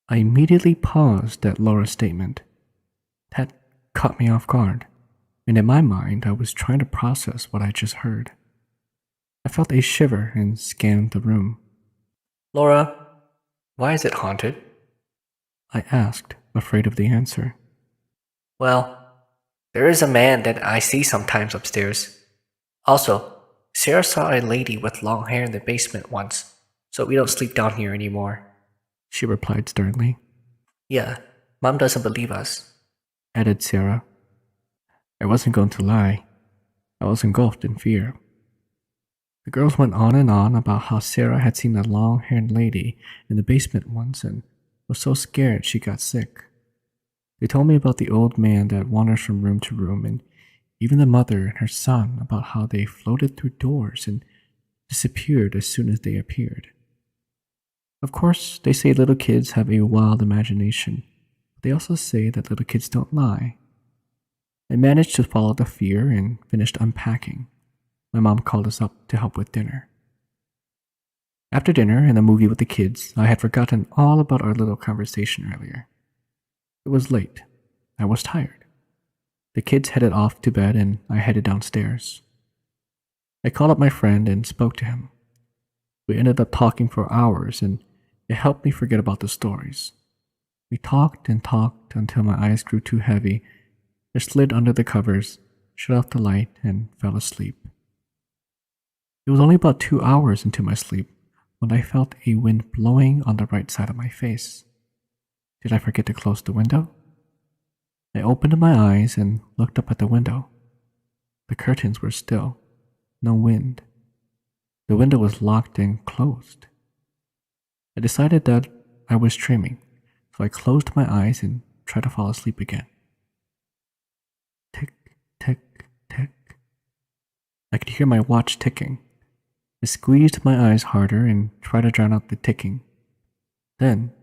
I immediately paused at Laura's statement. That caught me off guard, and in my mind I was trying to process what I just heard. I felt a shiver and scanned the room. Laura, why is it haunted? I asked, afraid of the answer. Well, there is a man that I see sometimes upstairs. Also, Sarah saw a lady with long hair in the basement once, so we don't sleep down here anymore. She replied sternly. Yeah, Mom doesn't believe us. Added Sarah. I wasn't going to lie. I was engulfed in fear. The girls went on and on about how Sarah had seen a long-haired lady in the basement once and was so scared she got sick. They told me about the old man that wanders from room to room, and even the mother and her son about how they floated through doors and disappeared as soon as they appeared. Of course, they say little kids have a wild imagination, but they also say that little kids don't lie. I managed to follow the fear and finished unpacking. My mom called us up to help with dinner. After dinner and a movie with the kids, I had forgotten all about our little conversation earlier. It was late. I was tired. The kids headed off to bed and I headed downstairs. I called up my friend and spoke to him. We ended up talking for hours and it helped me forget about the stories. We talked and talked until my eyes grew too heavy. I slid under the covers, shut off the light, and fell asleep. It was only about 2 hours into my sleep when I felt a wind blowing on the right side of my face. Did I forget to close the window? I opened my eyes and looked up at the window. The curtains were still. No wind. The window was locked and closed. I decided that I was dreaming, so I closed my eyes and tried to fall asleep again. Tick, tick, tick. I could hear my watch ticking. I squeezed my eyes harder and tried to drown out the ticking. Then,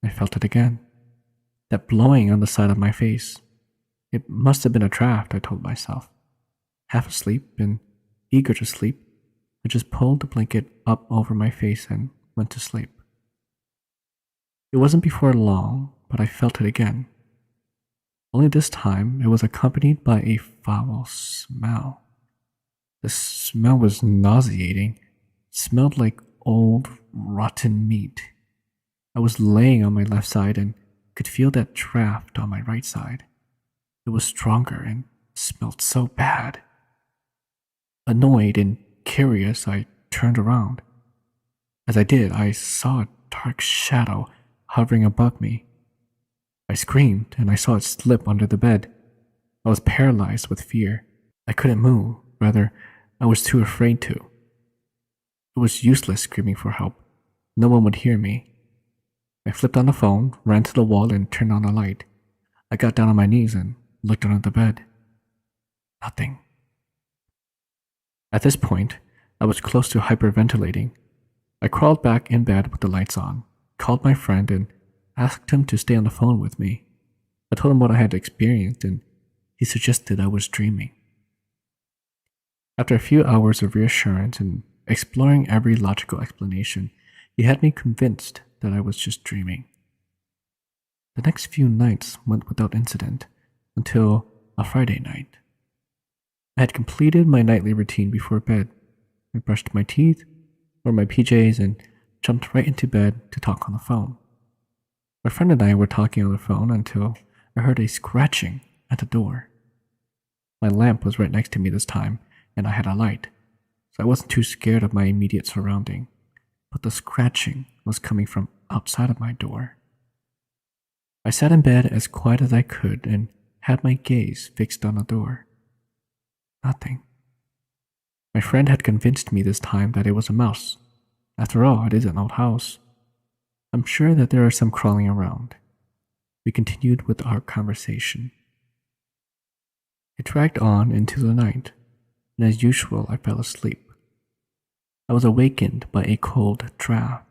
I felt it again. That blowing on the side of my face. It must have been a draft, I told myself. Half asleep and eager to sleep, I just pulled the blanket up over my face and went to sleep. It wasn't before long, but I felt it again. Only this time, it was accompanied by a foul smell. The smell was nauseating. It smelled like old, rotten meat. I was laying on my left side and could feel that draft on my right side. It was stronger and smelled so bad. Annoyed and curious, I turned around. As I did, I saw a dark shadow hovering above me. I screamed and I saw it slip under the bed. I was paralyzed with fear. I couldn't move. Rather, I was too afraid to. It was useless screaming for help. No one would hear me. I flipped on the phone, ran to the wall, and turned on the light. I got down on my knees and looked under the bed. Nothing. At this point, I was close to hyperventilating. I crawled back in bed with the lights on, called my friend, and asked him to stay on the phone with me. I told him what I had experienced, and he suggested I was dreaming. After a few hours of reassurance and exploring every logical explanation, he had me convinced that I was just dreaming. The next few nights went without incident until a Friday night. I had completed my nightly routine before bed. I brushed my teeth, wore my PJs, and jumped right into bed to talk on the phone. My friend and I were talking on the phone until I heard a scratching at the door. My lamp was right next to me this time, and I had a light, so I wasn't too scared of my immediate surrounding, but the scratching was coming from outside of my door. I sat in bed as quiet as I could and had my gaze fixed on the door. Nothing. My friend had convinced me this time that it was a mouse. After all, it is an old house. I'm sure that there are some crawling around. We continued with our conversation. It dragged on into the night, and as usual, I fell asleep. I was awakened by a cold draft.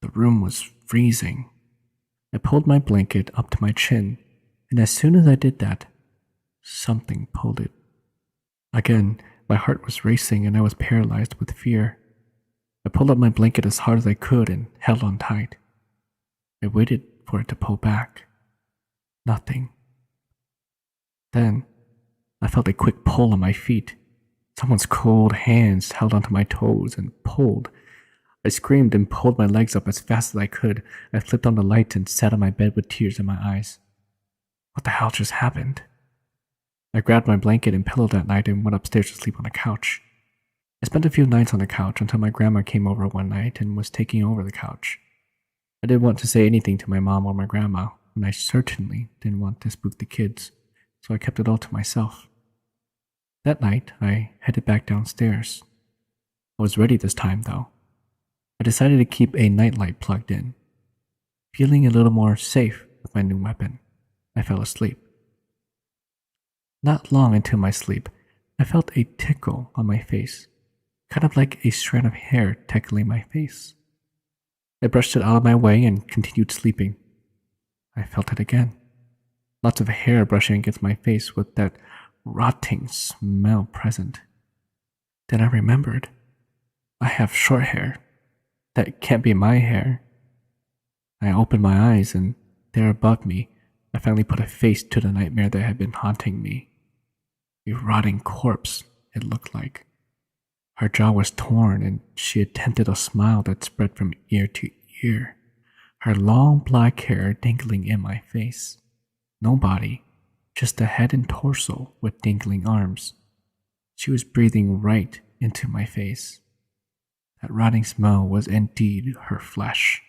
The room was freezing. I pulled my blanket up to my chin, and as soon as I did that, something pulled it. Again, my heart was racing and I was paralyzed with fear. I pulled up my blanket as hard as I could and held on tight. I waited for it to pull back. Nothing. Then, I felt a quick pull on my feet. Someone's cold hands held onto my toes and pulled. I screamed and pulled my legs up as fast as I could. I flipped on the lights and sat on my bed with tears in my eyes. What the hell just happened? I grabbed my blanket and pillow that night and went upstairs to sleep on the couch. I spent a few nights on the couch until my grandma came over one night and was taking over the couch. I didn't want to say anything to my mom or my grandma, and I certainly didn't want to spook the kids, so I kept it all to myself. That night, I headed back downstairs. I was ready this time, though. I decided to keep a nightlight plugged in. Feeling a little more safe with my new weapon, I fell asleep. Not long into my sleep, I felt a tickle on my face, kind of like a strand of hair tickling my face. I brushed it out of my way and continued sleeping. I felt it again. Lots of hair brushing against my face with that rotting smell present. Then I remembered. I have short hair. That can't be my hair. I opened my eyes and there above me, I finally put a face to the nightmare that had been haunting me. A rotting corpse, it looked like. Her jaw was torn and she attempted a smile that spread from ear to ear, her long black hair dangling in my face. No body, just a head and torso with dangling arms. She was breathing right into my face. That rotting smell was indeed her flesh.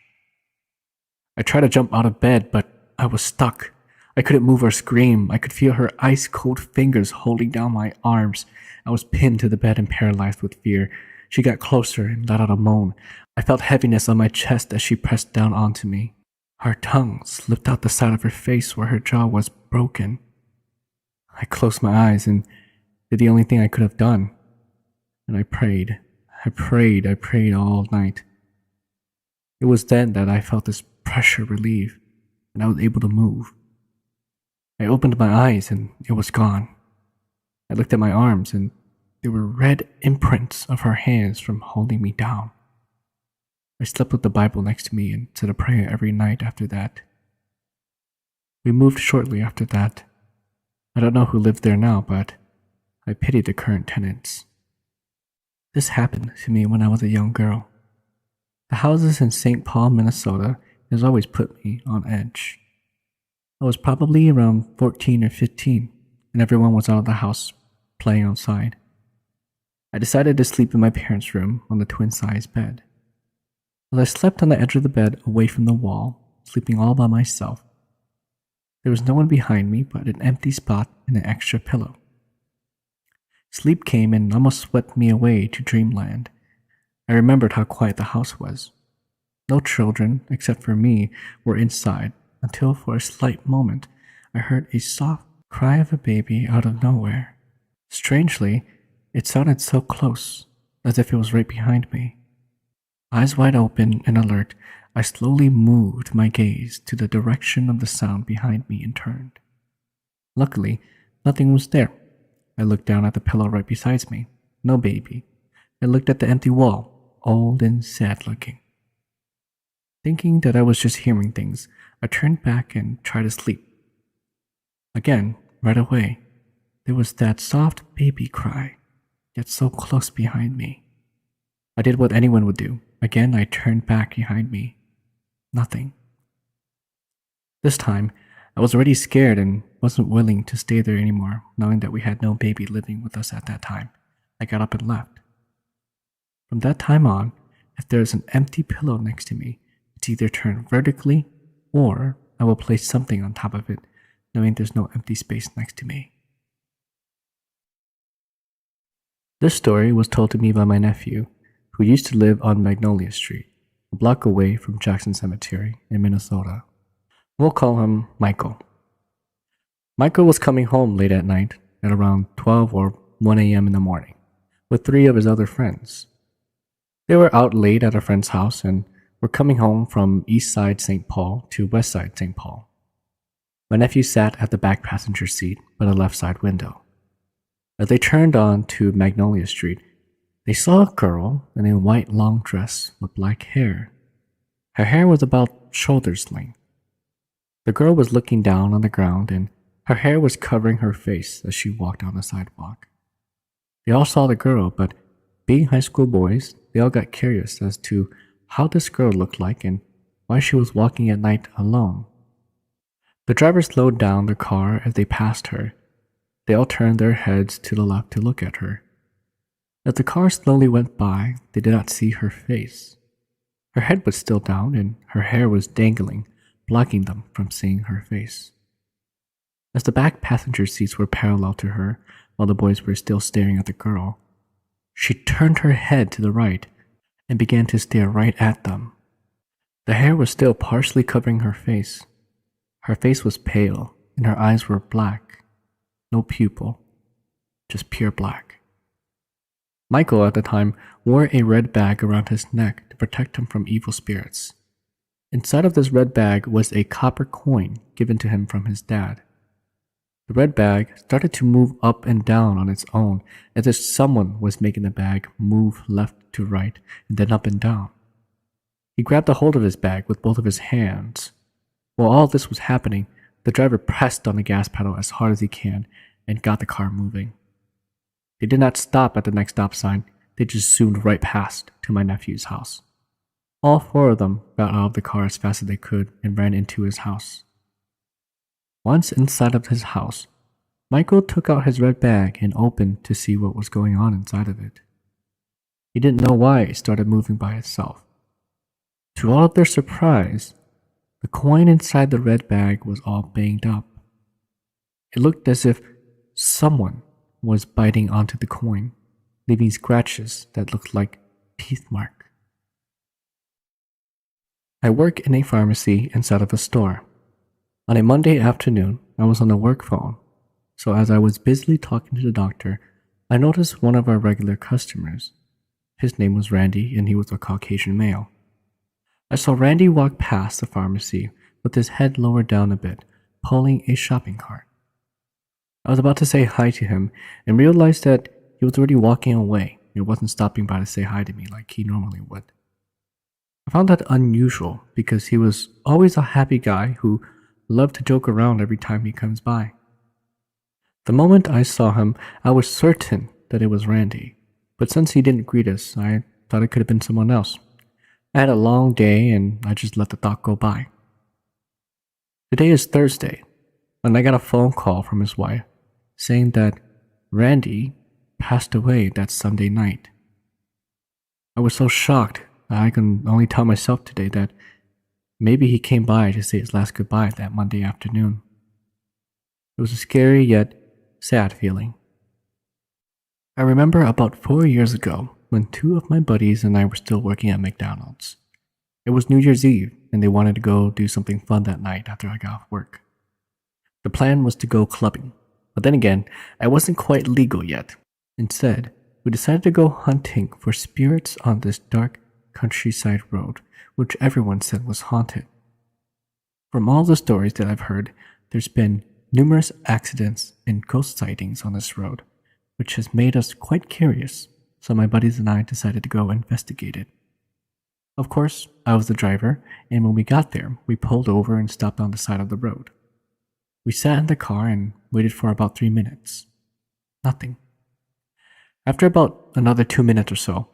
I tried to jump out of bed, but I was stuck. I couldn't move or scream. I could feel her ice-cold fingers holding down my arms. I was pinned to the bed and paralyzed with fear. She got closer and let out a moan. I felt heaviness on my chest as she pressed down onto me. Her tongue slipped out the side of her face where her jaw was broken. I closed my eyes and did the only thing I could have done. And I prayed. I prayed all night. It was then that I felt this pressure relieve, and I was able to move. I opened my eyes and it was gone. I looked at my arms and there were red imprints of her hands from holding me down. I slept with the Bible next to me and said a prayer every night after that. We moved shortly after that. I don't know who lived there now, but I pity the current tenants. This happened to me when I was a young girl. The houses in St. Paul, Minnesota has always put me on edge. I was probably around 14 or 15, and everyone was out of the house playing outside. I decided to sleep in my parents' room on the twin-size bed. As I slept on the edge of the bed away from the wall, sleeping all by myself, there was no one behind me but an empty spot and an extra pillow. Sleep came and almost swept me away to dreamland. I remembered how quiet the house was. No children, except for me, were inside, until for a slight moment I heard a soft cry of a baby out of nowhere. Strangely, it sounded so close, as if it was right behind me. Eyes wide open and alert, I slowly moved my gaze to the direction of the sound behind me and turned. Luckily, nothing was there. I looked down at the pillow right beside me. No baby. I looked at the empty wall, old and sad looking. Thinking that I was just hearing things, I turned back and tried to sleep. Again, right away, there was that soft baby cry, yet so close behind me. I did what anyone would do. Again, I turned back behind me. Nothing. This time, I was already scared and wasn't willing to stay there anymore, knowing that we had no baby living with us at that time. I got up and left. From that time on, if there is an empty pillow next to me, it's either turned vertically or I will place something on top of it, knowing there's no empty space next to me. This story was told to me by my nephew, who used to live on Magnolia Street, a block away from Jackson Cemetery in Minnesota. We'll call him Michael. Michael was coming home late at night at around 12 or 1 a.m. in the morning with 3 of his other friends. They were out late at a friend's house and were coming home from east side St. Paul to west side St. Paul. My nephew sat at the back passenger seat by the left side window. As they turned on to Magnolia Street, they saw a girl in a white long dress with black hair. Her hair was about shoulders length. The girl was looking down on the ground and her hair was covering her face as she walked down the sidewalk. They all saw the girl, but being high school boys, they all got curious as to how this girl looked like and why she was walking at night alone. The driver slowed down their car as they passed her. They all turned their heads to the left to look at her. As the car slowly went by, they did not see her face. Her head was still down and her hair was dangling, blocking them from seeing her face. As the back passenger seats were parallel to her, while the boys were still staring at the girl, she turned her head to the right and began to stare right at them. The hair was still partially covering her face. Her face was pale and her eyes were black. No pupil, just pure black. Michael at the time wore a red bag around his neck to protect him from evil spirits. Inside of this red bag was a copper coin given to him from his dad. The red bag started to move up and down on its own, as if someone was making the bag move left to right and then up and down. He grabbed a hold of his bag with both of his hands. While all this was happening, the driver pressed on the gas pedal as hard as he can and got the car moving. They did not stop at the next stop sign, they just zoomed right past to my nephew's house. All 4 of them got out of the car as fast as they could and ran into his house. Once inside of his house, Michael took out his red bag and opened to see what was going on inside of it. He didn't know why it started moving by itself. To all of their surprise, the coin inside the red bag was all banged up. It looked as if someone was biting onto the coin, leaving scratches that looked like teeth marks. I work in a pharmacy inside of a store. On a Monday afternoon, I was on the work phone, so as I was busily talking to the doctor, I noticed one of our regular customers. His name was Randy, and he was a Caucasian male. I saw Randy walk past the pharmacy with his head lowered down a bit, pulling a shopping cart. I was about to say hi to him and realized that he was already walking away and wasn't stopping by to say hi to me like he normally would. I found that unusual because he was always a happy guy who loved to joke around every time he comes by. The moment I saw him, I was certain that it was Randy, but since he didn't greet us, I thought it could have been someone else. I had a long day and I just let the thought go by. Today is Thursday, and I got a phone call from his wife saying that Randy passed away that Sunday night. I was so shocked that I can only tell myself today that maybe he came by to say his last goodbye that Monday afternoon. It was a scary yet sad feeling. I remember about 4 years ago when 2 of my buddies and I were still working at McDonald's. It was New Year's Eve and they wanted to go do something fun that night after I got off work. The plan was to go clubbing, but then again, I wasn't quite legal yet. Instead, we decided to go hunting for spirits on this dark countryside road, which everyone said was haunted. From all the stories that I've heard, there's been numerous accidents and ghost sightings on this road, which has made us quite curious, so my buddies and I decided to go investigate it. Of course, I was the driver, and when we got there, we pulled over and stopped on the side of the road. We sat in the car and waited for about 3 minutes. Nothing. After about another 2 minutes or so,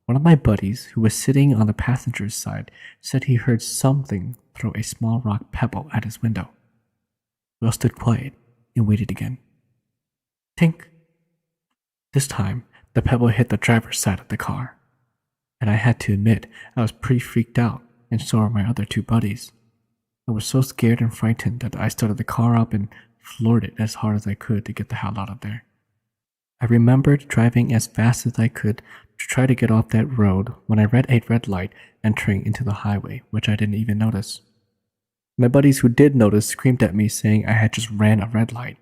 one of my buddies, who was sitting on the passenger's side, said he heard something throw a small rock pebble at his window. We all stood quiet and waited again. Tink! This time, the pebble hit the driver's side of the car. And I had to admit, I was pretty freaked out, and so were my other two buddies. I was so scared and frightened that I started the car up and floored it as hard as I could to get the hell out of there. I remembered driving as fast as I could to try to get off that road when I read a red light entering into the highway, which I didn't even notice. My buddies who did notice screamed at me saying I had just ran a red light.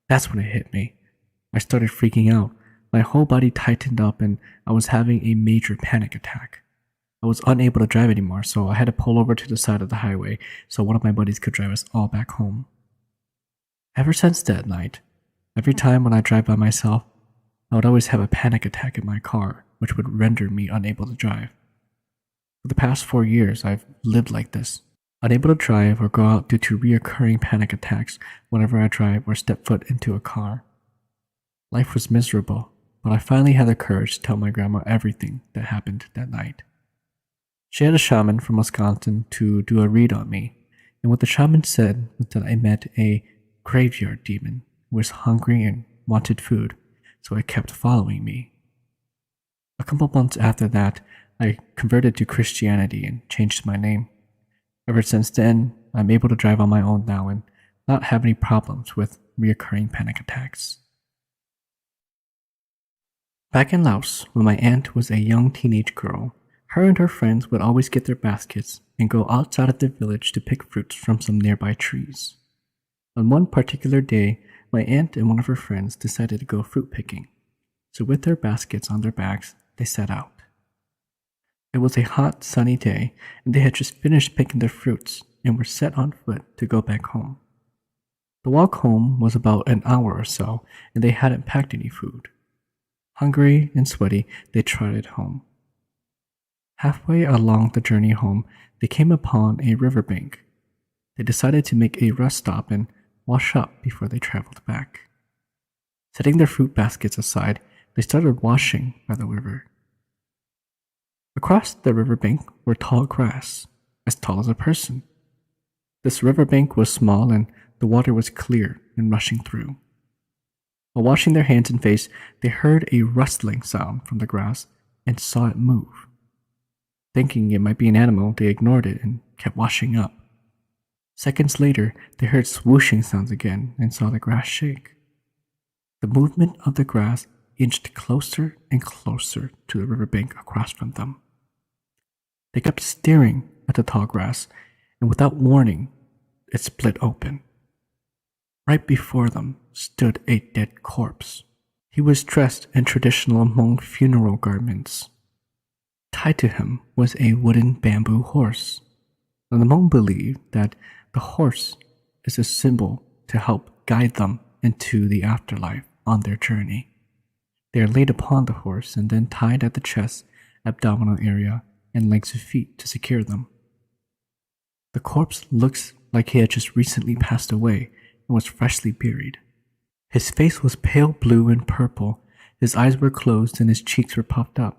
That's when it hit me. I started freaking out. My whole body tightened up and I was having a major panic attack. I was unable to drive anymore, so I had to pull over to the side of the highway so one of my buddies could drive us all back home. Ever since that night, every time when I drive by myself, I would always have a panic attack in my car, which would render me unable to drive. For the past 4 years, I've lived like this, unable to drive or go out due to reoccurring panic attacks whenever I drive or step foot into a car. Life was miserable, but I finally had the courage to tell my grandma everything that happened that night. She had a shaman from Wisconsin to do a read on me, and what the shaman said was that I met a graveyard demon who was hungry and wanted food, so it kept following me. A couple months after that, I converted to Christianity and changed my name. Ever since then, I'm able to drive on my own now and not have any problems with reoccurring panic attacks. Back in Laos, when my aunt was a young teenage girl, her and her friends would always get their baskets and go outside of the village to pick fruits from some nearby trees. On one particular day, my aunt and one of her friends decided to go fruit picking, so with their baskets on their backs, they set out. It was a hot, sunny day, and they had just finished picking their fruits and were set on foot to go back home. The walk home was about an hour or so, and they hadn't packed any food. Hungry and sweaty, they trotted home. Halfway along the journey home, they came upon a riverbank. They decided to make a rest stop and wash up before they traveled back. Setting their fruit baskets aside, they started washing by the river. Across the riverbank were tall grass, as tall as a person. This riverbank was small and the water was clear and rushing through. While washing their hands and face, they heard a rustling sound from the grass and saw it move. Thinking it might be an animal, they ignored it and kept washing up. Seconds later, they heard swooshing sounds again and saw the grass shake. The movement of the grass inched closer and closer to the riverbank across from them. They kept staring at the tall grass, and without warning, it split open. Right before them stood a dead corpse. He was dressed in traditional Hmong funeral garments. Tied to him was a wooden bamboo horse. And the Hmong believed that the horse is a symbol to help guide them into the afterlife on their journey. They are laid upon the horse and then tied at the chest, abdominal area, and legs and feet to secure them. The corpse looks like he had just recently passed away and was freshly buried. His face was pale blue and purple, his eyes were closed and his cheeks were puffed up.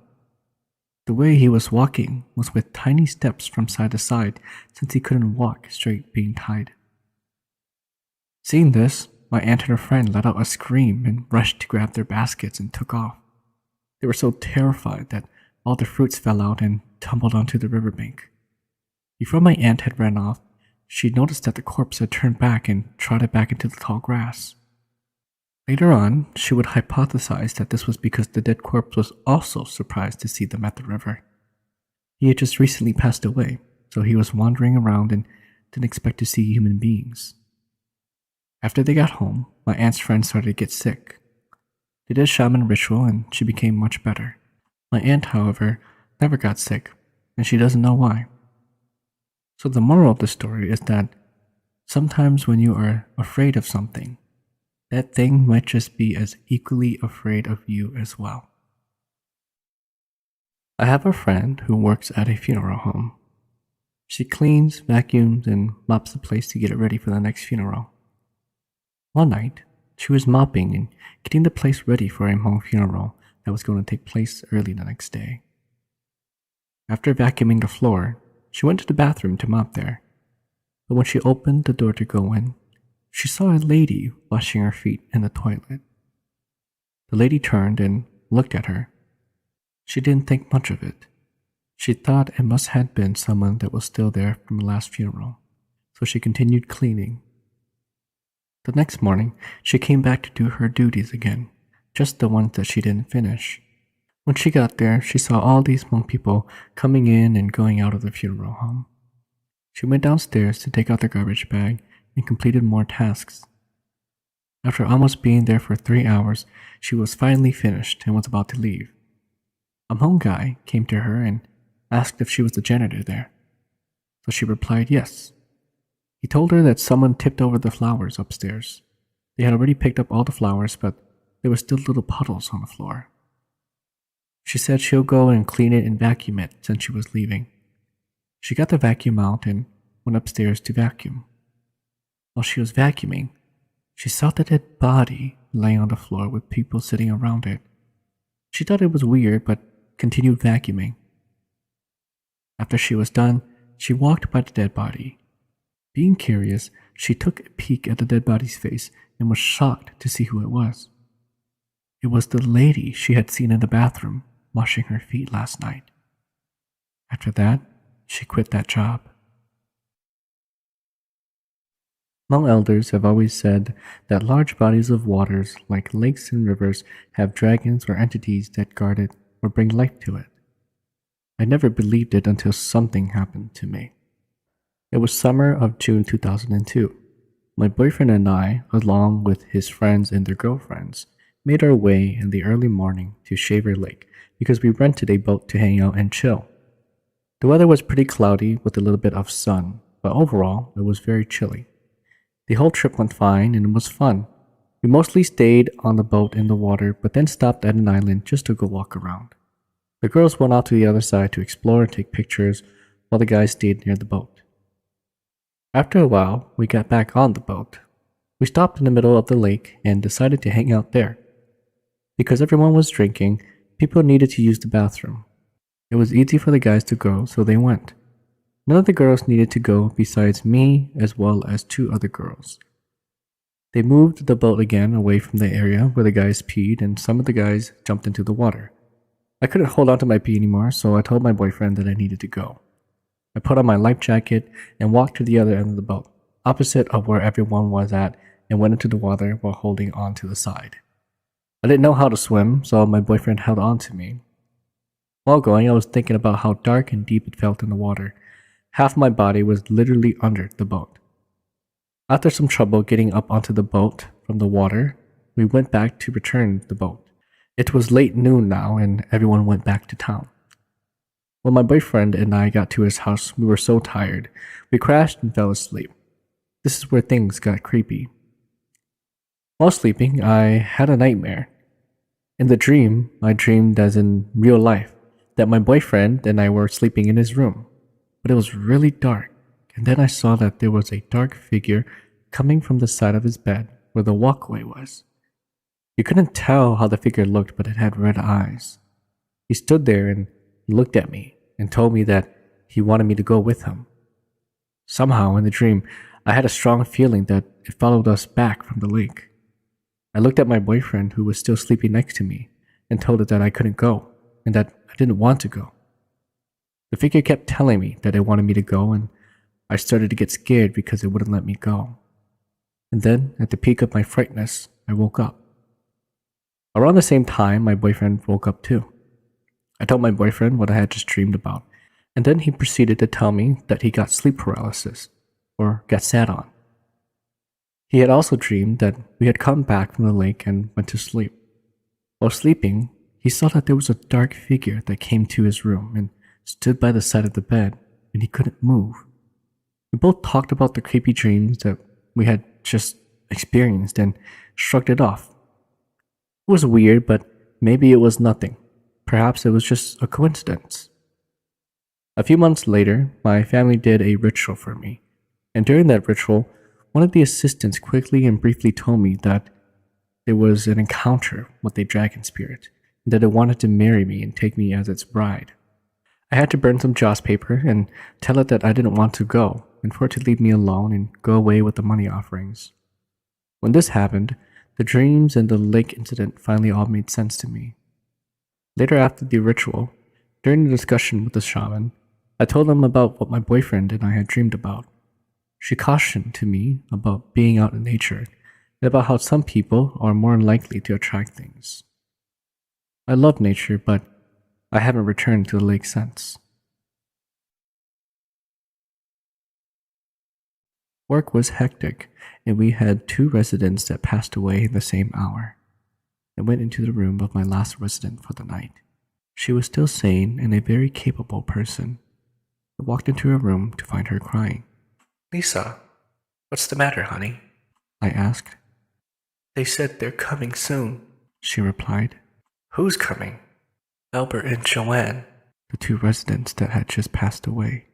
The way he was walking was with tiny steps from side to side since he couldn't walk straight being tied. Seeing this, my aunt and her friend let out a scream and rushed to grab their baskets and took off. They were so terrified that all the fruits fell out and tumbled onto the riverbank. Before my aunt had ran off, she noticed that the corpse had turned back and trotted back into the tall grass. Later on, she would hypothesize that this was because the dead corpse was also surprised to see them at the river. He had just recently passed away, so he was wandering around and didn't expect to see human beings. After they got home, my aunt's friend started to get sick. They did a shaman ritual and she became much better. My aunt, however, never got sick, and she doesn't know why. So the moral of the story is that sometimes when you are afraid of something, that thing might just be as equally afraid of you as well. I have a friend who works at a funeral home. She cleans, vacuums, and mops the place to get it ready for the next funeral. One night, she was mopping and getting the place ready for a Hmong funeral that was going to take place early the next day. After vacuuming the floor, she went to the bathroom to mop there. But when she opened the door to go in, she saw a lady washing her feet in the toilet. The lady turned and looked at her. She didn't think much of it. She thought it must have been someone that was still there from the last funeral, so she continued cleaning. The next morning, she came back to do her duties again, just the ones that she didn't finish. When she got there, she saw all these Hmong people coming in and going out of the funeral home. She went downstairs to take out the garbage bag and completed more tasks. After almost being there for 3 hours, she was finally finished and was about to leave. A Hmong guy came to her and asked if she was the janitor there. So she replied yes. He told her that someone tipped over the flowers upstairs. They had already picked up all the flowers, but there were still little puddles on the floor. She said she'll go and clean it and vacuum it since she was leaving. She got the vacuum out and went upstairs to vacuum. While she was vacuuming, she saw the dead body laying on the floor with people sitting around it. She thought it was weird, but continued vacuuming. After she was done, she walked by the dead body. Being curious, she took a peek at the dead body's face and was shocked to see who it was. It was the lady she had seen in the bathroom washing her feet last night. After that, she quit that job. Hmong elders have always said that large bodies of waters like lakes and rivers have dragons or entities that guard it or bring life to it. I never believed it until something happened to me. It was summer of June 2002. My boyfriend and I, along with his friends and their girlfriends, made our way in the early morning to Shaver Lake because we rented a boat to hang out and chill. The weather was pretty cloudy with a little bit of sun, but overall it was very chilly. The whole trip went fine and it was fun. We mostly stayed on the boat in the water, but then stopped at an island just to go walk around. The girls went out to the other side to explore and take pictures, while the guys stayed near the boat. After a while, we got back on the boat. We stopped in the middle of the lake and decided to hang out there. Because everyone was drinking, people needed to use the bathroom. It was easy for the guys to go, so they went. None of the girls needed to go besides me as well as 2 other girls. They moved the boat again away from the area where the guys peed, and some of the guys jumped into the water. I couldn't hold on to my pee anymore, so I told my boyfriend that I needed to go. I put on my life jacket and walked to the other end of the boat, opposite of where everyone was at, and went into the water while holding on to the side. I didn't know how to swim, so my boyfriend held on to me. While going, I was thinking about how dark and deep it felt in the water. Half my body was literally under the boat. After some trouble getting up onto the boat from the water, we went back to return the boat. It was late noon now, and everyone went back to town. When my boyfriend and I got to his house, we were so tired. We crashed and fell asleep. This is where things got creepy. While sleeping, I had a nightmare. In the dream, I dreamed as in real life that my boyfriend and I were sleeping in his room, but it was really dark, and then I saw that there was a dark figure coming from the side of his bed where the walkway was. You couldn't tell how the figure looked, but it had red eyes. He stood there and looked at me and told me that he wanted me to go with him. Somehow in the dream, I had a strong feeling that it followed us back from the lake. I looked at my boyfriend, who was still sleeping next to me, and told it that I couldn't go and that I didn't want to go. The figure kept telling me that it wanted me to go, and I started to get scared because it wouldn't let me go. And then, at the peak of my frightness, I woke up. Around the same time, my boyfriend woke up too. I told my boyfriend what I had just dreamed about, and then he proceeded to tell me that he got sleep paralysis, or got sat on. He had also dreamed that we had come back from the lake and went to sleep. While sleeping, he saw that there was a dark figure that came to his room and stood by the side of the bed, and he couldn't move. We both talked about the creepy dreams that we had just experienced and shrugged it off. It was weird, but maybe it was nothing. Perhaps it was just a coincidence. A few months later, my family did a ritual for me, and during that ritual, one of the assistants quickly and briefly told me that there was an encounter with a dragon spirit, and that it wanted to marry me and take me as its bride. I had to burn some joss paper and tell it that I didn't want to go, and for it to leave me alone and go away with the money offerings. When this happened, the dreams and the lake incident finally all made sense to me. Later after the ritual, during the discussion with the shaman, I told them about what my boyfriend and I had dreamed about. She cautioned to me about being out in nature and about how some people are more likely to attract things. I love nature, but I haven't returned to the lake since. Work was hectic, and we had 2 residents that passed away in the same hour. I went into the room of my last resident for the night. She was still sane and a very capable person. I walked into her room to find her crying. Lisa, what's the matter, honey? I asked. They said they're coming soon. She replied. Who's coming? Albert and Joanne. The 2 residents that had just passed away.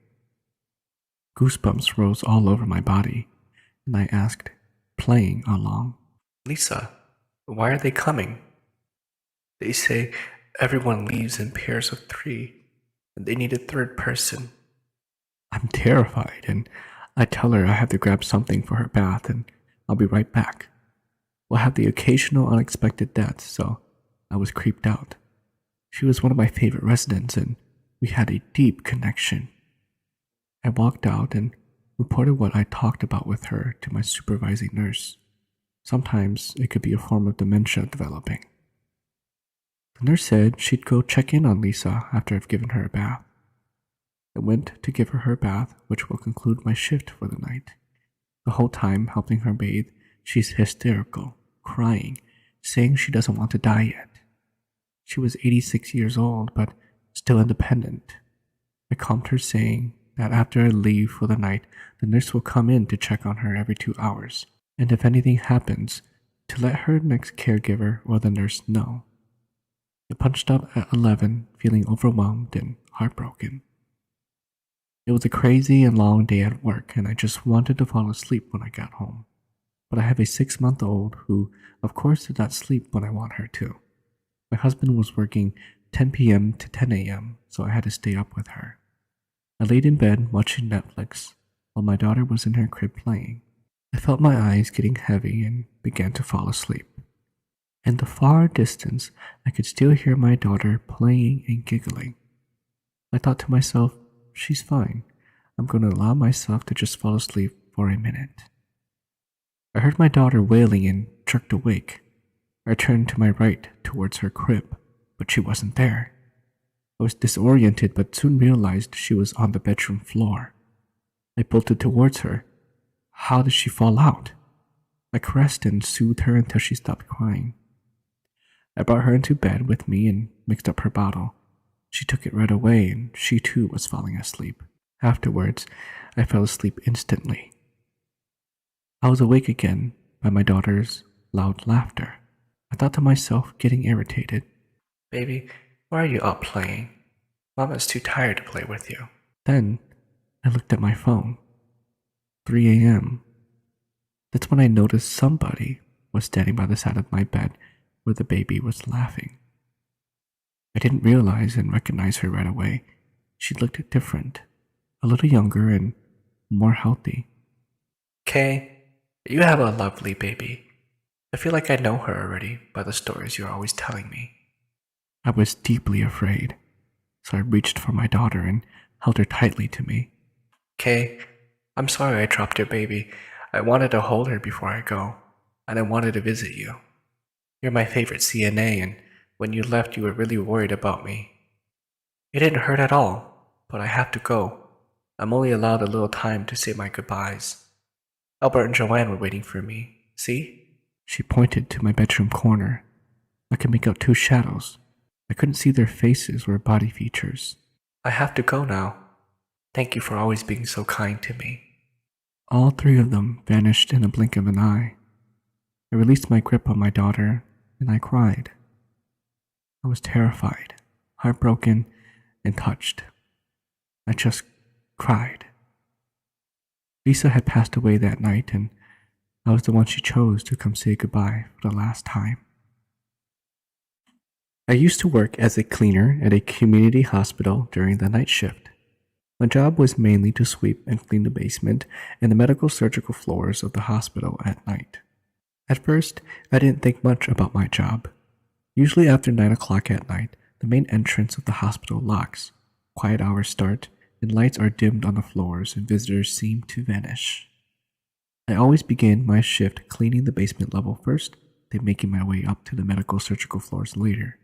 Goosebumps rose all over my body, and I asked, playing along. Lisa, why are they coming? They say everyone leaves in pairs of 3, and they need a 3rd person. I'm terrified, and I tell her I have to grab something for her bath, and I'll be right back. We'll have the occasional unexpected death, so I was creeped out. She was one of my favorite residents, and we had a deep connection. I walked out and reported what I talked about with her to my supervising nurse. Sometimes it could be a form of dementia developing. The nurse said she'd go check in on Lisa after I've given her a bath. I went to give her her bath, which will conclude my shift for the night. The whole time helping her bathe, she's hysterical, crying, saying she doesn't want to die yet. She was 86 years old, but still independent. I calmed her, saying that after I leave for the night, the nurse will come in to check on her every 2 hours, and if anything happens, to let her next caregiver or the nurse know. I punched out at 11, feeling overwhelmed and heartbroken. It was a crazy and long day at work, and I just wanted to fall asleep when I got home. But I have a 6-month-old who, of course, did not sleep when I want her to. My husband was working 10 p.m. to 10 a.m., so I had to stay up with her. I laid in bed watching Netflix while my daughter was in her crib playing. I felt my eyes getting heavy and began to fall asleep. In the far distance, I could still hear my daughter playing and giggling. I thought to myself, she's fine. I'm going to allow myself to just fall asleep for a minute. I heard my daughter wailing and jerked awake. I turned to my right towards her crib, but she wasn't there. I was disoriented but soon realized she was on the bedroom floor. I bolted towards her. How did she fall out? I caressed and soothed her until she stopped crying. I brought her into bed with me and mixed up her bottle. She took it right away and she too was falling asleep. Afterwards, I fell asleep instantly. I was awake again by my daughter's loud laughter. I thought to myself, getting irritated, Baby, why are you up playing? Mama's too tired to play with you. Then I looked at my phone. 3 a.m. That's when I noticed somebody was standing by the side of my bed where the baby was laughing. I didn't realize and recognize her right away. She looked different, a little younger and more healthy. Kay, you have a lovely baby. I feel like I know her already by the stories you're always telling me. I was deeply afraid, so I reached for my daughter and held her tightly to me. Kay, I'm sorry I dropped your baby. I wanted to hold her before I go, and I wanted to visit you. You're my favorite CNA, and when you left, you were really worried about me. It didn't hurt at all, but I have to go. I'm only allowed a little time to say my goodbyes. Albert and Joanne were waiting for me. See? She pointed to my bedroom corner. I could make out 2 shadows. I couldn't see their faces or body features. I have to go now. Thank you for always being so kind to me. All 3 of them vanished in a blink of an eye. I released my grip on my daughter, and I cried. I was terrified, heartbroken, and touched. I just cried. Lisa had passed away that night, and I was the one she chose to come say goodbye for the last time. I used to work as a cleaner at a community hospital during the night shift. My job was mainly to sweep and clean the basement and the medical surgical floors of the hospital at night. At first, I didn't think much about my job. Usually after 9 o'clock at night, the main entrance of the hospital locks. Quiet hours start, and lights are dimmed on the floors and visitors seem to vanish. I always begin my shift cleaning the basement level first, then making my way up to the medical surgical floors later.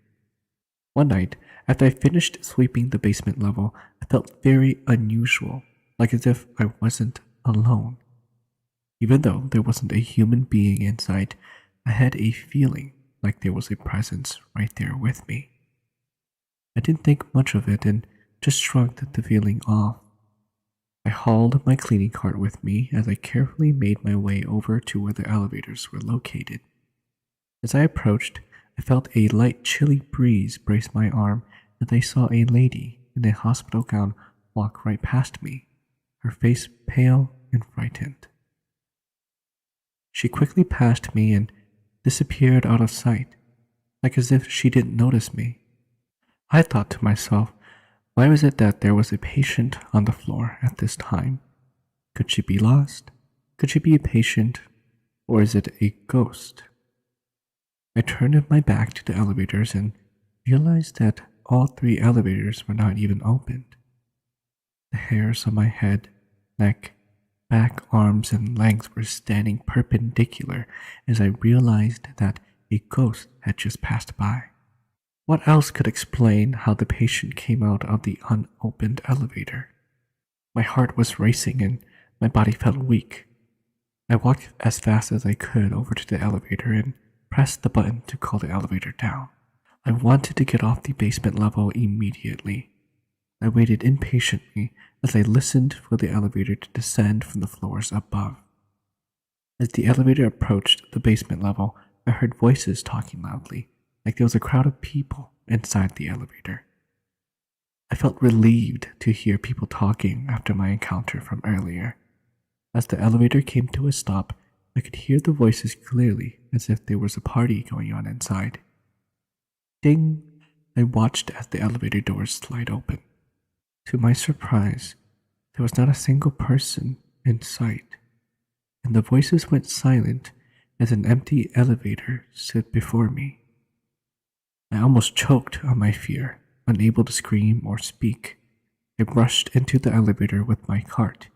One night, after I finished sweeping the basement level, I felt very unusual, like as if I wasn't alone. Even though there wasn't a human being in sight, I had a feeling like there was a presence right there with me. I didn't think much of it and just shrugged the feeling off. I hauled my cleaning cart with me as I carefully made my way over to where the elevators were located. As I approached, I felt a light chilly breeze brace my arm and I saw a lady in a hospital gown walk right past me, her face pale and frightened. She quickly passed me and disappeared out of sight, like as if she didn't notice me. I thought to myself, why was it that there was a patient on the floor at this time? Could she be lost? Could she be a patient? Or is it a ghost? I turned my back to the elevators and realized that all 3 elevators were not even opened. The hairs on my head, neck, back, arms, and legs were standing perpendicular as I realized that a ghost had just passed by. What else could explain how the patient came out of the unopened elevator? My heart was racing and my body felt weak. I walked as fast as I could over to the elevator and pressed the button to call the elevator down. I wanted to get off the basement level immediately. I waited impatiently as I listened for the elevator to descend from the floors above. As the elevator approached the basement level, I heard voices talking loudly, like there was a crowd of people inside the elevator. I felt relieved to hear people talking after my encounter from earlier. As the elevator came to a stop, I could hear the voices clearly as if there was a party going on inside. Ding! I watched as the elevator doors slide open. To my surprise, there was not a single person in sight, and the voices went silent as an empty elevator stood before me. I almost choked on my fear, unable to scream or speak. I rushed into the elevator with my cart.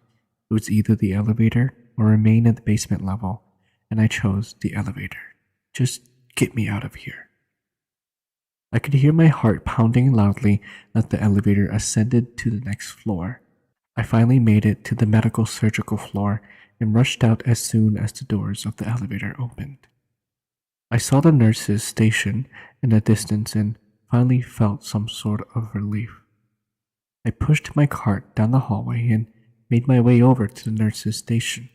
It was either the elevator or remain at the basement level, and I chose the elevator. Just get me out of here. I could hear my heart pounding loudly as the elevator ascended to the next floor. I finally made it to the medical surgical floor and rushed out as soon as the doors of the elevator opened. I saw the nurses' station in the distance and finally felt some sort of relief. I pushed my cart down the hallway and made my way over to the nurses' station.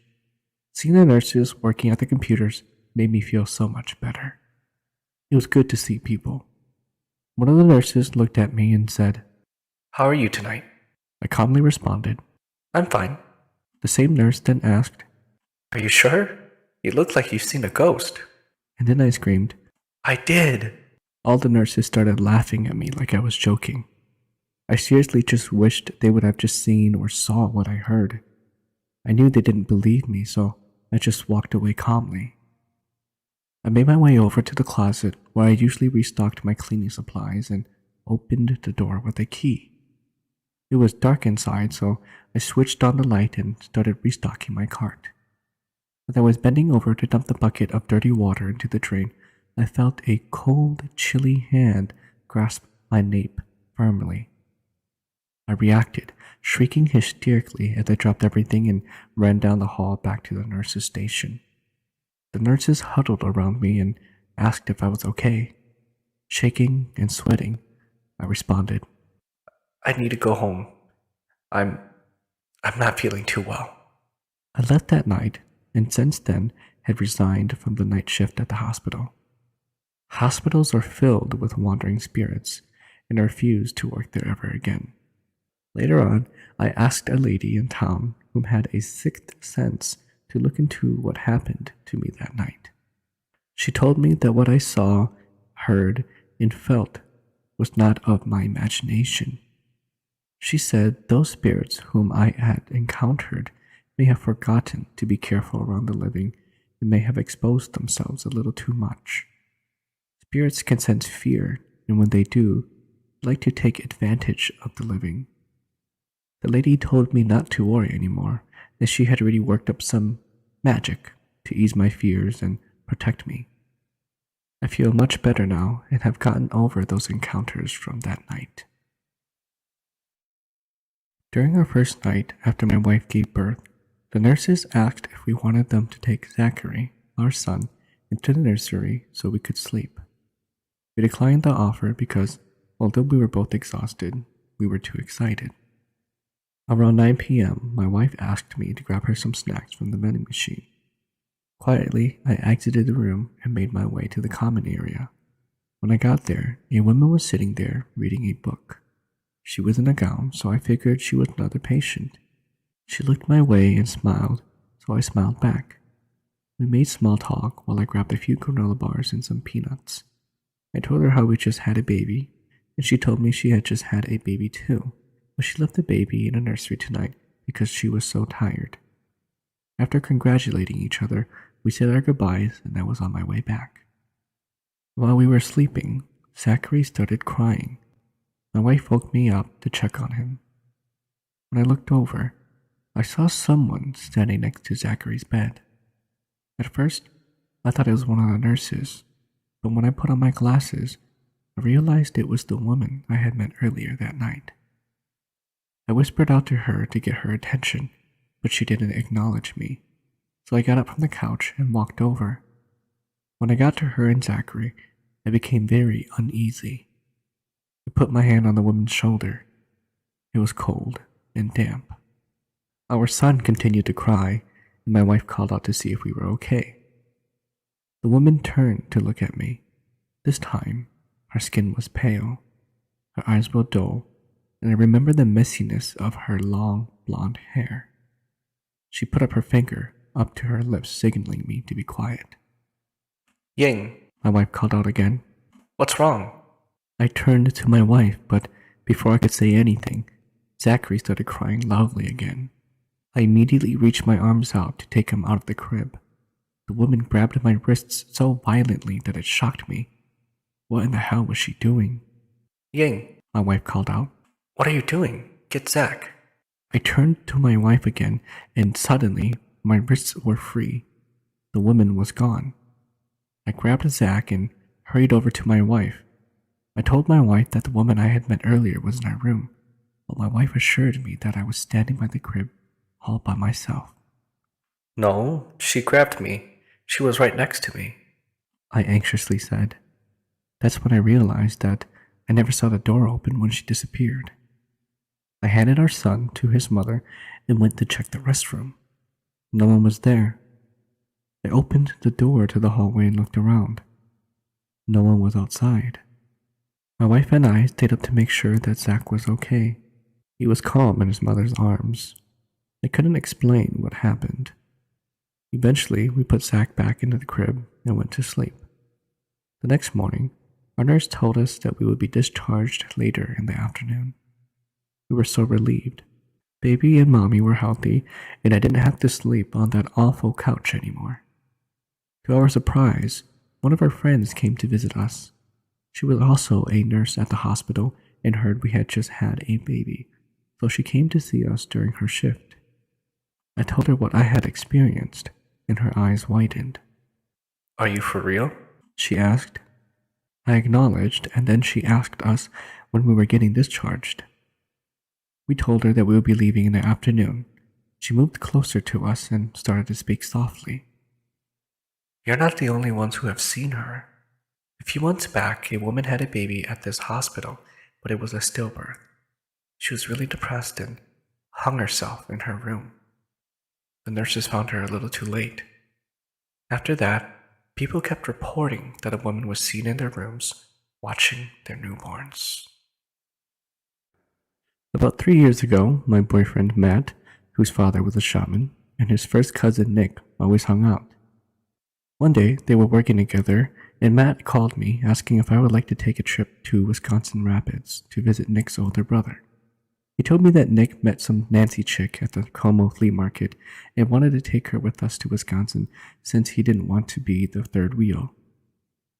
Seeing the nurses working at the computers made me feel so much better. It was good to see people. One of the nurses looked at me and said, How are you tonight? I calmly responded. I'm fine. The same nurse then asked, Are you sure? You look like you've seen a ghost. and then I screamed. I did. All the nurses started laughing at me like I was joking. I seriously just wished they would have just seen or saw what I heard. I knew they didn't believe me, so I just walked away calmly. I made my way over to the closet where I usually restocked my cleaning supplies and opened the door with a key. It was dark inside, so I switched on the light and started restocking my cart. As I was bending over to dump the bucket of dirty water into the drain, I felt a cold, chilly hand grasp my nape firmly. I reacted, shrieking hysterically as I dropped everything and ran down the hall back to the nurse's station. The nurses huddled around me and asked if I was okay. Shaking and sweating, I responded, I need to go home. I'm not feeling too well. I left that night and since then had resigned from the night shift at the hospital. Hospitals are filled with wandering spirits, and I refused to work there ever again. Later on, I asked a lady in town whom had a sixth sense to look into what happened to me that night. She told me that what I saw, heard, and felt was not of my imagination. She said those spirits whom I had encountered may have forgotten to be careful around the living who may have exposed themselves a little too much. Spirits can sense fear, and when they do, they like to take advantage of the living. The lady told me not to worry anymore, as she had already worked up some magic to ease my fears and protect me. I feel much better now and have gotten over those encounters from that night. During our first night after my wife gave birth, the nurses asked if we wanted them to take Zachary, our son, into the nursery so we could sleep. We declined the offer because, although we were both exhausted, we were too excited. Around 9 p.m., my wife asked me to grab her some snacks from the vending machine. Quietly, I exited the room and made my way to the common area. When I got there, a woman was sitting there reading a book. She was in a gown, so I figured she was another patient. She looked my way and smiled, so I smiled back. We made small talk while I grabbed a few granola bars and some peanuts. I told her how we just had a baby, and she told me she had just had a baby too, but she left the baby in a nursery tonight because she was so tired. After congratulating each other, we said our goodbyes and I was on my way back. While we were sleeping, Zachary started crying. My wife woke me up to check on him. When I looked over, I saw someone standing next to Zachary's bed. At first, I thought it was one of the nurses, but when I put on my glasses, I realized it was the woman I had met earlier that night. I whispered out to her to get her attention, but she didn't acknowledge me, so I got up from the couch and walked over. When I got to her and Zachary, I became very uneasy. I put my hand on the woman's shoulder. It was cold and damp. Our son continued to cry, and my wife called out to see if we were okay. The woman turned to look at me. This time, her skin was pale, her eyes were dull, and I remember the messiness of her long blonde hair. She put up her finger up to her lips, signaling me to be quiet. Ying, My wife called out again. what's wrong? I turned to my wife, but before I could say anything, Zachary started crying loudly again. I immediately reached my arms out to take him out of the crib. The woman grabbed my wrists so violently that it shocked me. What in the hell was she doing? Ying, My wife called out. what are you doing? Get Zach. I turned to my wife again, and suddenly my wrists were free. The woman was gone. I grabbed Zach and hurried over to my wife. I told my wife that the woman I had met earlier was in our room, but my wife assured me that I was standing by the crib all by myself. No, she grabbed me. She was right next to me. I anxiously said. That's when I realized that I never saw the door open when she disappeared. I handed our son to his mother and went to check the restroom. No one was there. I opened the door to the hallway and looked around. No one was outside. My wife and I stayed up to make sure that Zach was okay. He was calm in his mother's arms. I couldn't explain what happened. Eventually, we put Zach back into the crib and went to sleep. The next morning, our nurse told us that we would be discharged later in the afternoon. We were so relieved. Baby and mommy were healthy, and I didn't have to sleep on that awful couch anymore. To our surprise, one of our friends came to visit us. She was also a nurse at the hospital and heard we had just had a baby, so she came to see us during her shift. I told her what I had experienced, and her eyes widened. Are you for real? She asked. I acknowledged, and then she asked us when we were getting discharged. We told her that we would be leaving in the afternoon. She moved closer to us and started to speak softly. You're not the only ones who have seen her. A few months back, a woman had a baby at this hospital, but it was a stillbirth. She was really depressed and hung herself in her room. The nurses found her a little too late. After that, people kept reporting that a woman was seen in their rooms watching their newborns. About 3 years ago, my boyfriend Matt, whose father was a shaman, and his first cousin Nick always hung out. One day, they were working together, and Matt called me asking if I would like to take a trip to Wisconsin Rapids to visit Nick's older brother. He told me that Nick met some Nancy chick at the Como flea market and wanted to take her with us to Wisconsin since he didn't want to be the third wheel.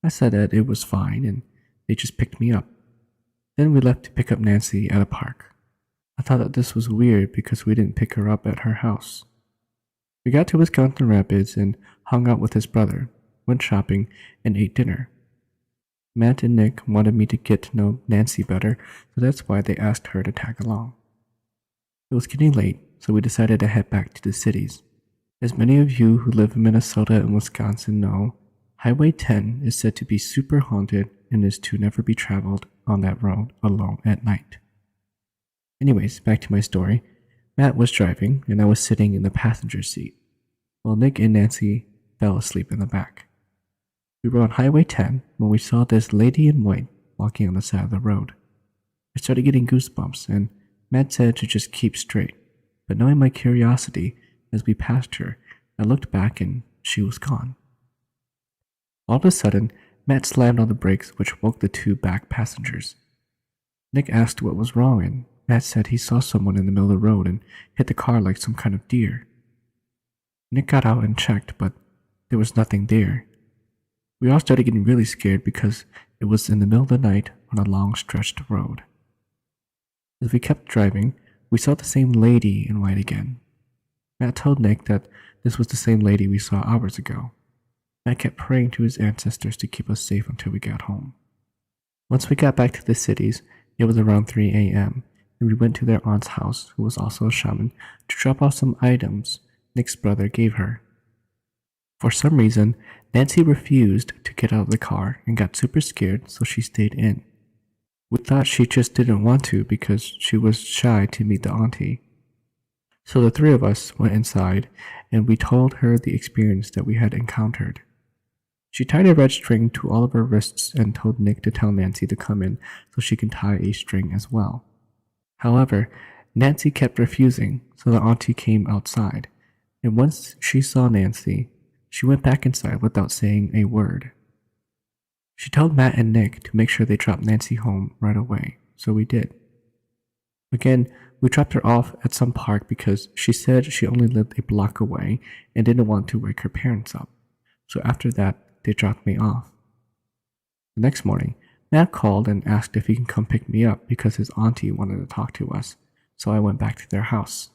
I said that it was fine and they just picked me up. Then we left to pick up Nancy at a park. I thought that this was weird because we didn't pick her up at her house. We got to Wisconsin Rapids and hung out with his brother, went shopping, and ate dinner. Matt and Nick wanted me to get to know Nancy better, so that's why they asked her to tag along. It was getting late, so we decided to head back to the cities. As many of you who live in Minnesota and Wisconsin know, Highway 10 is said to be super haunted and is to never be traveled on that road alone at night. Anyways, back to my story. Matt was driving and I was sitting in the passenger seat, while Nick and Nancy fell asleep in the back. We were on Highway 10 when we saw this lady in white walking on the side of the road. I started getting goosebumps and Matt said to just keep straight, but knowing my curiosity, as we passed her, I looked back and she was gone. All of a sudden, Matt slammed on the brakes, which woke the two back passengers. Nick asked what was wrong and Matt said he saw someone in the middle of the road and hit the car like some kind of deer. Nick got out and checked, but there was nothing there. We all started getting really scared because it was in the middle of the night on a long stretched road. As we kept driving, we saw the same lady in white again. Matt told Nick that this was the same lady we saw hours ago. Matt kept praying to his ancestors to keep us safe until we got home. Once we got back to the cities, it was around 3 a.m., and we went to their aunt's house, who was also a shaman, to drop off some items Nick's brother gave her. For some reason, Nancy refused to get out of the car and got super scared, so she stayed in. We thought she just didn't want to because she was shy to meet the auntie. So the three of us went inside and we told her the experience that we had encountered. She tied a red string to all of her wrists and told Nick to tell Nancy to come in so she can tie a string as well. However, Nancy kept refusing, so the auntie came outside, and once she saw Nancy, she went back inside without saying a word. She told Matt and Nick to make sure they dropped Nancy home right away, so we did. Again, we dropped her off at some park because she said she only lived a block away and didn't want to wake her parents up, so after that, they dropped me off. The next morning, Matt called and asked if he can come pick me up because his auntie wanted to talk to us, so I went back to their house.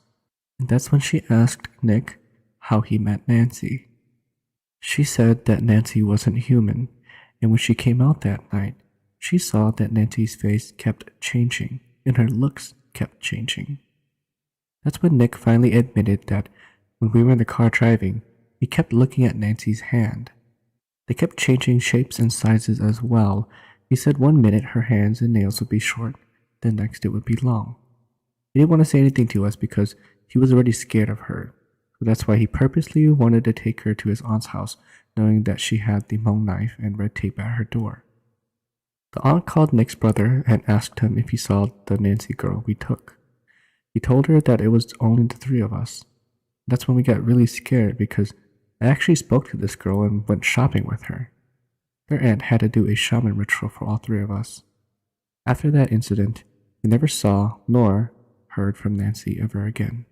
And that's when she asked Nick how he met Nancy. She said that Nancy wasn't human, and when she came out that night, she saw that Nancy's face kept changing and her looks kept changing. That's when Nick finally admitted that when we were in the car driving, he kept looking at Nancy's hand. They kept changing shapes and sizes as well. He said 1 minute her hands and nails would be short, the next it would be long. He didn't want to say anything to us because he was already scared of her, so that's why he purposely wanted to take her to his aunt's house, knowing that she had the Hmong knife and red tape at her door. The aunt called Nick's brother and asked him if he saw the Nancy girl we took. He told her that it was only the three of us. That's when we got really scared because I actually spoke to this girl and went shopping with her. Their aunt had to do a shaman ritual for all three of us. After that incident, we never saw nor heard from Nancy ever again.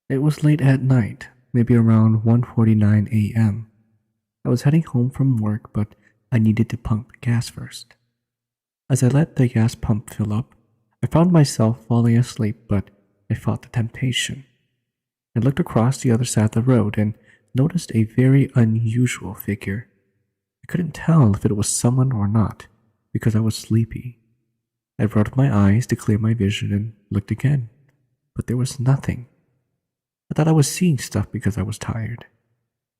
It was late at night, maybe around 1:49 a.m. I was heading home from work, but I needed to pump gas first. As I let the gas pump fill up, I found myself falling asleep, but I fought the temptation. I looked across the other side of the road and noticed a very unusual figure. I couldn't tell if it was someone or not because I was sleepy. I rubbed my eyes to clear my vision and looked again, but there was nothing. I thought I was seeing stuff because I was tired.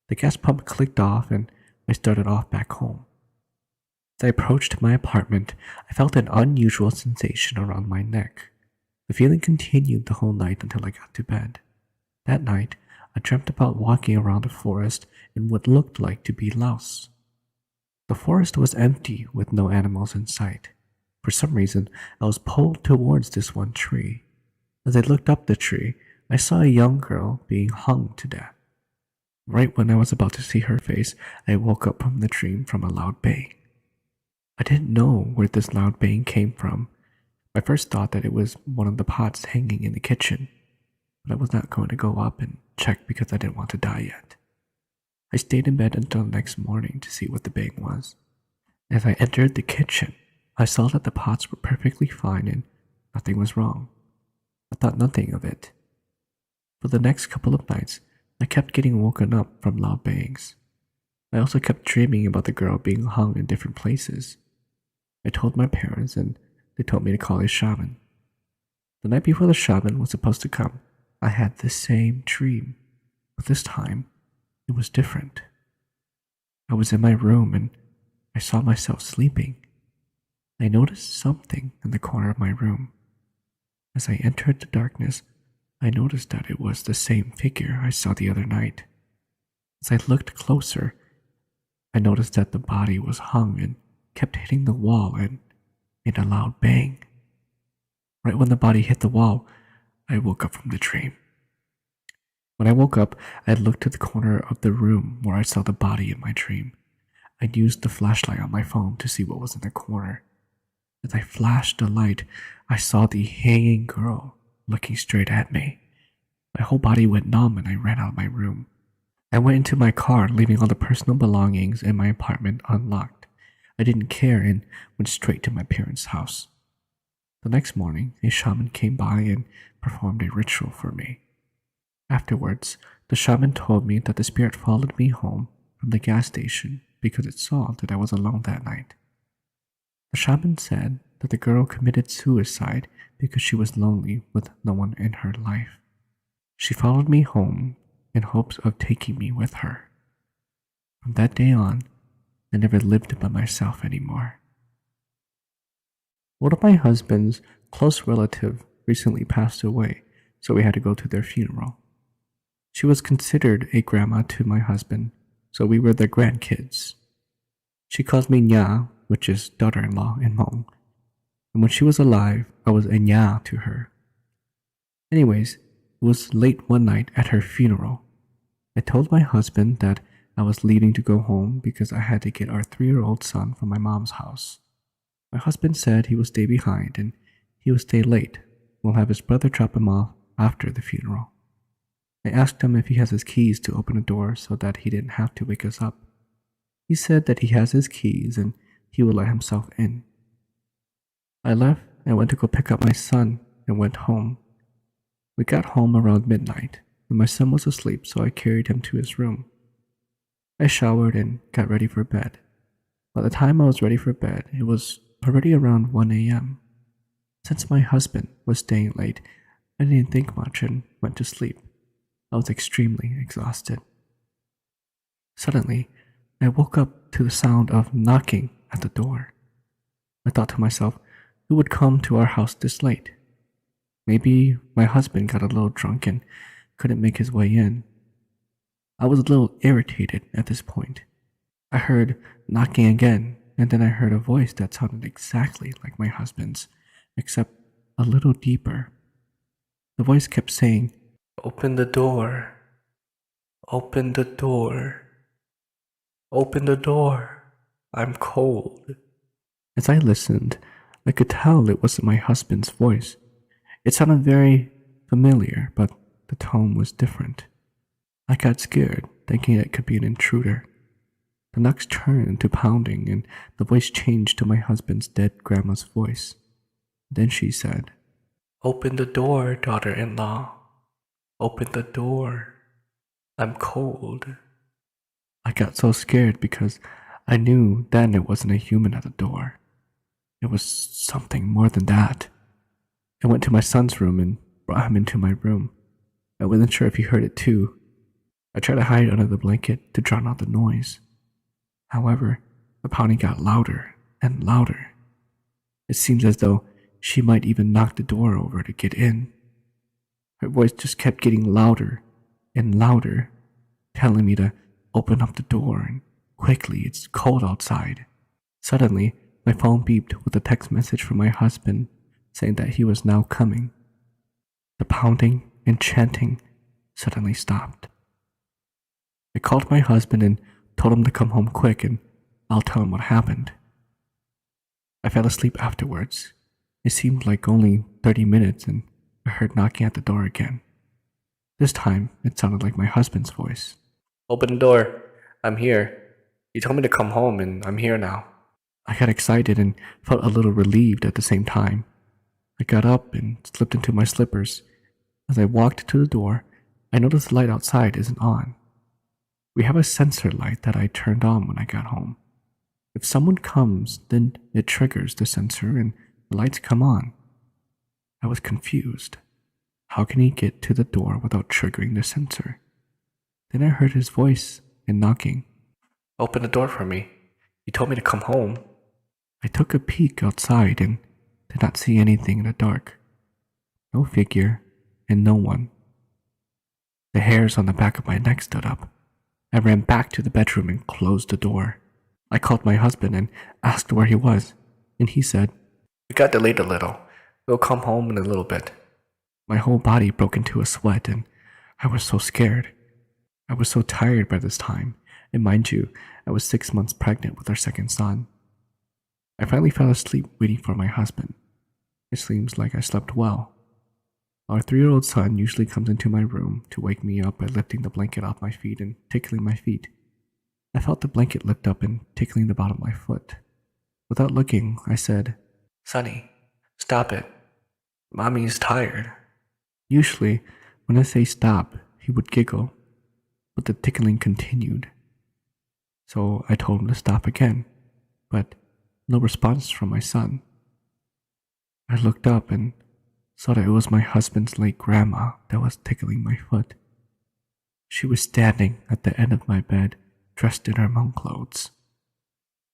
The gas pump clicked off and I started off back home. As I approached my apartment, I felt an unusual sensation around my neck. The feeling continued the whole night until I got to bed. That night, I dreamt about walking around a forest in what looked like to be Laos. The forest was empty with no animals in sight. For some reason, I was pulled towards this one tree. As I looked up the tree, I saw a young girl being hung to death. Right when I was about to see her face, I woke up from the dream from a loud bang. I didn't know where this loud bang came from, I first thought that it was one of the pots hanging in the kitchen, but I was not going to go up and check because I didn't want to die yet. I stayed in bed until the next morning to see what the bang was. As I entered the kitchen, I saw that the pots were perfectly fine and nothing was wrong. I thought nothing of it. For the next couple of nights, I kept getting woken up from loud bangs. I also kept dreaming about the girl being hung in different places. I told my parents and they told me to call a shaman. The night before the shaman was supposed to come, I had the same dream, but this time it was different. I was in my room and I saw myself sleeping. I noticed something in the corner of my room. As I entered the darkness, I noticed that it was the same figure I saw the other night. As I looked closer, I noticed that the body was hung and kept hitting the wall and made a loud bang. Right when the body hit the wall, I woke up from the dream. When I woke up, I looked to the corner of the room where I saw the body in my dream. I used the flashlight on my phone to see what was in the corner. As I flashed the light, I saw the hanging girl looking straight at me. My whole body went numb and I ran out of my room. I went into my car, leaving all the personal belongings in my apartment unlocked. I didn't care and went straight to my parents' house. The next morning, a shaman came by and performed a ritual for me. Afterwards, the shaman told me that the spirit followed me home from the gas station because it saw that I was alone that night. The shaman said that the girl committed suicide because she was lonely with no one in her life. She followed me home in hopes of taking me with her. From that day on, I never lived by myself anymore. One of my husband's close relatives recently passed away, so we had to go to their funeral. She was considered a grandma to my husband, so we were their grandkids. She calls me Nya, which is daughter-in-law in Hmong, and when she was alive, I was a Nya to her. Anyways, it was late one night at her funeral. I told my husband that I was leaving to go home because I had to get our 3-year-old son from my mom's house. My husband said he would stay behind and he would stay late. We'll have his brother drop him off after the funeral. I asked him if he has his keys to open the door so that he didn't have to wake us up. He said that he has his keys and he would let himself in. I left and went to go pick up my son and went home. We got home around midnight and my son was asleep, so I carried him to his room. I showered and got ready for bed. By the time I was ready for bed, it was already around 1 a.m. Since my husband was staying late, I didn't think much and went to sleep. I was extremely exhausted. Suddenly, I woke up to the sound of knocking at the door. I thought to myself, who would come to our house this late? Maybe my husband got a little drunk and couldn't make his way in. I was a little irritated at this point. I heard knocking again, and then I heard a voice that sounded exactly like my husband's, except a little deeper. The voice kept saying, Open the door. Open the door. Open the door. I'm cold. As I listened, I could tell it wasn't my husband's voice. It sounded very familiar, but the tone was different. I got scared, thinking it could be an intruder. The knocks turned into pounding, and the voice changed to my husband's dead grandma's voice. Then she said, Open the door, daughter-in-law. Open the door. I'm cold. I got so scared because I knew then it wasn't a human at the door. It was something more than that. I went to my son's room and brought him into my room. I wasn't sure if he heard it too. I tried to hide under the blanket to drown out the noise. However, the pounding got louder and louder. It seems as though she might even knock the door over to get in. Her voice just kept getting louder and louder, telling me to open up the door and quickly, it's cold outside. Suddenly, my phone beeped with a text message from my husband saying that he was now coming. The pounding and chanting suddenly stopped. I called my husband and told him to come home quick and I'll tell him what happened. I fell asleep afterwards, It seemed like only 30 minutes and I heard knocking at the door again. This time, it sounded like my husband's voice. Open the door. I'm here. You told me to come home and I'm here now. I got excited and felt a little relieved at the same time. I got up and slipped into my slippers. As I walked to the door, I noticed the light outside isn't on. We have a sensor light that I turned on when I got home. If someone comes, then it triggers the sensor and the lights come on. I was confused. How can he get to the door without triggering the sensor? Then I heard his voice and knocking. Open the door for me. You told me to come home. I took a peek outside and did not see anything in the dark. No figure and no one. The hairs on the back of my neck stood up. I ran back to the bedroom and closed the door. I called my husband and asked where he was, and he said, We got delayed a little. We'll come home in a little bit. My whole body broke into a sweat and I was so scared. I was so tired by this time, and mind you, I was 6 months pregnant with our second son. I finally fell asleep waiting for my husband. It seems like I slept well. Our 3-year-old son usually comes into my room to wake me up by lifting the blanket off my feet and tickling my feet. I felt the blanket lift up and tickling the bottom of my foot. Without looking, I said, Sonny, stop it. Mommy is tired. Usually, when I say stop, he would giggle, but the tickling continued. So I told him to stop again, but no response from my son. I looked up and saw that it was my husband's late grandma that was tickling my foot. She was standing at the end of my bed, dressed in her Hmong clothes.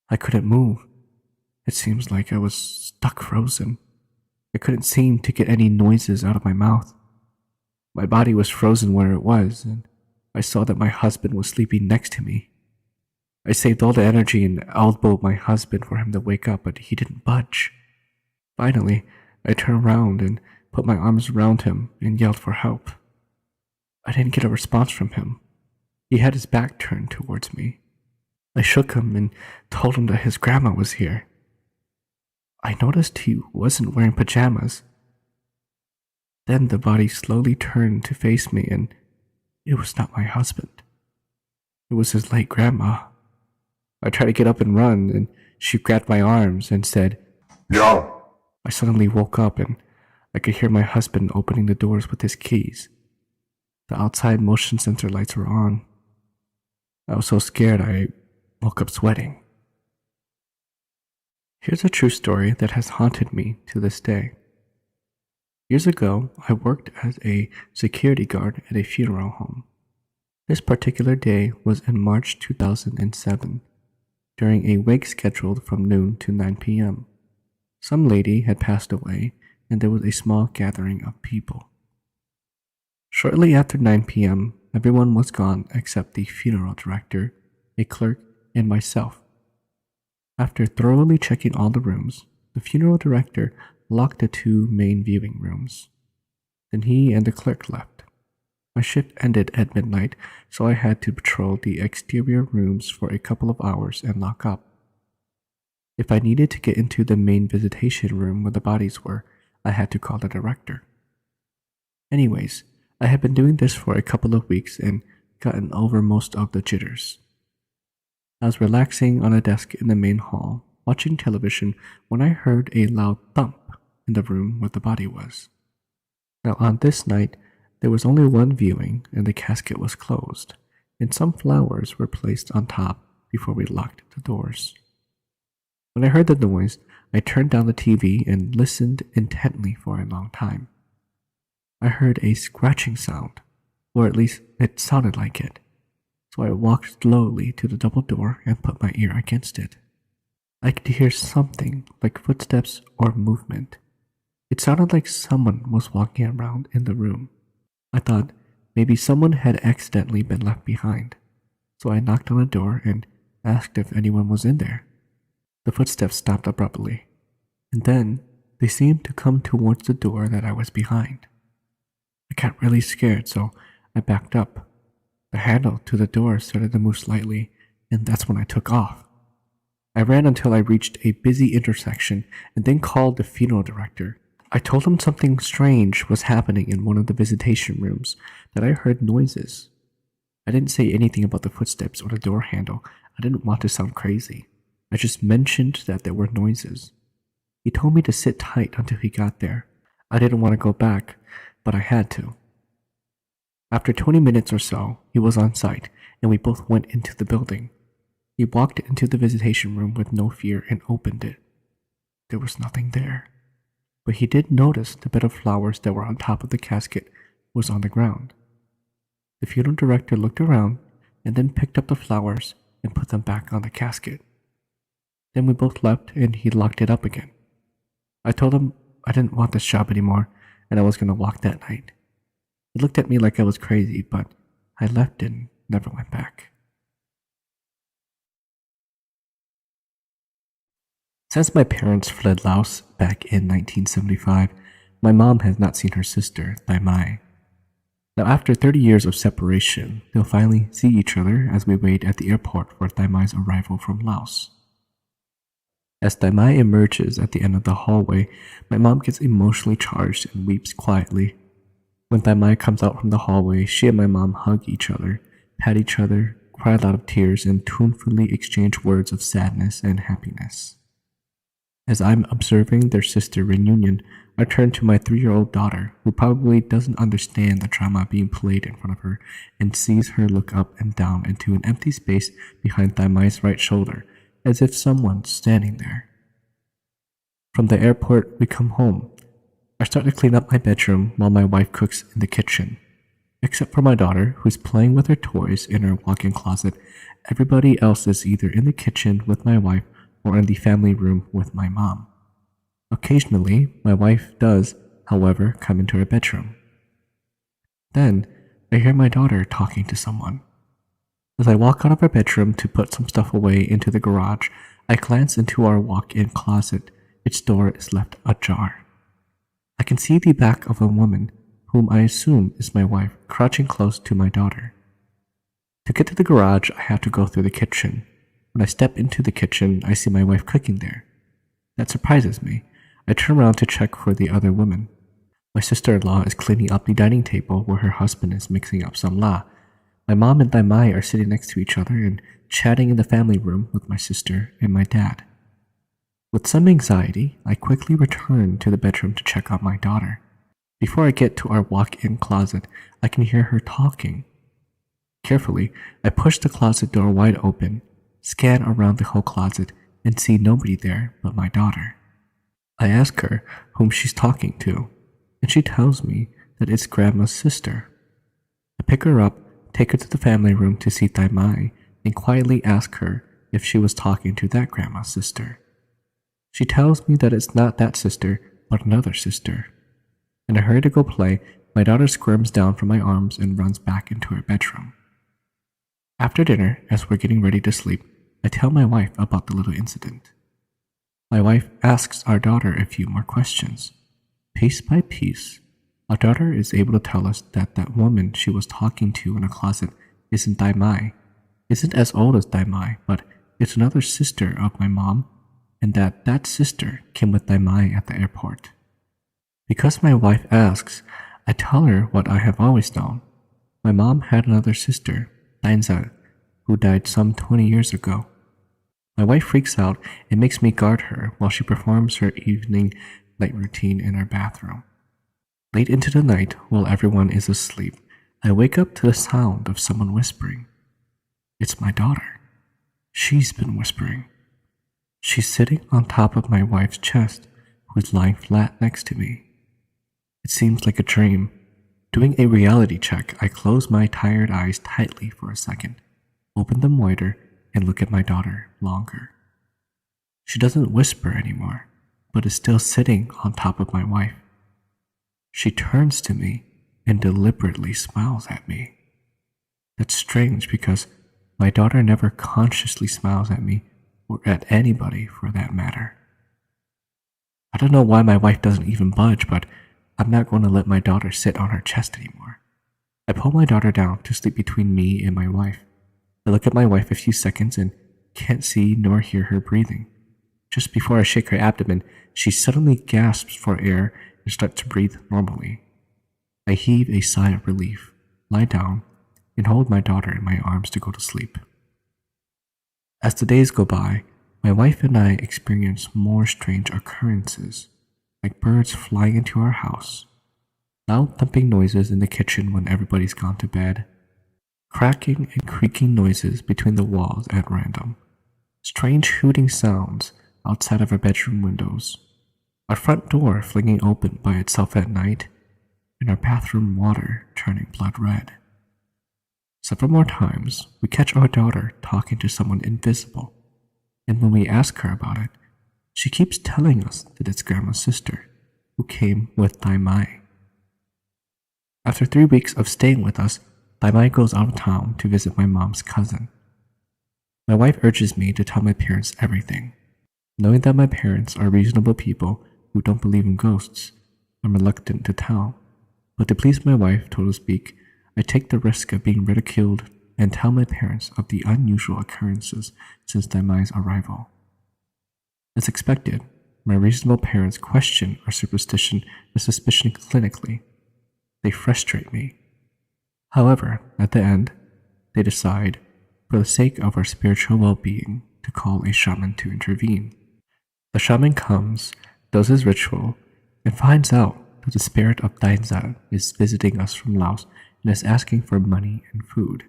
I couldn't move. It seems like I was stuck frozen. I couldn't seem to get any noises out of my mouth. My body was frozen where it was, and I saw that my husband was sleeping next to me. I saved all the energy and elbowed my husband for him to wake up, but he didn't budge. Finally, I turned around and put my arms around him and yelled for help. I didn't get a response from him. He had his back turned towards me. I shook him and told him that his grandma was here. I noticed he wasn't wearing pajamas. Then the body slowly turned to face me, and it was not my husband. It was his late grandma. I tried to get up and run, and she grabbed my arms and said, Yeah. I suddenly woke up and I could hear my husband opening the doors with his keys. The outside motion sensor lights were on. I was so scared I woke up sweating. Here's a true story that has haunted me to this day. Years ago, I worked as a security guard at a funeral home. This particular day was in March 2007, during a wake scheduled from noon to 9 p.m. Some lady had passed away, and there was a small gathering of people. Shortly after 9 p.m., everyone was gone except the funeral director, a clerk, and myself. After thoroughly checking all the rooms, the funeral director locked the 2 main viewing rooms. Then he and the clerk left. My shift ended at midnight, so I had to patrol the exterior rooms for a couple of hours and lock up. If I needed to get into the main visitation room where the bodies were, I had to call the director. Anyways, I had been doing this for a couple of weeks and gotten over most of the jitters. I was relaxing on a desk in the main hall, watching television, when I heard a loud thump in the room where the body was. Now on this night, there was only one viewing and the casket was closed, and some flowers were placed on top before we locked the doors. When I heard the noise, I turned down the TV and listened intently for a long time. I heard a scratching sound, or at least it sounded like it, so I walked slowly to the double door and put my ear against it. I could hear something like footsteps or movement. It sounded like someone was walking around in the room. I thought maybe someone had accidentally been left behind, so I knocked on the door and asked if anyone was in there. The footsteps stopped abruptly, and then they seemed to come towards the door that I was behind. I got really scared, so I backed up. The handle to the door started to move slightly, and that's when I took off. I ran until I reached a busy intersection and then called the funeral director. I told him something strange was happening in one of the visitation rooms, that I heard noises. I didn't say anything about the footsteps or the door handle. I didn't want to sound crazy. I just mentioned that there were noises. He told me to sit tight until he got there. I didn't want to go back, but I had to. After 20 minutes or so, he was on site, and we both went into the building. He walked into the visitation room with no fear and opened it. There was nothing there, but he did notice the bed of flowers that were on top of the casket was on the ground. The funeral director looked around and then picked up the flowers and put them back on the casket. Then we both left and he locked it up again. I told him I didn't want this job anymore and I was going to walk that night. He looked at me like I was crazy, but I left and never went back. Since my parents fled Laos back in 1975, my mom has not seen her sister, Thai Mai. Now, after 30 years of separation, they'll finally see each other as we wait at the airport for Thai Mai's arrival from Laos. As Thai Mai emerges at the end of the hallway, my mom gets emotionally charged and weeps quietly. When Thai Mai comes out from the hallway, she and my mom hug each other, pat each other, cry a lot of tears, and tunefully exchange words of sadness and happiness. As I'm observing their sister reunion, I turn to my 3-year-old daughter, who probably doesn't understand the drama being played in front of her, and sees her look up and down into an empty space behind Thai Mai's right shoulder, as if someone's standing there. From the airport, we come home. I start to clean up my bedroom while my wife cooks in the kitchen. Except for my daughter, who's playing with her toys in her walk-in closet, everybody else is either in the kitchen with my wife or in the family room with my mom. Occasionally, my wife does, however, come into her bedroom. Then, I hear my daughter talking to someone. As I walk out of our bedroom to put some stuff away into the garage, I glance into our walk-in closet. Its door is left ajar. I can see the back of a woman, whom I assume is my wife, crouching close to my daughter. To get to the garage, I have to go through the kitchen. When I step into the kitchen, I see my wife cooking there. That surprises me. I turn around to check for the other woman. My sister-in-law is cleaning up the dining table where her husband is mixing up some la. My mom and Thai Mai are sitting next to each other and chatting in the family room with my sister and my dad. With some anxiety, I quickly return to the bedroom to check on my daughter. Before I get to our walk-in closet, I can hear her talking. Carefully, I push the closet door wide open, scan around the whole closet, and see nobody there but my daughter. I ask her whom she's talking to, and she tells me that it's Grandma's sister. I pick her up, take her to the family room to see Thai Mai, and quietly ask her if she was talking to that Grandma's sister. She tells me that it's not that sister, but another sister. In a hurry to go play, my daughter squirms down from my arms and runs back into her bedroom. After dinner, as we're getting ready to sleep, I tell my wife about the little incident. My wife asks our daughter a few more questions. Piece by piece, our daughter is able to tell us that that woman she was talking to in a closet isn't Thai Mai, isn't as old as Thai Mai, but it's another sister of my mom, and that that sister came with Thai Mai at the airport. Because my wife asks, I tell her what I have always known. My mom had another sister, Dainza, who died some 20 years ago. My wife freaks out and makes me guard her while she performs her evening night routine in our bathroom. Late into the night, while everyone is asleep, I wake up to the sound of someone whispering. It's my daughter. She's been whispering. She's sitting on top of my wife's chest, who's lying flat next to me. It seems like a dream. Doing a reality check, I close my tired eyes tightly for a second, open them wider, and look at my daughter longer. She doesn't whisper anymore, but is still sitting on top of my wife. She turns to me and deliberately smiles at me. That's strange because my daughter never consciously smiles at me, or at anybody for that matter. I don't know why my wife doesn't even budge, but I'm not going to let my daughter sit on her chest anymore. I pull my daughter down to sleep between me and my wife. I look at my wife a few seconds and can't see nor hear her breathing. Just before I shake her abdomen, she suddenly gasps for air and starts to breathe normally. I heave a sigh of relief, lie down, and hold my daughter in my arms to go to sleep. As the days go by, my wife and I experience more strange occurrences, like birds flying into our house, loud thumping noises in the kitchen when everybody's gone to bed, cracking and creaking noises between the walls at random, strange hooting sounds outside of our bedroom windows, our front door flinging open by itself at night, and our bathroom water turning blood red. Several more times, we catch our daughter talking to someone invisible, and when we ask her about it, she keeps telling us that it's Grandma's sister, who came with Daimai. After 3 weeks of staying with us, Daimai goes out of town to visit my mom's cousin. My wife urges me to tell my parents everything. Knowing that my parents are reasonable people who don't believe in ghosts, I'm reluctant to tell, but to please my wife, so to speak, I take the risk of being ridiculed and tell my parents of the unusual occurrences since Daimai's arrival. As expected, my reasonable parents question our superstition and suspicion clinically. They frustrate me. However, at the end, they decide, for the sake of our spiritual well-being, to call a shaman to intervene. The shaman comes, does his ritual, and finds out that the spirit of Dainza is visiting us from Laos and is asking for money and food.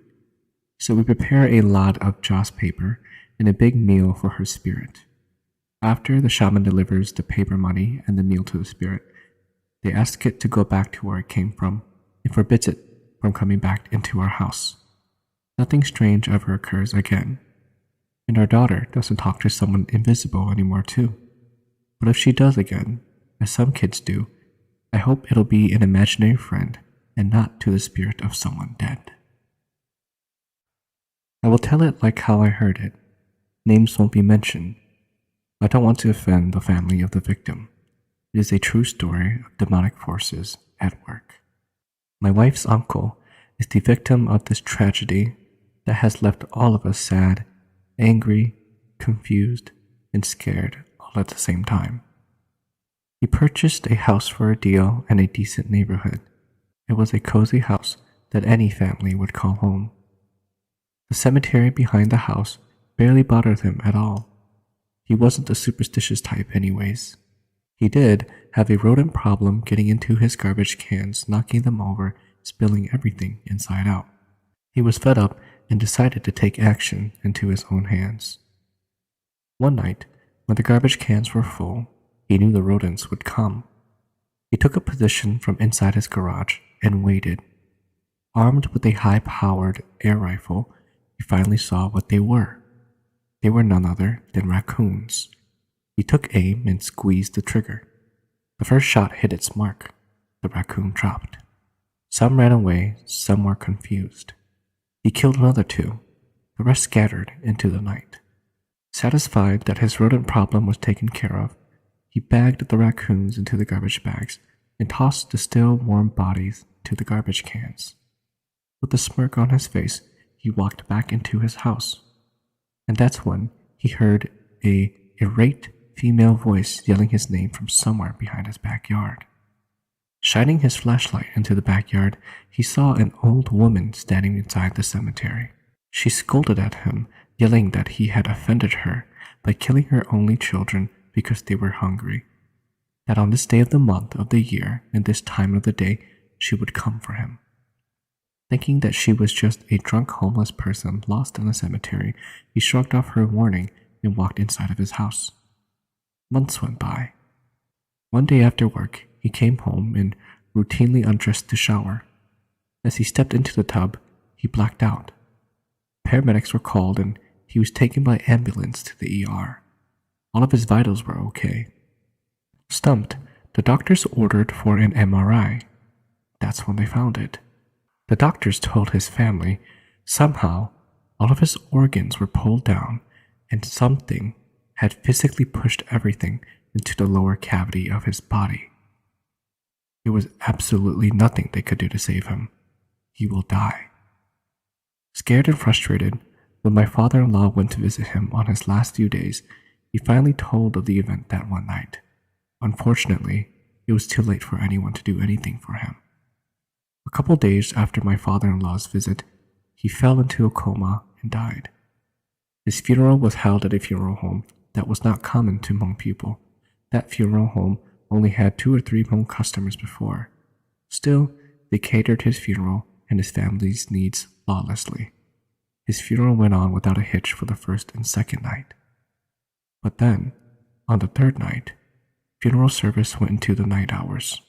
So we prepare a lot of joss paper and a big meal for her spirit. After the shaman delivers the paper money and the meal to the spirit, they ask it to go back to where it came from and forbids it from coming back into our house. Nothing strange ever occurs again, and our daughter doesn't talk to someone invisible anymore too. But if she does again, as some kids do, I hope it'll be an imaginary friend and not to the spirit of someone dead. I will tell it like how I heard it. Names won't be mentioned. I don't want to offend the family of the victim. It is a true story of demonic forces at work. My wife's uncle is the victim of this tragedy that has left all of us sad, angry, confused, and scared all at the same time. He purchased a house for a deal in a decent neighborhood. It was a cozy house that any family would call home. The cemetery behind the house barely bothered him at all. He wasn't the superstitious type anyways. He did have a rodent problem getting into his garbage cans, knocking them over, spilling everything inside out. He was fed up and decided to take action into his own hands. One night, when the garbage cans were full, he knew the rodents would come. He took a position from inside his garage and waited. Armed with a high-powered air rifle, he finally saw what they were. They were none other than raccoons. He took aim and squeezed the trigger. The first shot hit its mark. The raccoon dropped. Some ran away, some were confused. He killed another 2. The rest scattered into the night. Satisfied that his rodent problem was taken care of, he bagged the raccoons into the garbage bags and tossed the still warm bodies to the garbage cans. With a smirk on his face, he walked back into his house. And that's when he heard a irate female voice yelling his name from somewhere behind his backyard. Shining his flashlight into the backyard, he saw an old woman standing inside the cemetery. She scolded at him, yelling that he had offended her by killing her only children because they were hungry. That on this day of the month of the year and this time of the day, she would come for him. Thinking that she was just a drunk homeless person lost in the cemetery, he shrugged off her warning and walked inside of his house. Months went by. One day after work, he came home and routinely undressed to shower. As he stepped into the tub, he blacked out. Paramedics were called and he was taken by ambulance to the ER. All of his vitals were okay. Stumped, the doctors ordered for an MRI. That's when they found it. The doctors told his family somehow all of his organs were pulled down and something had physically pushed everything into the lower cavity of his body. There was absolutely nothing they could do to save him. He will die. Scared and frustrated, When my father-in-law went to visit him on his last few days, he finally told of the event that one night. Unfortunately, it was too late for anyone to do anything for him. A couple days after my father-in-law's visit, he fell into a coma and died. His funeral was held at a funeral home that was not common to Hmong people. That funeral home only had 2 or 3 Hmong customers before. Still, they catered his funeral and his family's needs flawlessly. His funeral went on without a hitch for the first and second night. But then, on the third night, funeral service went into the night hours.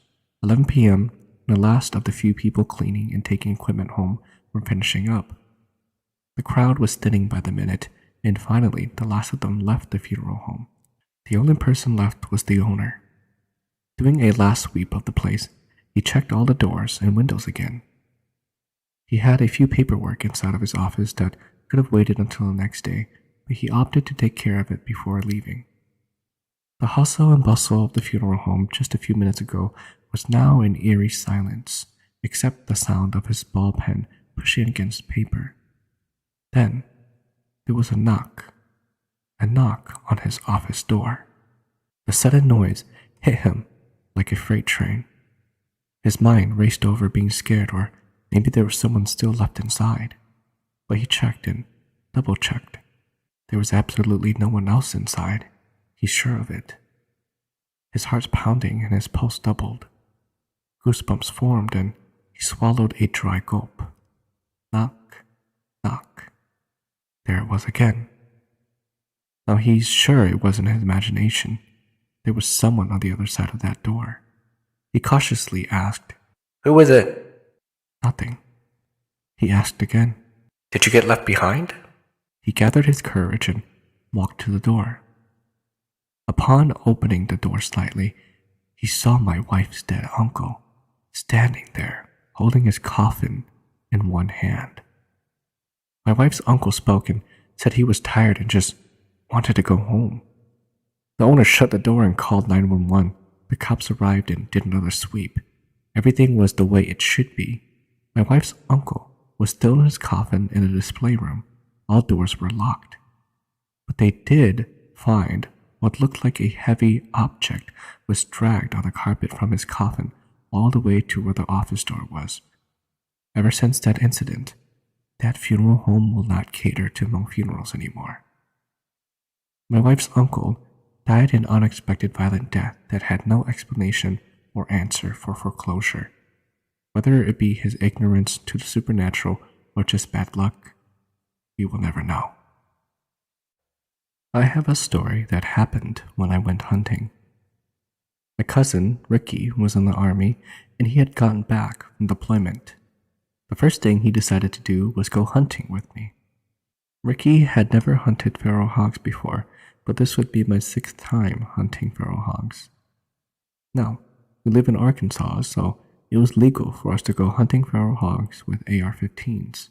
11 p.m., and the last of the few people cleaning and taking equipment home were finishing up. The crowd was thinning by the minute, and finally the last of them left the funeral home. The only person left was the owner. Doing a last sweep of the place, he checked all the doors and windows again. He had a few paperwork inside of his office that could have waited until the next day, but he opted to take care of it before leaving. The hustle and bustle of the funeral home just a few minutes ago was now in eerie silence, except the sound of his ball pen pushing against paper. Then, there was a knock on his office door. The sudden noise hit him like a freight train. His mind raced over being scared, or maybe there was someone still left inside. But he checked and double-checked. There was absolutely no one else inside. He's sure of it. His heart's pounding and his pulse doubled. Goosebumps formed and he swallowed a dry gulp. Knock, knock. There it was again. Now he's sure it wasn't his imagination. There was someone on the other side of that door. He cautiously asked, Who is it? Nothing. He asked again. Did you get left behind? He gathered his courage and walked to the door. Upon opening the door slightly, he saw my wife's dead uncle standing there, holding his coffin in one hand. My wife's uncle spoke and said he was tired and just wanted to go home. The owner shut the door and called 911. The cops arrived and did another sweep. Everything was the way it should be. My wife's uncle was still in his coffin in the display room. All doors were locked. But they did find what looked like a heavy object was dragged on the carpet from his coffin all the way to where the office door was. Ever since that incident, that funeral home will not cater to Hmong funerals anymore. My wife's uncle died an unexpected violent death that had no explanation or answer for foreclosure. Whether it be his ignorance to the supernatural or just bad luck, we will never know. I have a story that happened when I went hunting. My cousin, Ricky, was in the army and he had gotten back from deployment. The first thing he decided to do was go hunting with me. Ricky had never hunted feral hogs before, but this would be my 6th time hunting feral hogs. Now, we live in Arkansas, so it was legal for us to go hunting feral hogs with AR-15s.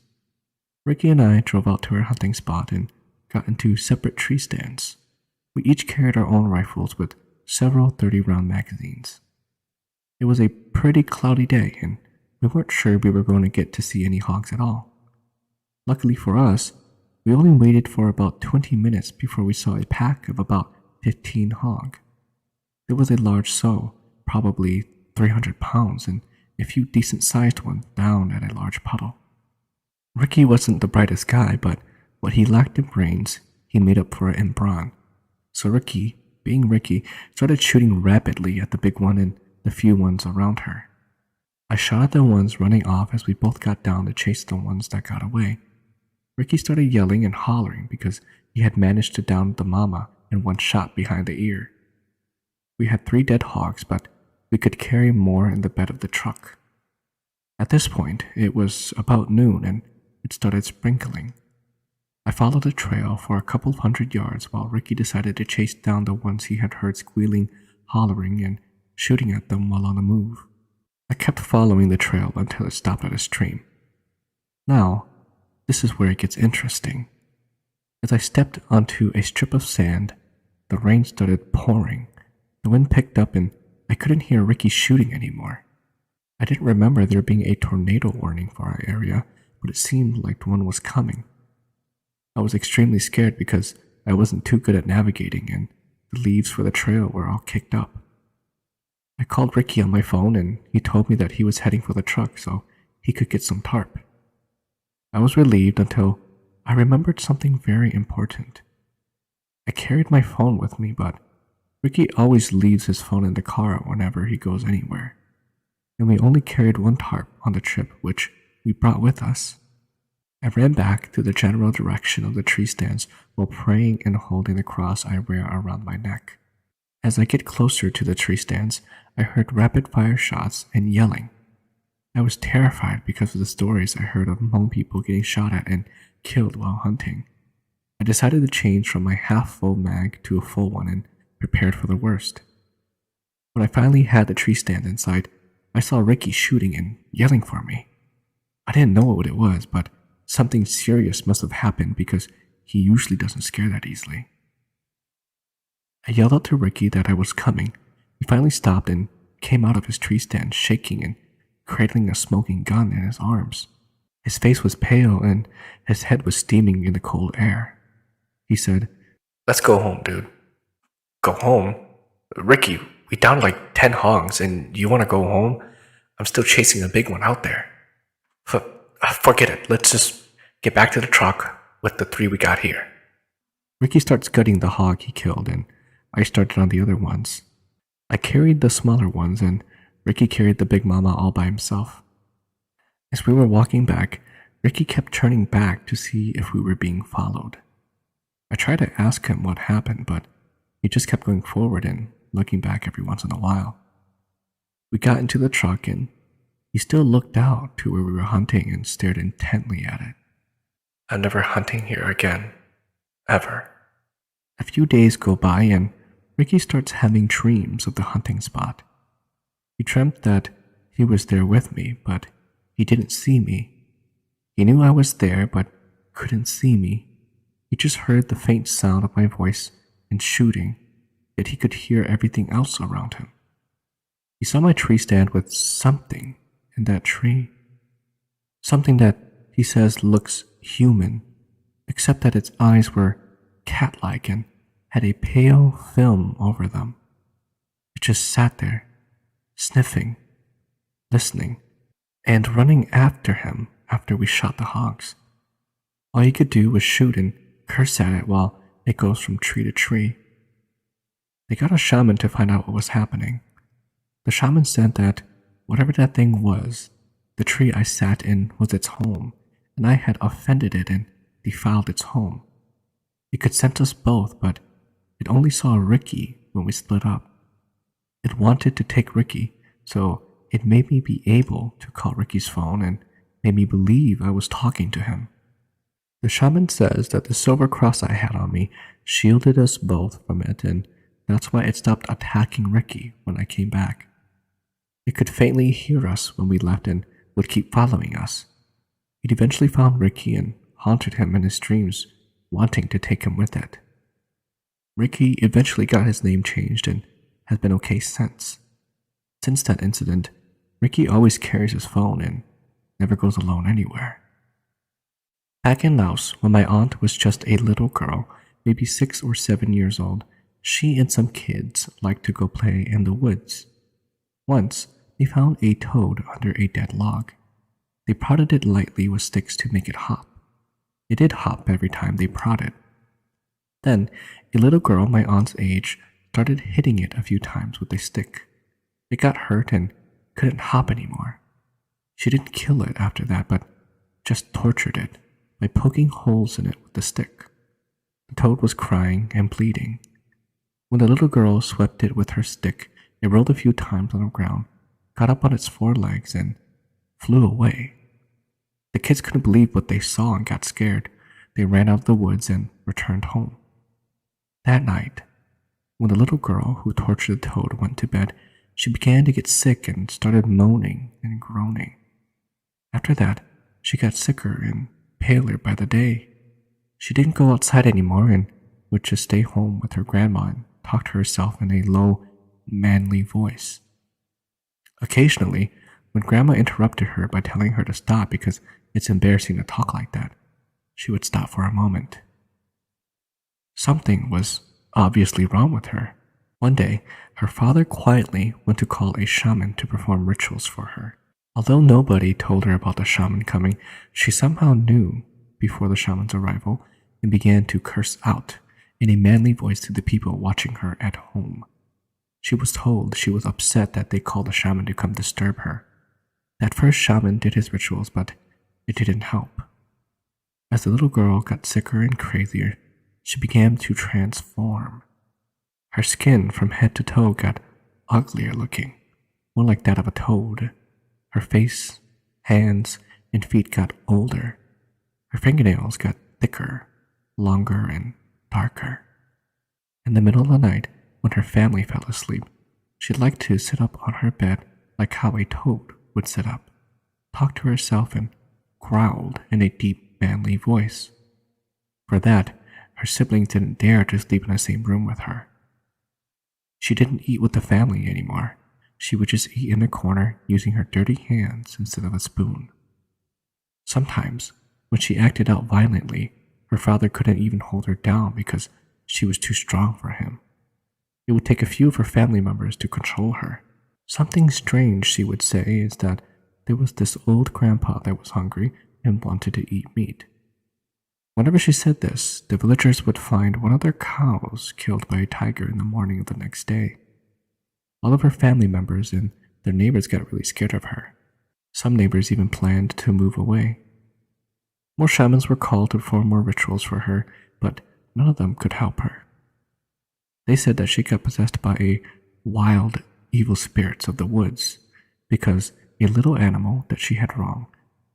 Ricky and I drove out to our hunting spot and got into separate tree stands. We each carried our own rifles with several 30-round magazines. It was a pretty cloudy day, and we weren't sure we were going to get to see any hogs at all. Luckily for us, we only waited for about 20 minutes before we saw a pack of about 15 hog. There was a large sow, probably 300 pounds, and a few decent-sized ones down at a large puddle. Ricky wasn't the brightest guy, but what he lacked in brains, he made up for it in brawn. So Ricky, being Ricky, started shooting rapidly at the big one and the few ones around her. I shot at the ones running off as we both got down to chase the ones that got away. Ricky started yelling and hollering because he had managed to down the mama in one shot behind the ear. We had 3 dead hogs, but we could carry more in the bed of the truck. At this point, it was about noon and it started sprinkling. I followed the trail for a couple of 100 yards while Ricky decided to chase down the ones he had heard squealing, hollering, and shooting at them while on the move. I kept following the trail until it stopped at a stream. Now, this is where it gets interesting. As I stepped onto a strip of sand, the rain started pouring. The wind picked up and I couldn't hear Ricky shooting anymore. I didn't remember there being a tornado warning for our area, but it seemed like one was coming. I was extremely scared because I wasn't too good at navigating and the leaves for the trail were all kicked up. I called Ricky on my phone and he told me that he was heading for the truck so he could get some tarp. I was relieved until I remembered something very important. I carried my phone with me, but Ricky always leaves his phone in the car whenever he goes anywhere, and we only carried one tarp on the trip, which we brought with us. I ran back to the general direction of the tree stands while praying and holding the cross I wear around my neck. As I get closer to the tree stands, I heard rapid-fire shots and yelling. I was terrified because of the stories I heard of Hmong people getting shot at and killed while hunting. I decided to change from my half-full mag to a full one and prepared for the worst. When I finally had the tree stand in sight, I saw Ricky shooting and yelling for me. I didn't know what it was, but something serious must have happened because he usually doesn't scare that easily. I yelled out to Ricky that I was coming. He finally stopped and came out of his tree stand shaking and cradling a smoking gun in his arms. His face was pale and his head was steaming in the cold air. He said, Let's go home, dude. Go home? Ricky, we downed like 10 hongs and you want to go home? I'm still chasing a big one out there. Forget it. Let's just get back to the truck with the 3 we got here. Ricky starts gutting the hog he killed and I started on the other ones. I carried the smaller ones and Ricky carried the big mama all by himself. As we were walking back, Ricky kept turning back to see if we were being followed. I tried to ask him what happened, but he just kept going forward and looking back every once in a while. We got into the truck and he still looked out to where we were hunting and stared intently at it. I'm never hunting here again. Ever. A few days go by and Ricky starts having dreams of the hunting spot. He dreamt that he was there with me, but he didn't see me. He knew I was there, but couldn't see me. He just heard the faint sound of my voice and shooting, yet he could hear everything else around him. He saw my tree stand with something in that tree. Something that he says looks human, except that its eyes were cat-like and had a pale film over them. It just sat there, sniffing, listening, and running after him after we shot the hogs. All he could do was shoot and curse at it while it goes from tree to tree. They got a shaman to find out what was happening. The shaman said that whatever that thing was, the tree I sat in was its home, and I had offended it and defiled its home. It could sense us both, but it only saw Ricky when we split up. It wanted to take Ricky, so it made me be able to call Ricky's phone and made me believe I was talking to him. The shaman says that the silver cross I had on me shielded us both from it, and that's why it stopped attacking Ricky when I came back. It could faintly hear us when we left and would keep following us. It eventually found Ricky and haunted him in his dreams, wanting to take him with it. Ricky eventually got his name changed and has been okay since. Since that incident, Ricky always carries his phone and never goes alone anywhere. Back in Laos, when my aunt was just a little girl, maybe 6 or 7 years old, she and some kids liked to go play in the woods. Once, they found a toad under a dead log. They prodded it lightly with sticks to make it hop. It did hop every time they prodded. Then, a little girl my aunt's age started hitting it a few times with a stick. It got hurt and couldn't hop anymore. She didn't kill it after that, but just tortured it by poking holes in it with the stick. The toad was crying and bleeding. When the little girl swept it with her stick, it rolled a few times on the ground, got up on its 4 legs, and flew away. The kids couldn't believe what they saw and got scared. They ran out of the woods and returned home. That night, when the little girl who tortured the toad went to bed, she began to get sick and started moaning and groaning. After that, she got sicker and paler by the day. She didn't go outside anymore and would just stay home with her grandma and talk to herself in a low, manly voice. Occasionally, when Grandma interrupted her by telling her to stop because it's embarrassing to talk like that, she would stop for a moment. Something was obviously wrong with her. One day, her father quietly went to call a shaman to perform rituals for her. Although nobody told her about the shaman coming, she somehow knew before the shaman's arrival and began to curse out in a manly voice to the people watching her at home. She was told she was upset that they called the shaman to come disturb her. That first shaman did his rituals, but it didn't help. As the little girl got sicker and crazier, she began to transform. Her skin from head to toe got uglier looking, more like that of a toad. Her face, hands, and feet got older. Her fingernails got thicker, longer, and darker. In the middle of the night, when her family fell asleep, she'd like to sit up on her bed like how a toad would sit up, talk to herself, and growled in a deep, manly voice. For that, her siblings didn't dare to sleep in the same room with her. She didn't eat with the family anymore. She would just eat in a corner using her dirty hands instead of a spoon. Sometimes, when she acted out violently, her father couldn't even hold her down because she was too strong for him. It would take a few of her family members to control her. Something strange, she would say, is that there was this old grandpa that was hungry and wanted to eat meat. Whenever she said this, the villagers would find one of their cows killed by a tiger in the morning of the next day. All of her family members and their neighbors got really scared of her. Some neighbors even planned to move away. More shamans were called to perform more rituals for her, but none of them could help her. They said that she got possessed by a wild, evil spirits of the woods because a little animal that she had wronged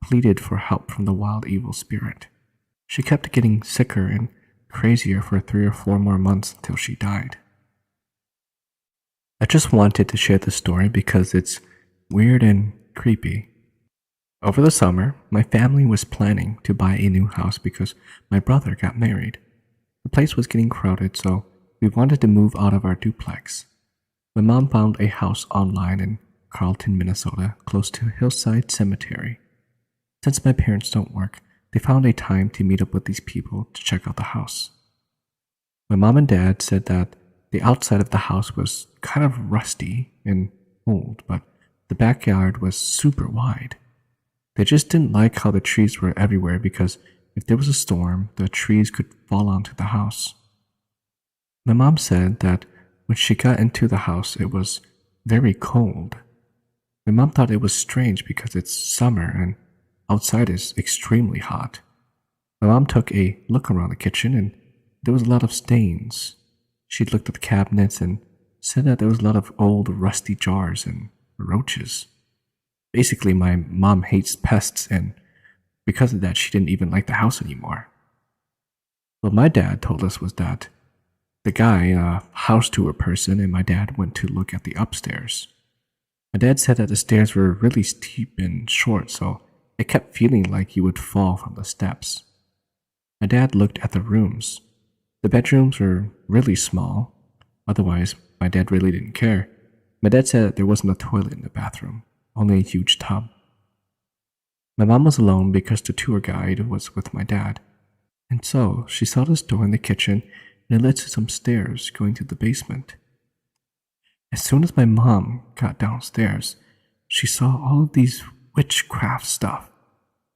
pleaded for help from the wild, evil spirit. She kept getting sicker and crazier for 3 or 4 more months until she died. I just wanted to share this story because it's weird and creepy. Over the summer, my family was planning to buy a new house because my brother got married. The place was getting crowded, so we wanted to move out of our duplex. My mom found a house online in Carlton, Minnesota, close to Hillside Cemetery. Since my parents don't work, they found a time to meet up with these people to check out the house. My mom and dad said that the outside of the house was kind of rusty and old, but the backyard was super wide. They just didn't like how the trees were everywhere because if there was a storm, the trees could fall onto the house. My mom said that when she got into the house, it was very cold. My mom thought it was strange because it's summer and outside is extremely hot. My mom took a look around the kitchen and there was a lot of stains. She looked at the cabinets and said that there was a lot of old rusty jars and roaches. Basically, my mom hates pests and because of that, she didn't even like the house anymore. What my dad told us was that the guy, a house tour person, and my dad went to look at the upstairs. My dad said that the stairs were really steep and short, so it kept feeling like you would fall from the steps. My dad looked at the rooms. The bedrooms were really small. Otherwise, my dad really didn't care. My dad said that there wasn't a toilet in the bathroom, only a huge tub. My mom was alone because the tour guide was with my dad. And so, she saw this door in the kitchen and it led to some stairs going to the basement. As soon as my mom got downstairs, she saw all of these witchcraft stuff,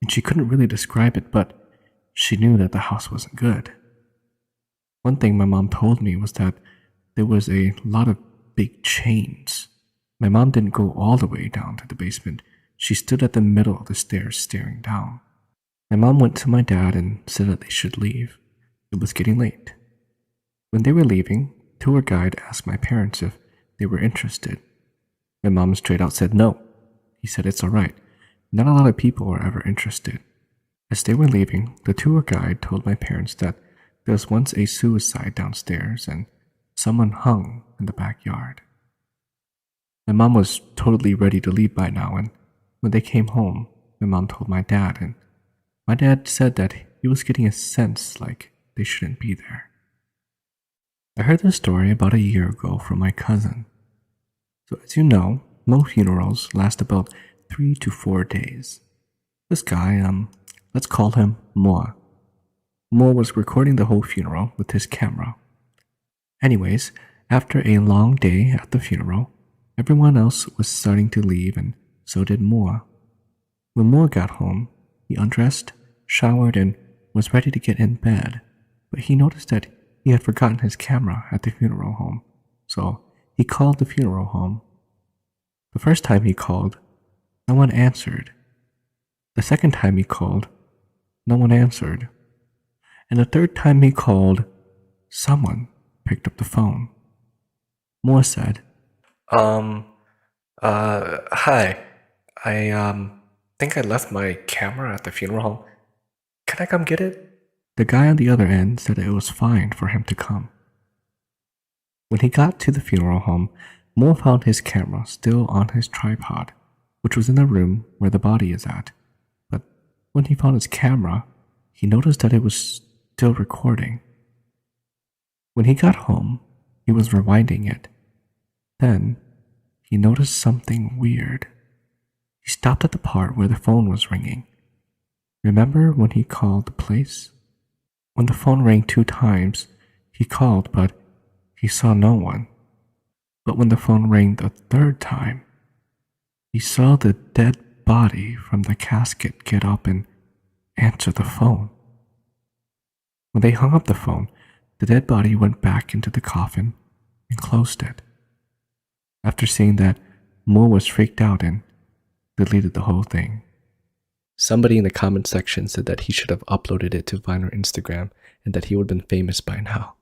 and she couldn't really describe it, but she knew that the house wasn't good. One thing my mom told me was that there was a lot of big chains. My mom didn't go all the way down to the basement. She stood at the middle of the stairs staring down. My mom went to my dad and said that they should leave. It was getting late. When they were leaving, the tour guide asked my parents if they were interested. My mom straight out said no. He said it's alright. Not a lot of people are ever interested. As they were leaving, the tour guide told my parents that there was once a suicide downstairs and someone hung in the backyard. My mom was totally ready to leave by now, and when they came home, my mom told my dad, and my dad said that he was getting a sense like they shouldn't be there. I heard this story about a year ago from my cousin. So as you know, most funerals last about 3 to 4 days. This guy, let's call him Moa, Mo was recording the whole funeral with his camera. Anyways, after a long day at the funeral, everyone else was starting to leave and so did Mo. When Mo got home, he undressed, showered, and was ready to get in bed, but he noticed that he had forgotten his camera at the funeral home, so he called the funeral home. The first time he called, no one answered. The second time he called, no one answered. And the third time he called, someone picked up the phone. Moore said, Hi. I think I left my camera at the funeral home. Can I come get it? The guy on the other end said it was fine for him to come. When he got to the funeral home, Moore found his camera still on his tripod, which was in the room where the body is at. But when he found his camera, he noticed that it was still recording. When he got home, he was rewinding it. Then, he noticed something weird. He stopped at the part where the phone was ringing. Remember when he called the place? When the phone rang 2 times, he called, but he saw no one. But when the phone rang the 3rd time, he saw the dead body from the casket get up and answer the phone. When they hung up the phone, the dead body went back into the coffin and closed it. After seeing that, Mo was freaked out and deleted the whole thing. Somebody in the comment section said that he should have uploaded it to Vine or Instagram and that he would have been famous by now.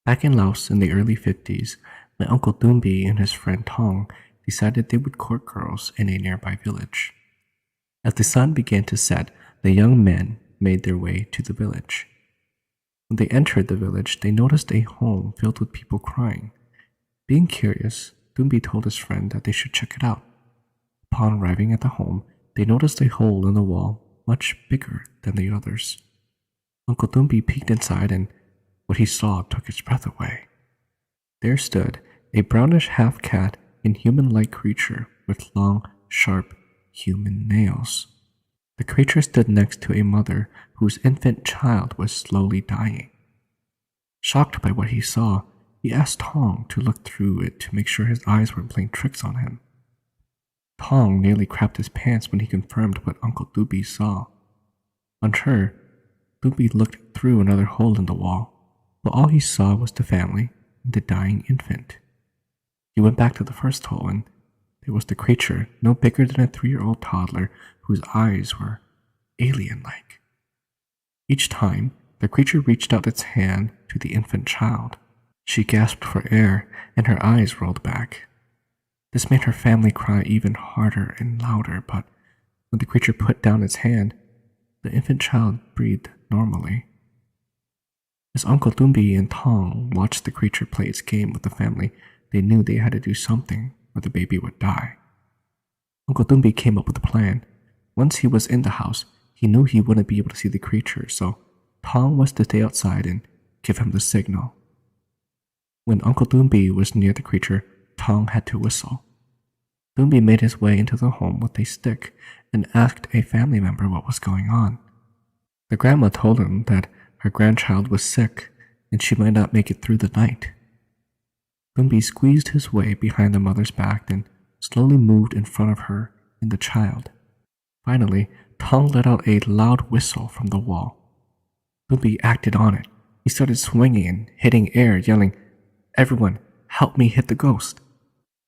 Back in Laos in the early 50s, my uncle Dumbi and his friend Tong decided they would court girls in a nearby village. As the sun began to set, the young men made their way to the village. When they entered the village, they noticed a home filled with people crying. Being curious, Dumbi told his friend that they should check it out. Upon arriving at the home, they noticed a hole in the wall much bigger than the others. Uncle Dumbi peeked inside and what he saw took his breath away. There stood a brownish half-cat and human-like creature with long, sharp, human nails. The creature stood next to a mother whose infant child was slowly dying. Shocked by what he saw, he asked Tong to look through it to make sure his eyes weren't playing tricks on him. Tong nearly crapped his pants when he confirmed what Uncle Dumbi saw. Unsure, Dumbi looked through another hole in the wall, but all he saw was the family and the dying infant. He went back to the first hole and there was the creature no bigger than a 3-year-old toddler whose eyes were alien-like. Each time, the creature reached out its hand to the infant child. She gasped for air and her eyes rolled back. This made her family cry even harder and louder, but when the creature put down its hand, the infant child breathed normally. As Uncle Dumbi and Tong watched the creature play its game with the family, they knew they had to do something or the baby would die. Uncle Dumbi came up with a plan. Once he was in the house, he knew he wouldn't be able to see the creature, so Tong was to stay outside and give him the signal. When Uncle Dumbi was near the creature, Tong had to whistle. Dumbi made his way into the home with a stick and asked a family member what was going on. The grandma told him that her grandchild was sick and she might not make it through the night. Dumbi squeezed his way behind the mother's back and slowly moved in front of her and the child. Finally, Tong let out a loud whistle from the wall. Dumbi acted on it. He started swinging and hitting air, yelling, "Everyone, help me hit the ghost."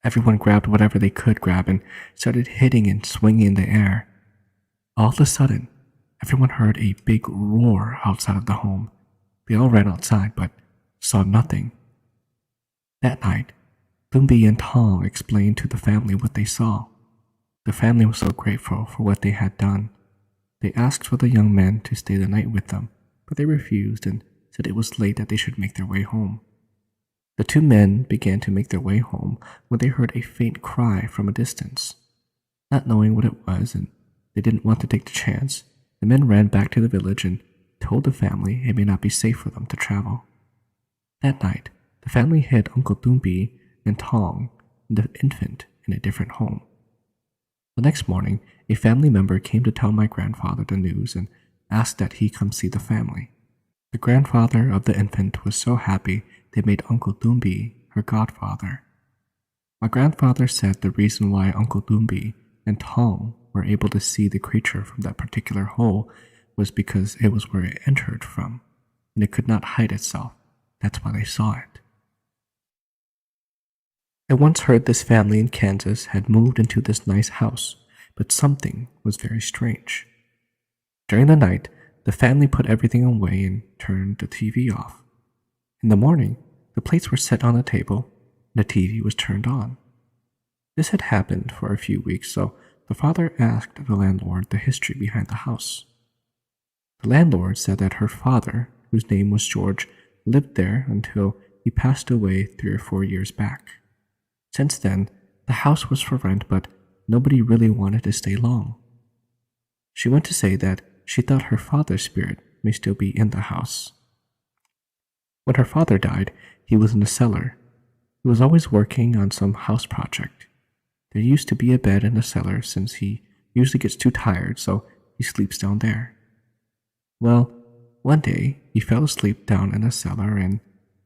Everyone grabbed whatever they could grab and started hitting and swinging in the air. All of a sudden, everyone heard a big roar outside of the home. They all ran outside but saw nothing. That night, Dumbi and Tong explained to the family what they saw. The family was so grateful for what they had done. They asked for the young men to stay the night with them, but they refused and said it was late that they should make their way home. The 2 men began to make their way home when they heard a faint cry from a distance. Not knowing what it was and they didn't want to take the chance, the men ran back to the village and told the family it may not be safe for them to travel. That night, the family hid Uncle Dumbi and Tong and the infant in a different home. The next morning, a family member came to tell my grandfather the news and asked that he come see the family. The grandfather of the infant was so happy they made Uncle Dumbi her godfather. My grandfather said the reason why Uncle Dumbi and Tong were able to see the creature from that particular hole was because it was where it entered from, and it could not hide itself. That's why they saw it. I once heard this family in Kansas had moved into this nice house, but something was very strange. During the night, the family put everything away and turned the TV off. In the morning, the plates were set on the table and the TV was turned on. This had happened for a few weeks, so the father asked the landlord the history behind the house. The landlord said that her father, whose name was George, lived there until he passed away 3 or 4 years back. Since then, the house was for rent, but nobody really wanted to stay long. She went to say that she thought her father's spirit may still be in the house. When her father died, he was in the cellar. He was always working on some house project. There used to be a bed in the cellar since he usually gets too tired, so he sleeps down there. Well, one day he fell asleep down in the cellar and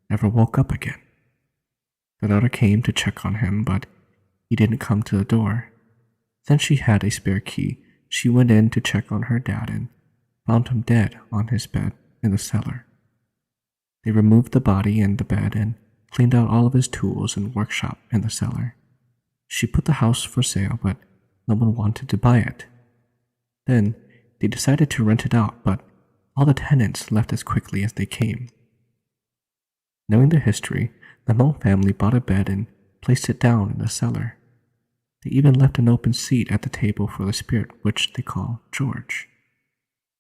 never woke up again. The daughter came to check on him, but he didn't come to the door. Since she had a spare key, she went in to check on her dad and found him dead on his bed in the cellar. They removed the body and the bed and cleaned out all of his tools and workshop in the cellar. She put the house for sale, but no one wanted to buy it. Then they decided to rent it out, but all the tenants left as quickly as they came. Knowing the history, the Hmong family bought a bed and placed it down in the cellar. They even left an open seat at the table for the spirit, which they call George.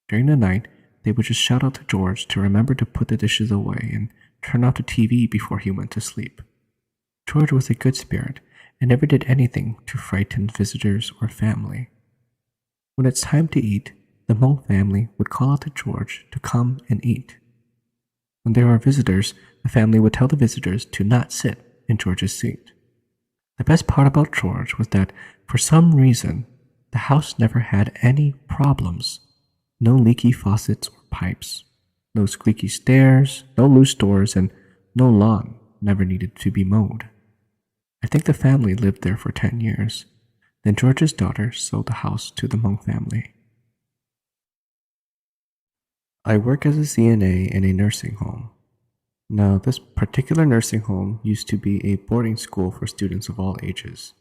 During the night, they would just shout out to George to remember to put the dishes away and turn off the TV before he went to sleep. George was a good spirit and never did anything to frighten visitors or family. When it's time to eat, the Hmong family would call out to George to come and eat. When there are visitors, the family would tell the visitors to not sit in George's seat. The best part about George was that, for some reason, the house never had any problems. No leaky faucets or pipes, no squeaky stairs, no loose doors, and no lawn never needed to be mowed. I think the family lived there for 10 years. Then George's daughter sold the house to the Hmong family. I work as a CNA in a nursing home. Now, this particular nursing home used to be a boarding school for students of all ages.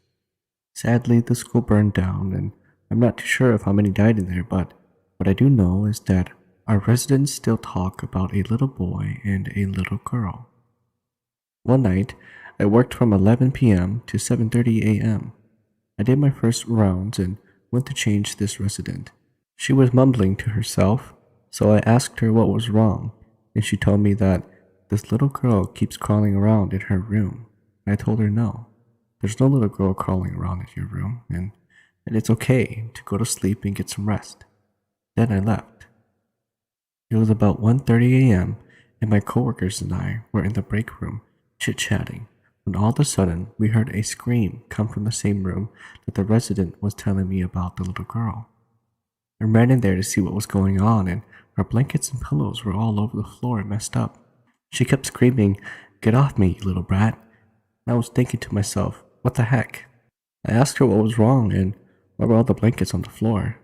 Sadly, the school burned down, and I'm not too sure of how many died in there, but what I do know is that our residents still talk about a little boy and a little girl. One night, I worked from 11 p.m. to 7:30 a.m. I did my first rounds and went to change this resident. She was mumbling to herself, so I asked her what was wrong, and she told me that this little girl keeps crawling around in her room. I told her no, there's no little girl crawling around in your room, and it's okay to go to sleep and get some rest. Then I left. It was about 1:30 a.m., and my coworkers and I were in the break room chit-chatting when all of a sudden we heard a scream come from the same room that the resident was telling me about the little girl. I ran in there to see what was going on, and her blankets and pillows were all over the floor and messed up. She kept screaming, "Get off me, you little brat." And I was thinking to myself, what the heck? I asked her what was wrong and why were all the blankets on the floor.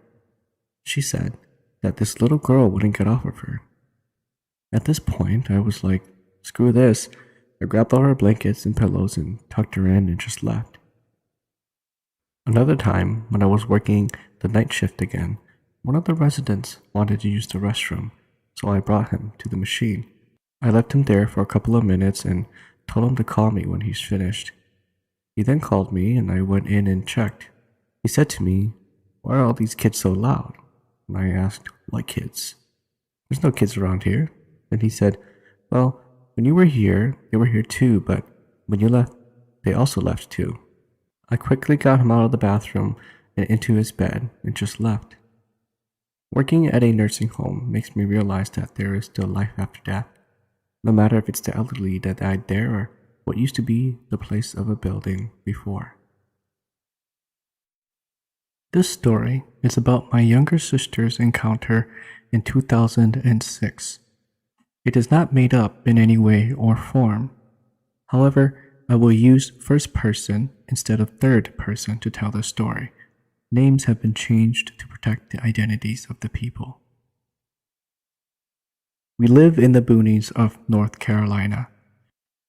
She said that this little girl wouldn't get off of her. At this point, I was like, screw this. I grabbed all her blankets and pillows and tucked her in and just left. Another time, when I was working the night shift again, one of the residents wanted to use the restroom, so I brought him to the machine. I left him there for a couple of minutes and told him to call me when he's finished. He then called me and I went in and checked. He said to me, "Why are all these kids so loud?" And I asked, "What kids?" "There's no kids around here." And he said, "Well, when you were here, they were here too, but when you left, they also left too." I quickly got him out of the bathroom and into his bed and just left. Working at a nursing home makes me realize that there is still life after death, no matter if it's the elderly that died there or what used to be the place of a building before. This story is about my younger sister's encounter in 2006. It is not made up in any way or form. However, I will use first person instead of third person to tell the story. Names have been changed to protect the identities of the people. We live in the boonies of North Carolina.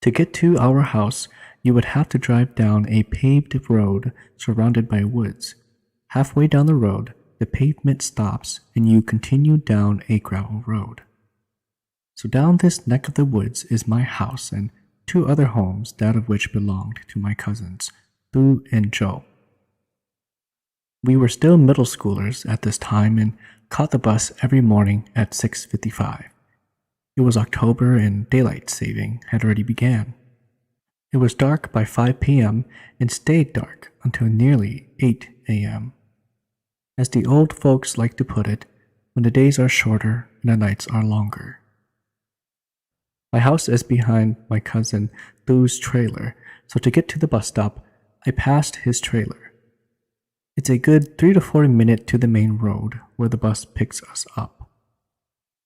To get to our house, you would have to drive down a paved road surrounded by woods. Halfway down the road, the pavement stops and you continue down a gravel road. So down this neck of the woods is my house and 2 other homes, that of which belonged to my cousins, Thu and Joe. We were still middle schoolers at this time and caught the bus every morning at 6:55. It was October and daylight saving had already began. It was dark by 5 p.m. and stayed dark until nearly 8 a.m. As the old folks like to put it, when the days are shorter and the nights are longer. My house is behind my cousin Thu's trailer, so to get to the bus stop, I passed his trailer. It's a good 3 to 4 minutes to the main road where the bus picks us up.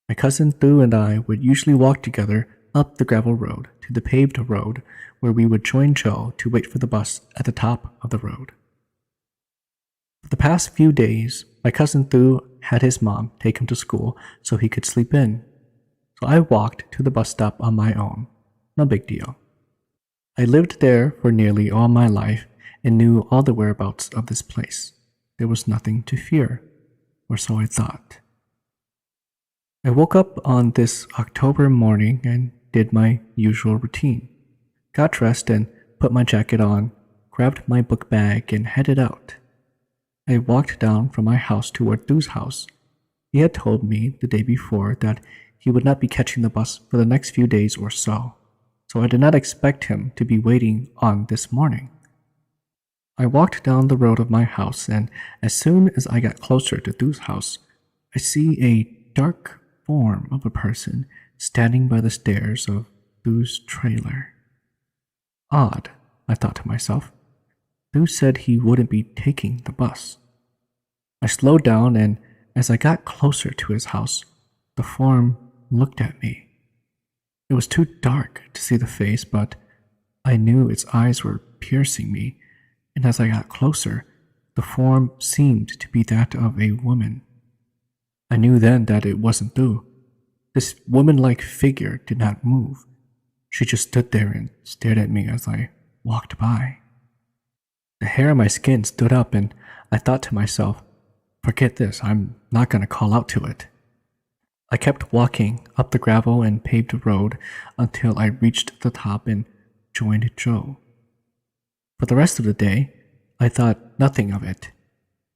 My cousin Thu and I would usually walk together up the gravel road to the paved road where we would join Joe to wait for the bus at the top of the road. For the past few days, my cousin Thu had his mom take him to school so he could sleep in. So I walked to the bus stop on my own. No big deal. I lived there for nearly all my life and knew all the whereabouts of this place. There was nothing to fear, or so I thought. I woke up on this October morning and did my usual routine. Got dressed and put my jacket on, grabbed my book bag and headed out. I walked down from my house toward Thu's house. He had told me the day before that he would not be catching the bus for the next few days or so I did not expect him to be waiting on this morning. I walked down the road of my house, and as soon as I got closer to Thu's house, I see a dark form of a person standing by the stairs of Thu's trailer. Odd, I thought to myself. Thu said he wouldn't be taking the bus. I slowed down, and as I got closer to his house, the form looked at me. It was too dark to see the face, but I knew its eyes were piercing me, and as I got closer, the form seemed to be that of a woman. I knew then that it wasn't Thu. This woman-like figure did not move. She just stood there and stared at me as I walked by. The hair on my skin stood up, and I thought to myself, forget this, I'm not going to call out to it. I kept walking up the gravel and paved road until I reached the top and joined Joe. For the rest of the day, I thought nothing of it.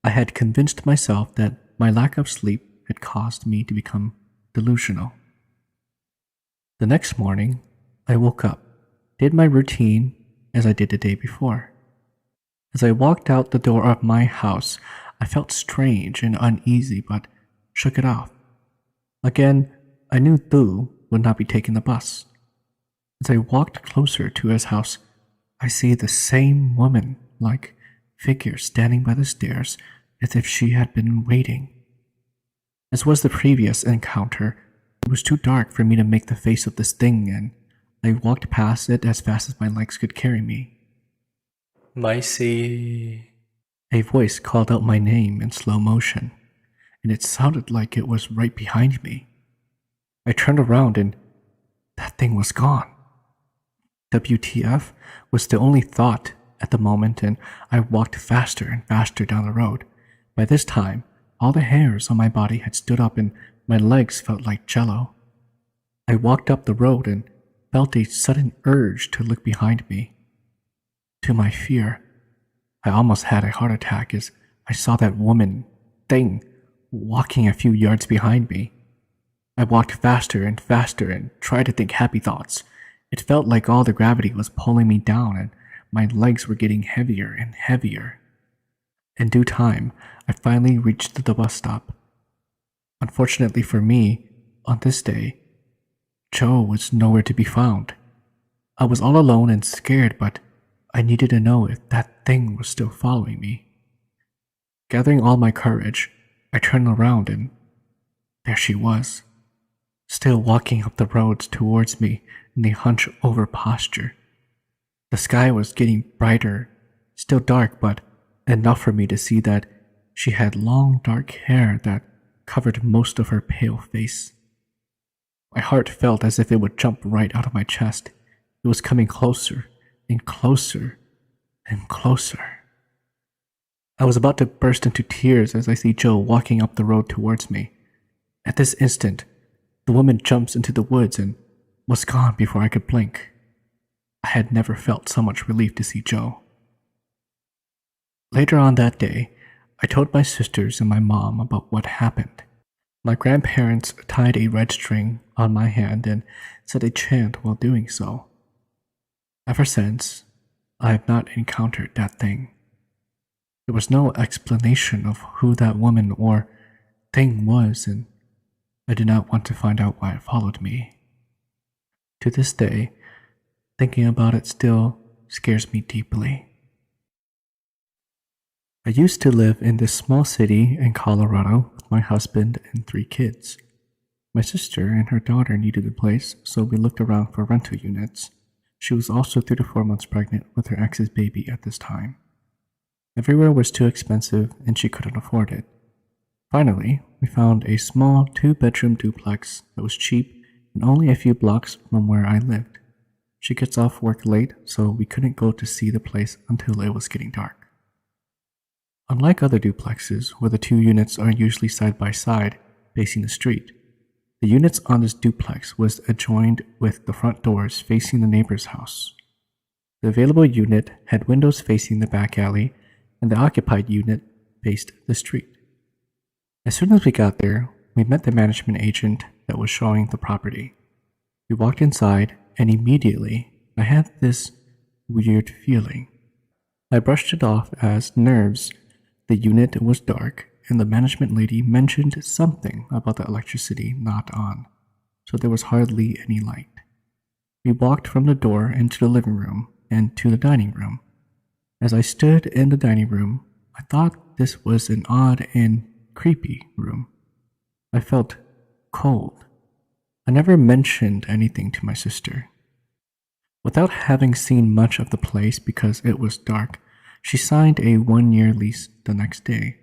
I had convinced myself that my lack of sleep had caused me to become delusional. The next morning, I woke up, did my routine as I did the day before. As I walked out the door of my house, I felt strange and uneasy but shook it off. Again, I knew Thu would not be taking the bus. As I walked closer to his house, I see the same woman-like figure standing by the stairs as if she had been waiting. As was the previous encounter, it was too dark for me to make the face of this thing, and I walked past it as fast as my legs could carry me. Maisie. A voice called out my name in slow motion, and it sounded like it was right behind me. I turned around and that thing was gone. WTF was the only thought at the moment, and I walked faster and faster down the road. By this time, all the hairs on my body had stood up and my legs felt like jello. I walked up the road and felt a sudden urge to look behind me. To my fear, I almost had a heart attack as I saw that thing walking a few yards behind me. I walked faster and faster and tried to think happy thoughts. It felt like all the gravity was pulling me down and my legs were getting heavier and heavier. In due time, I finally reached the bus stop. Unfortunately for me, on this day, Joe was nowhere to be found. I was all alone and scared, but I needed to know if that thing was still following me. Gathering all my courage, I turned around and there she was, still walking up the roads towards me in a hunch-over posture. The sky was getting brighter, still dark, but enough for me to see that she had long dark hair that covered most of her pale face. My heart felt as if it would jump right out of my chest. It was coming closer and closer and closer. I was about to burst into tears as I see Joe walking up the road towards me. At this instant, the woman jumps into the woods and was gone before I could blink. I had never felt so much relief to see Joe. Later on that day, I told my sisters and my mom about what happened. My grandparents tied a red string on my hand and said a chant while doing so. Ever since, I have not encountered that thing. There was no explanation of who that woman or thing was, and I did not want to find out why it followed me. To this day, thinking about it still scares me deeply. I used to live in this small city in Colorado with my husband and 3 kids. My sister and her daughter needed a place, so we looked around for rental units. She was also 3 to 4 months pregnant with her ex's baby at this time. Everywhere was too expensive and she couldn't afford it. Finally, we found a small 2-bedroom duplex that was cheap and only a few blocks from where I lived. She gets off work late, so we couldn't go to see the place until it was getting dark. Unlike other duplexes, where the 2 units are usually side by side, facing the street, the units on this duplex was adjoined with the front doors facing the neighbor's house. The available unit had windows facing the back alley, and the occupied unit faced the street. As soon as we got there, we met the management agent that was showing the property. We walked inside, and immediately I had this weird feeling. I brushed it off as nerves. The unit was dark, and the management lady mentioned something about the electricity not on, so there was hardly any light. We walked from the door into the living room and to the dining room. As I stood in the dining room, I thought this was an odd and creepy room. I felt cold. I never mentioned anything to my sister. Without having seen much of the place because it was dark, she signed a 1-year lease the next day.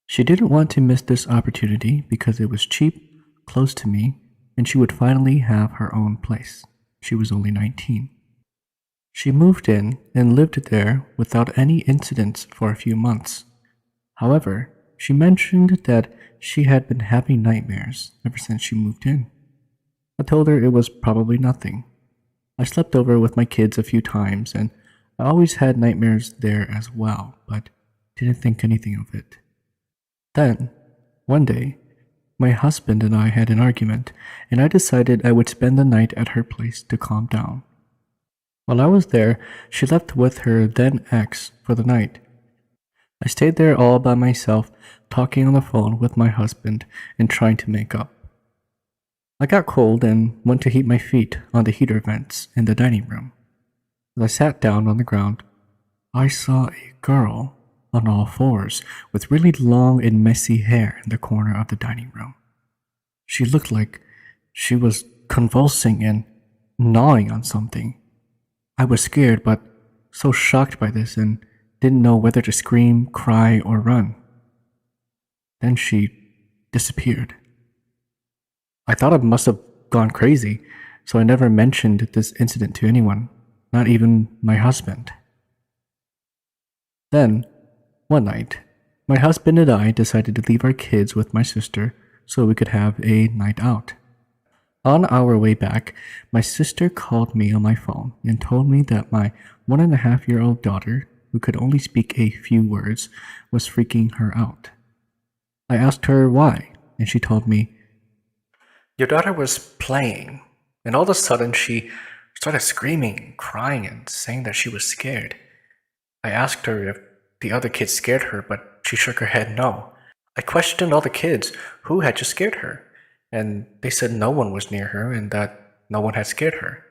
She didn't want to miss this opportunity because it was cheap, close to me, and she would finally have her own place. She was only 19. She moved in and lived there without any incidents for a few months. However, she mentioned that she had been having nightmares ever since she moved in. I told her it was probably nothing. I slept over with my kids a few times, and I always had nightmares there as well, but didn't think anything of it. Then, one day, my husband and I had an argument, and I decided I would spend the night at her place to calm down. While I was there, she left with her then ex for the night. I stayed there all by myself, talking on the phone with my husband and trying to make up. I got cold and went to heat my feet on the heater vents in the dining room. As I sat down on the ground, I saw a girl on all fours with really long and messy hair in the corner of the dining room. She looked like she was convulsing and gnawing on something. I was scared but so shocked by this and didn't know whether to scream, cry, or run. Then she disappeared. I thought I must have gone crazy, so I never mentioned this incident to anyone, not even my husband. Then, one night, my husband and I decided to leave our kids with my sister so we could have a night out. On our way back, my sister called me on my phone and told me that my 1.5-year-old daughter, who could only speak a few words, was freaking her out. I asked her why, and she told me, Your daughter was playing, and all of a sudden she started screaming, crying, and saying that she was scared. I asked her if the other kids scared her, but she shook her head no. I questioned all the kids who had just scared her, and they said no one was near her and that no one had scared her.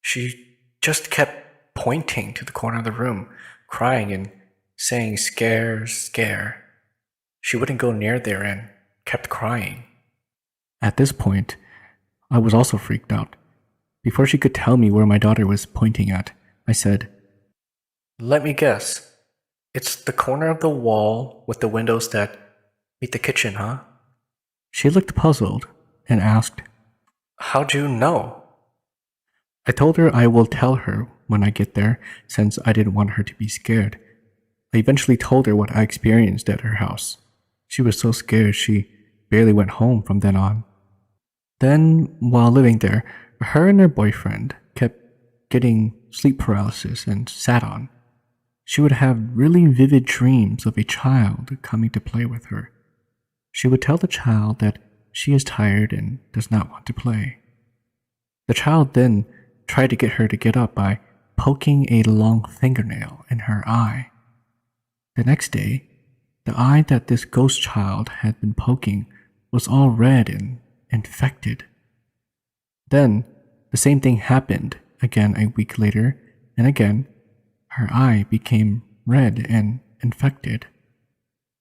She just kept pointing to the corner of the room, crying and saying, "Scare, scare." She wouldn't go near there and kept crying. At this point, I was also freaked out. Before she could tell me where my daughter was pointing at, I said, Let me guess. It's the corner of the wall with the windows that meet the kitchen, huh? She looked puzzled and asked, How'd you know? I told her I will tell her when I get there, since I didn't want her to be scared. I eventually told her what I experienced at her house. She was so scared she barely went home from then on. Then, while living there, her and her boyfriend kept getting sleep paralysis and sat on. She would have really vivid dreams of a child coming to play with her. She would tell the child that she is tired and does not want to play. The child then tried to get her to get up by poking a long fingernail in her eye. The next day, the eye that this ghost child had been poking was all red and infected. Then, the same thing happened again a week later, and again, her eye became red and infected.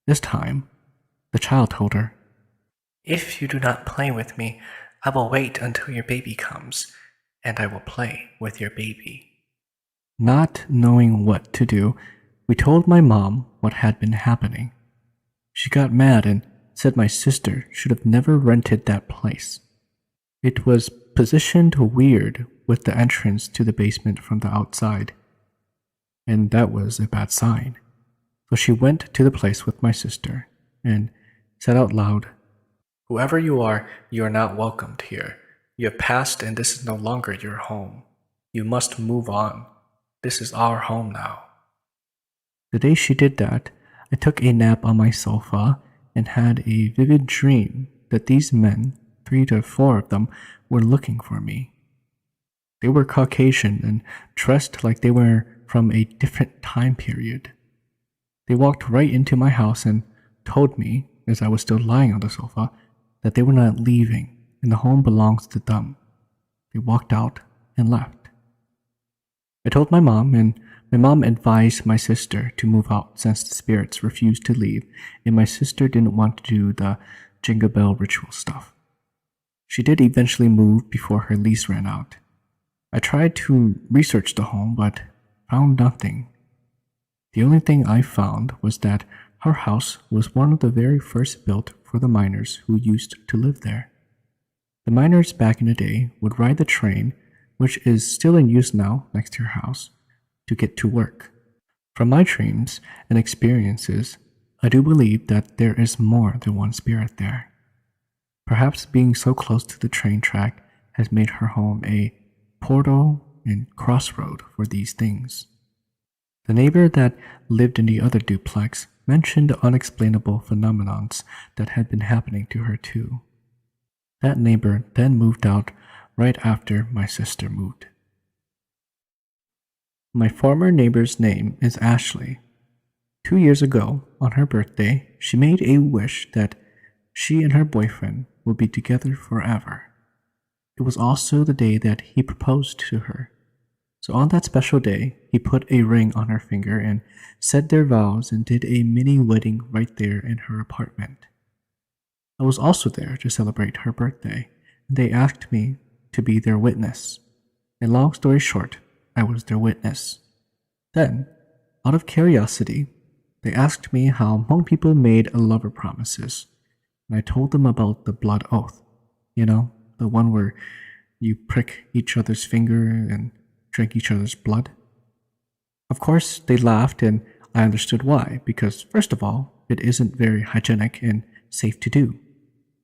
This time, the child told her, If you do not play with me, I will wait until your baby comes, and I will play with your baby. Not knowing what to do, we told my mom what had been happening. She got mad and said my sister should have never rented that place. It was positioned weird with the entrance to the basement from the outside, and that was a bad sign. So she went to the place with my sister and said out loud, Whoever you are not welcomed here. You have passed and this is no longer your home. You must move on. This is our home now. The day she did that, I took a nap on my sofa and had a vivid dream that these men, 3 to 4 of them, were looking for me. They were Caucasian and dressed like they were from a different time period. They walked right into my house and told me, as I was still lying on the sofa, that they were not leaving and the home belongs to them. They walked out and left. I told my mom, and my mom advised my sister to move out since the spirits refused to leave and my sister didn't want to do the jingle bell ritual stuff. She did eventually move before her lease ran out. I tried to research the home but found nothing. The only thing I found was that her house was one of the very first built for the miners who used to live there. The miners back in the day would ride the train, which is still in use now next to your house, to get to work. From my dreams and experiences, I do believe that there is more than one spirit there. Perhaps being so close to the train track has made her home a portal and crossroad for these things. The neighbor that lived in the other duplex mentioned unexplainable phenomenons that had been happening to her too. That neighbor then moved out right after my sister moved. My former neighbor's name is Ashley. 2 years ago, on her birthday, she made a wish that she and her boyfriend would be together forever. It was also the day that he proposed to her. So on that special day, he put a ring on her finger and said their vows and did a mini wedding right there in her apartment. I was also there to celebrate her birthday, and they asked me to be their witness. And long story short, I was their witness. Then, out of curiosity, they asked me how Hmong people made lover promises, and I told them about the blood oath. You know, the one where you prick each other's finger and drink each other's blood. Of course, they laughed and I understood why, because first of all, it isn't very hygienic and safe to do.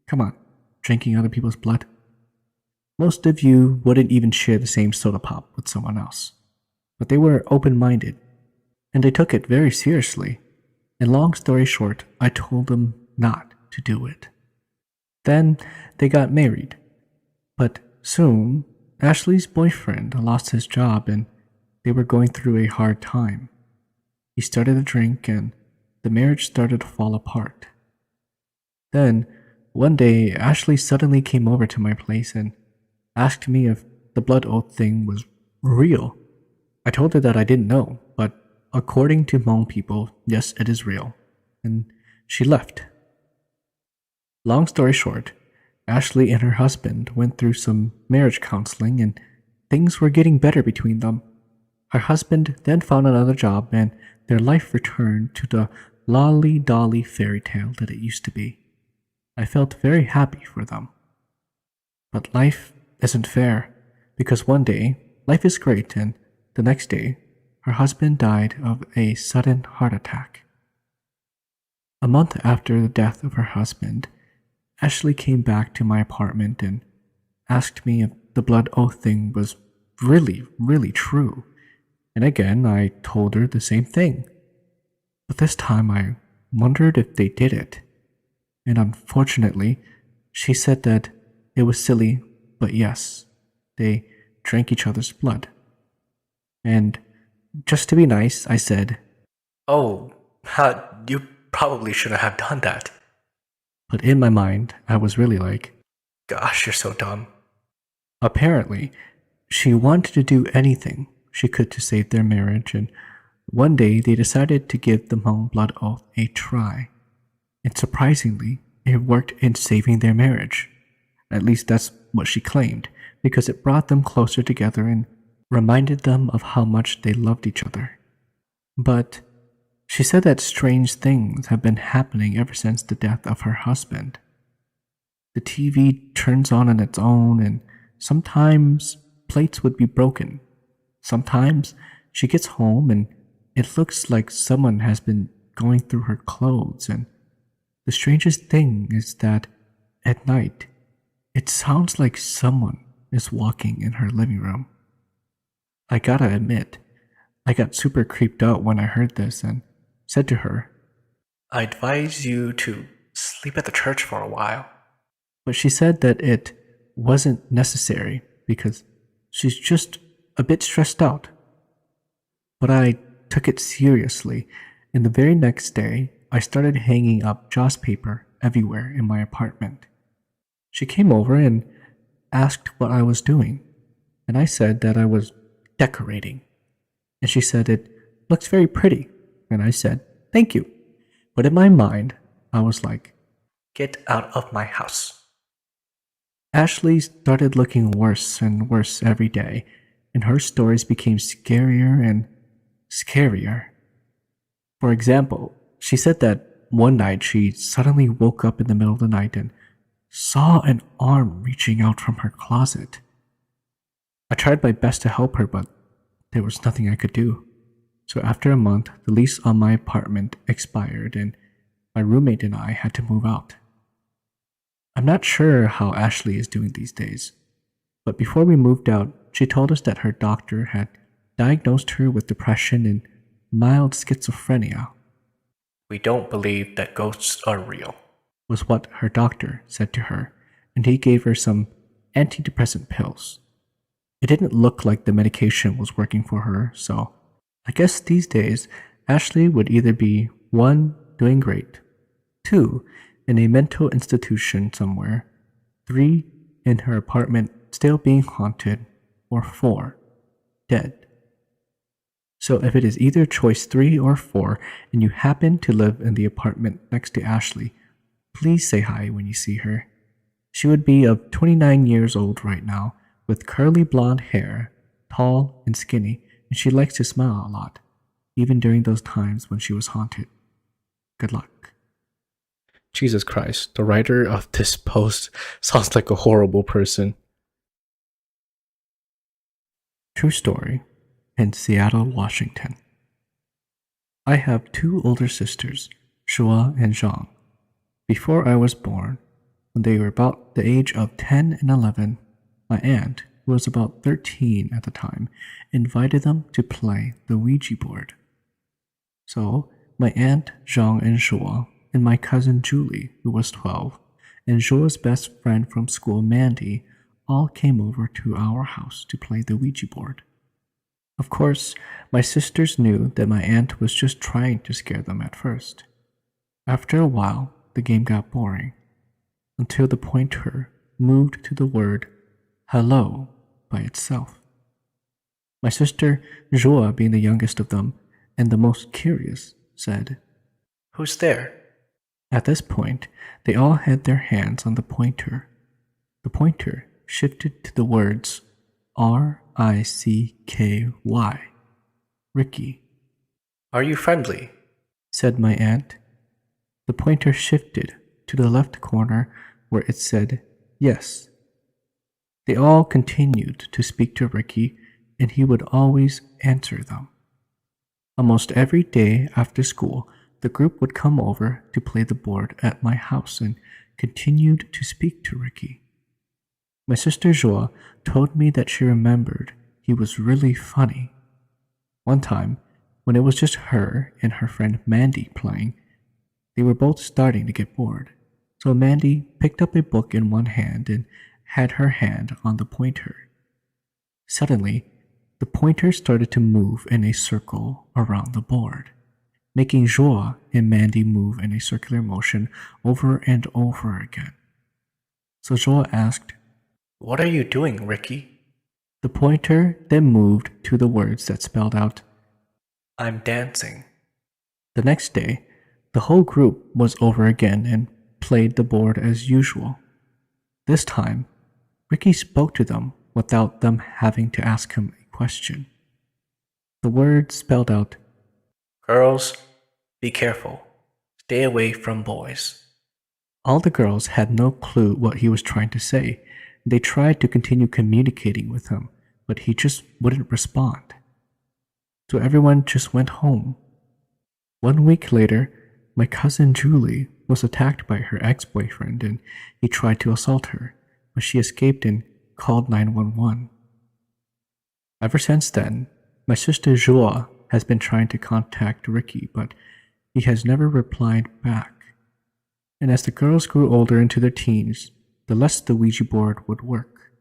Come on, drinking other people's blood. Most of you wouldn't even share the same soda pop with someone else. But they were open-minded, and they took it very seriously. And long story short, I told them not to do it. Then they got married. But soon, Ashley's boyfriend lost his job and they were going through a hard time. He started to drink and the marriage started to fall apart. Then, one day, Ashley suddenly came over to my place and asked me if the blood oath thing was real. I told her that I didn't know, but according to Hmong people, yes, it is real. And she left Long story short, Ashley and her husband went through some marriage counseling and things were getting better between them. Her husband then found another job and their life returned to the lolly-dolly fairy tale that it used to be. I felt very happy for them. But life isn't fair, because one day, life is great, and the next day, her husband died of a sudden heart attack. A month after the death of her husband, Ashley came back to my apartment and asked me if the blood oath thing was really true. And again, I told her the same thing. But this time I wondered if they did it. And unfortunately, she said that it was silly, but yes, they drank each other's blood. And just to be nice, I said, Oh, you probably shouldn't have done that. but in my mind, I was really like, Gosh, you're so dumb. apparently, she wanted to do anything she could to save their marriage, and one day they decided to give the Hmong blood oath a try. And surprisingly, it worked in saving their marriage. At least that's what she claimed, because it brought them closer together and reminded them of how much they loved each other. But she said that strange things have been happening ever since the death of her husband. The TV turns on its own, and sometimes plates would be broken. Sometimes she gets home and it looks like someone has been going through her clothes, and the strangest thing is that at night it sounds like someone is walking in her living room. I gotta admit, I got super creeped out when I heard this and said to her, I advise you to sleep at the church for a while. but she said that it wasn't necessary because she's just a bit stressed out. But I took it seriously, and the very next day, I started hanging up joss paper everywhere in my apartment. She came over and asked what I was doing, and I said that I was decorating. And she said it looks very pretty, and I said, thank you. But in my mind, I was like, Get out of my house. Ashley started looking worse and worse every day, and her stories became scarier and scarier. For example, she said that one night she suddenly woke up in the middle of the night and saw an arm reaching out from her closet. I tried my best to help her, but there was nothing I could do. So after a month, the lease on my apartment expired and my roommate and I had to move out. I'm not sure how Ashley is doing these days, but before we moved out, she told us that her doctor had diagnosed her with depression and mild schizophrenia, We don't believe that ghosts are real. was what her doctor said to her, and he gave her some antidepressant pills. It didn't look like the medication was working for her, so I guess these days Ashley would either be 1, doing great, 2, in a mental institution somewhere, 3, in her apartment still being haunted, or 4, dead. So if it is either choice 3 or 4 and you happen to live in the apartment next to Ashley, please say hi when you see her. She would be of 29 years old right now, with curly blonde hair, tall and skinny, and she likes to smile a lot, even during those times when she was haunted. Good luck. Jesus Christ, the writer of this post sounds like a horrible person. True story, in Seattle, Washington. I have 2 older sisters, Shua and Zhang. Before I was born, when they were about the age of 10 and 11, my aunt, who was about 13 at the time, invited them to play the Ouija board. So, my aunt, Zhang, and Shua, and my cousin Julie, who was 12, and Shua's best friend from school, Mandy, all came over to our house to play the Ouija board. Of course, my sisters knew that my aunt was just trying to scare them at first. After a while, the game got boring, until the pointer moved to the word hello by itself. My sister, Joa, being the youngest of them and the most curious, said, Who's there? At this point, they all had their hands on the pointer. The pointer shifted to the words R-I-C-K-Y. Ricky, Are you friendly? said my aunt. The pointer shifted to the left corner where it said yes. They all continued to speak to Ricky, and he would always answer them. Almost every day after school, the group would come over to play the board at my house and continued to speak to Ricky. My sister Joa told me that she remembered he was really funny. One time, when it was just her and her friend Mandy playing, they were both starting to get bored. So Mandy picked up a book in one hand and had her hand on the pointer. Suddenly, the pointer started to move in a circle around the board, making Joa and Mandy move in a circular motion over and over again. So Joa asked, What are you doing, Ricky? The pointer then moved to the words that spelled out, I'm dancing. The next day, the whole group was over again and played the board as usual. This time, Ricky spoke to them without them having to ask him a question. The words spelled out, Girls, be careful. Stay away from boys. All the girls had no clue what he was trying to say. They tried to continue communicating with him, but he just wouldn't respond. So everyone just went home. 1 week later, my cousin Julie was attacked by her ex-boyfriend and he tried to assault her, but she escaped and called 911. Ever since then, my sister Joa has been trying to contact Ricky, but he has never replied back. And as the girls grew older into their teens, the less the Ouija board would work.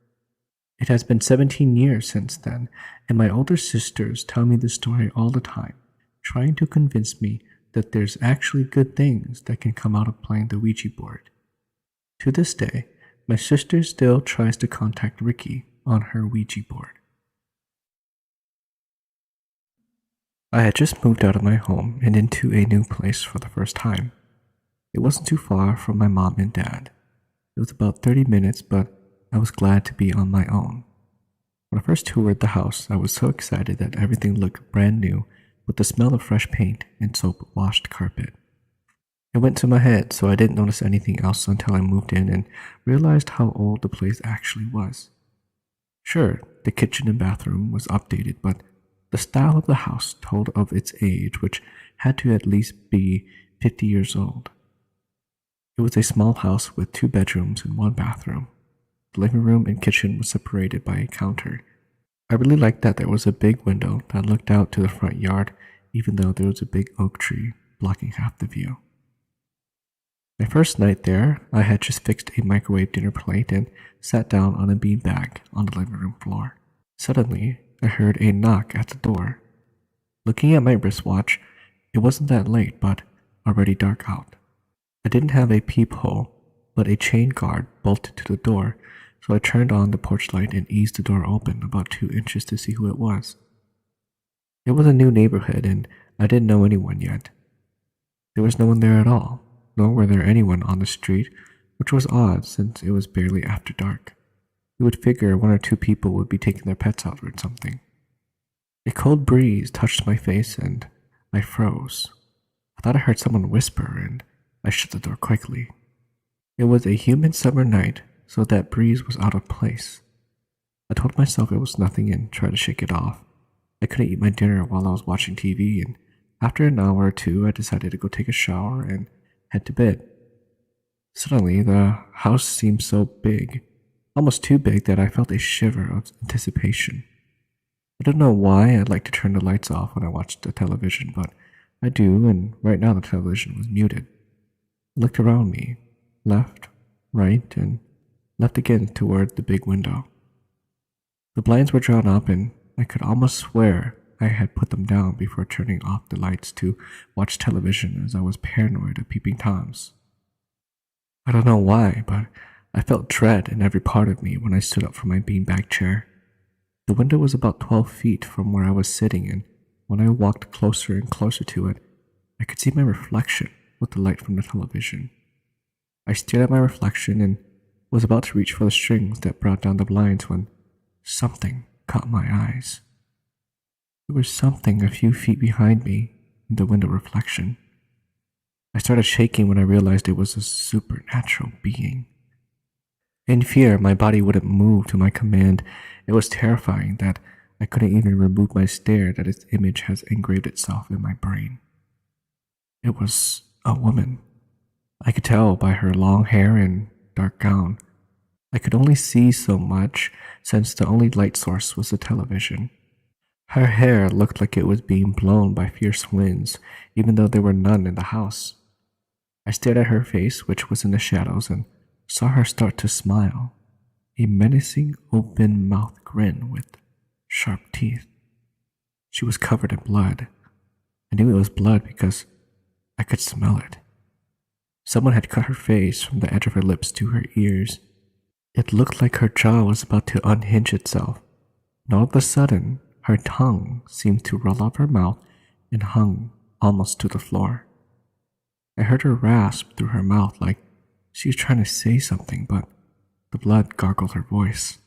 It has been 17 years since then, and my older sisters tell me the story all the time, trying to convince me that there's actually good things that can come out of playing the Ouija board. To this day, my sister still tries to contact Ricky on her Ouija board. I had just moved out of my home and into a new place for the first time. It wasn't too far from my mom and dad. It was about 30 minutes, but I was glad to be on my own. When I first toured the house, I was so excited that everything looked brand new with the smell of fresh paint and soap-washed carpet. It went to my head, so I didn't notice anything else until I moved in and realized how old the place actually was. Sure, the kitchen and bathroom was updated, but the style of the house told of its age, which had to at least be 50 years old. It was a small house with 2 bedrooms and 1 bathroom. The living room and kitchen was separated by a counter. I really liked that there was a big window that looked out to the front yard, even though there was a big oak tree blocking half the view. My first night there, I had just fixed a microwave dinner plate and sat down on a beanbag on the living room floor. Suddenly, I heard a knock at the door. Looking at my wristwatch, it wasn't that late, but already dark out. I didn't have a peephole, but a chain guard bolted to the door, so I turned on the porch light and eased the door open about 2 inches to see who it was. It was a new neighborhood, and I didn't know anyone yet. There was no one there at all, nor were there anyone on the street, which was odd since it was barely after dark. You would figure 1 or 2 people would be taking their pets out or something. A cold breeze touched my face and I froze. I thought I heard someone whisper and I shut the door quickly. It was a humid summer night, so that breeze was out of place. I told myself it was nothing and tried to shake it off. I couldn't eat my dinner while I was watching TV, and after an hour or 2, I decided to go take a shower and head to bed. Suddenly, the house seemed so big, almost too big that I felt a shiver of anticipation. I don't know why I'd like to turn the lights off when I watch the television, but I do, and right now the television was muted. I looked around me, left, right, and left again toward the big window. The blinds were drawn up, and I could almost swear I had put them down before turning off the lights to watch television as I was paranoid of peeping toms. I don't know why, but I felt dread in every part of me when I stood up from my beanbag chair. The window was about 12 feet from where I was sitting, and when I walked closer and closer to it, I could see my reflection with the light from the television. I stared at my reflection and was about to reach for the strings that brought down the blinds when something caught my eyes. There was something a few feet behind me in the window reflection. I started shaking when I realized it was a supernatural being. In fear, my body wouldn't move to my command. It was terrifying that I couldn't even remove my stare that its image has engraved itself in my brain. It was a woman. I could tell by her long hair and dark gown. I could only see so much since the only light source was the television. Her hair looked like it was being blown by fierce winds, even though there were none in the house. I stared at her face, which was in the shadows, and saw her start to smile, a menacing open-mouthed grin with sharp teeth. She was covered in blood. I knew it was blood because I could smell it. Someone had cut her face from the edge of her lips to her ears. It looked like her jaw was about to unhinge itself, and all of a sudden, her tongue seemed to roll off her mouth and hung almost to the floor. I heard her rasp through her mouth like she was trying to say something, but the blood gargled her voice.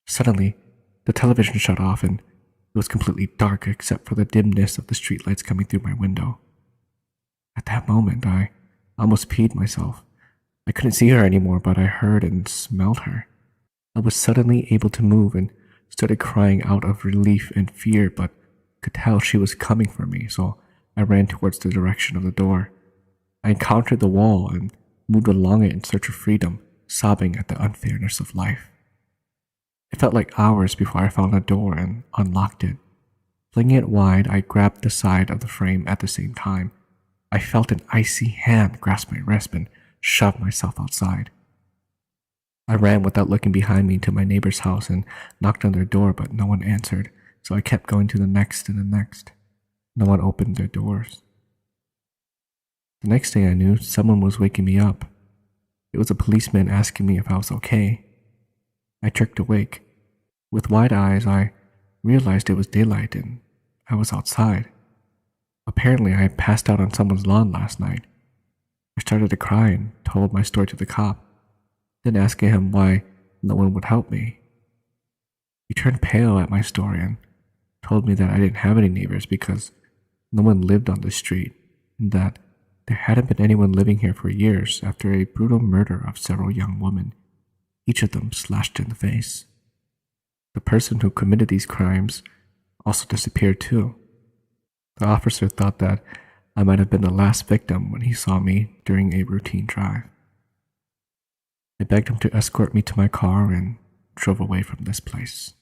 Suddenly, the television shut off and it was completely dark except for the dimness of the streetlights coming through my window. At that moment, I almost peed myself. I couldn't see her anymore, but I heard and smelled her. I was suddenly able to move and started crying out of relief and fear, but could tell she was coming for me, so I ran towards the direction of the door. I encountered the wall and moved along it in search of freedom, sobbing at the unfairness of life. It felt like hours before I found the door and unlocked it. Flinging it wide, I grabbed the side of the frame at the same time. I felt an icy hand grasp my wrist and shoved myself outside. I ran without looking behind me to my neighbor's house and knocked on their door, but no one answered, so I kept going to the next and the next. No one opened their doors. The next thing I knew, someone was waking me up. It was a policeman asking me if I was okay. I jerked awake. With wide eyes, I realized it was daylight and I was outside. Apparently, I had passed out on someone's lawn last night. I started to cry and told my story to the cop, then asking him why no one would help me. He turned pale at my story and told me that I didn't have any neighbors because no one lived on the street and that there hadn't been anyone living here for years after a brutal murder of several young women, each of them slashed in the face. The person who committed these crimes also disappeared too. The officer thought that I might have been the last victim when he saw me during a routine drive. I begged him to escort me to my car and drove away from this place.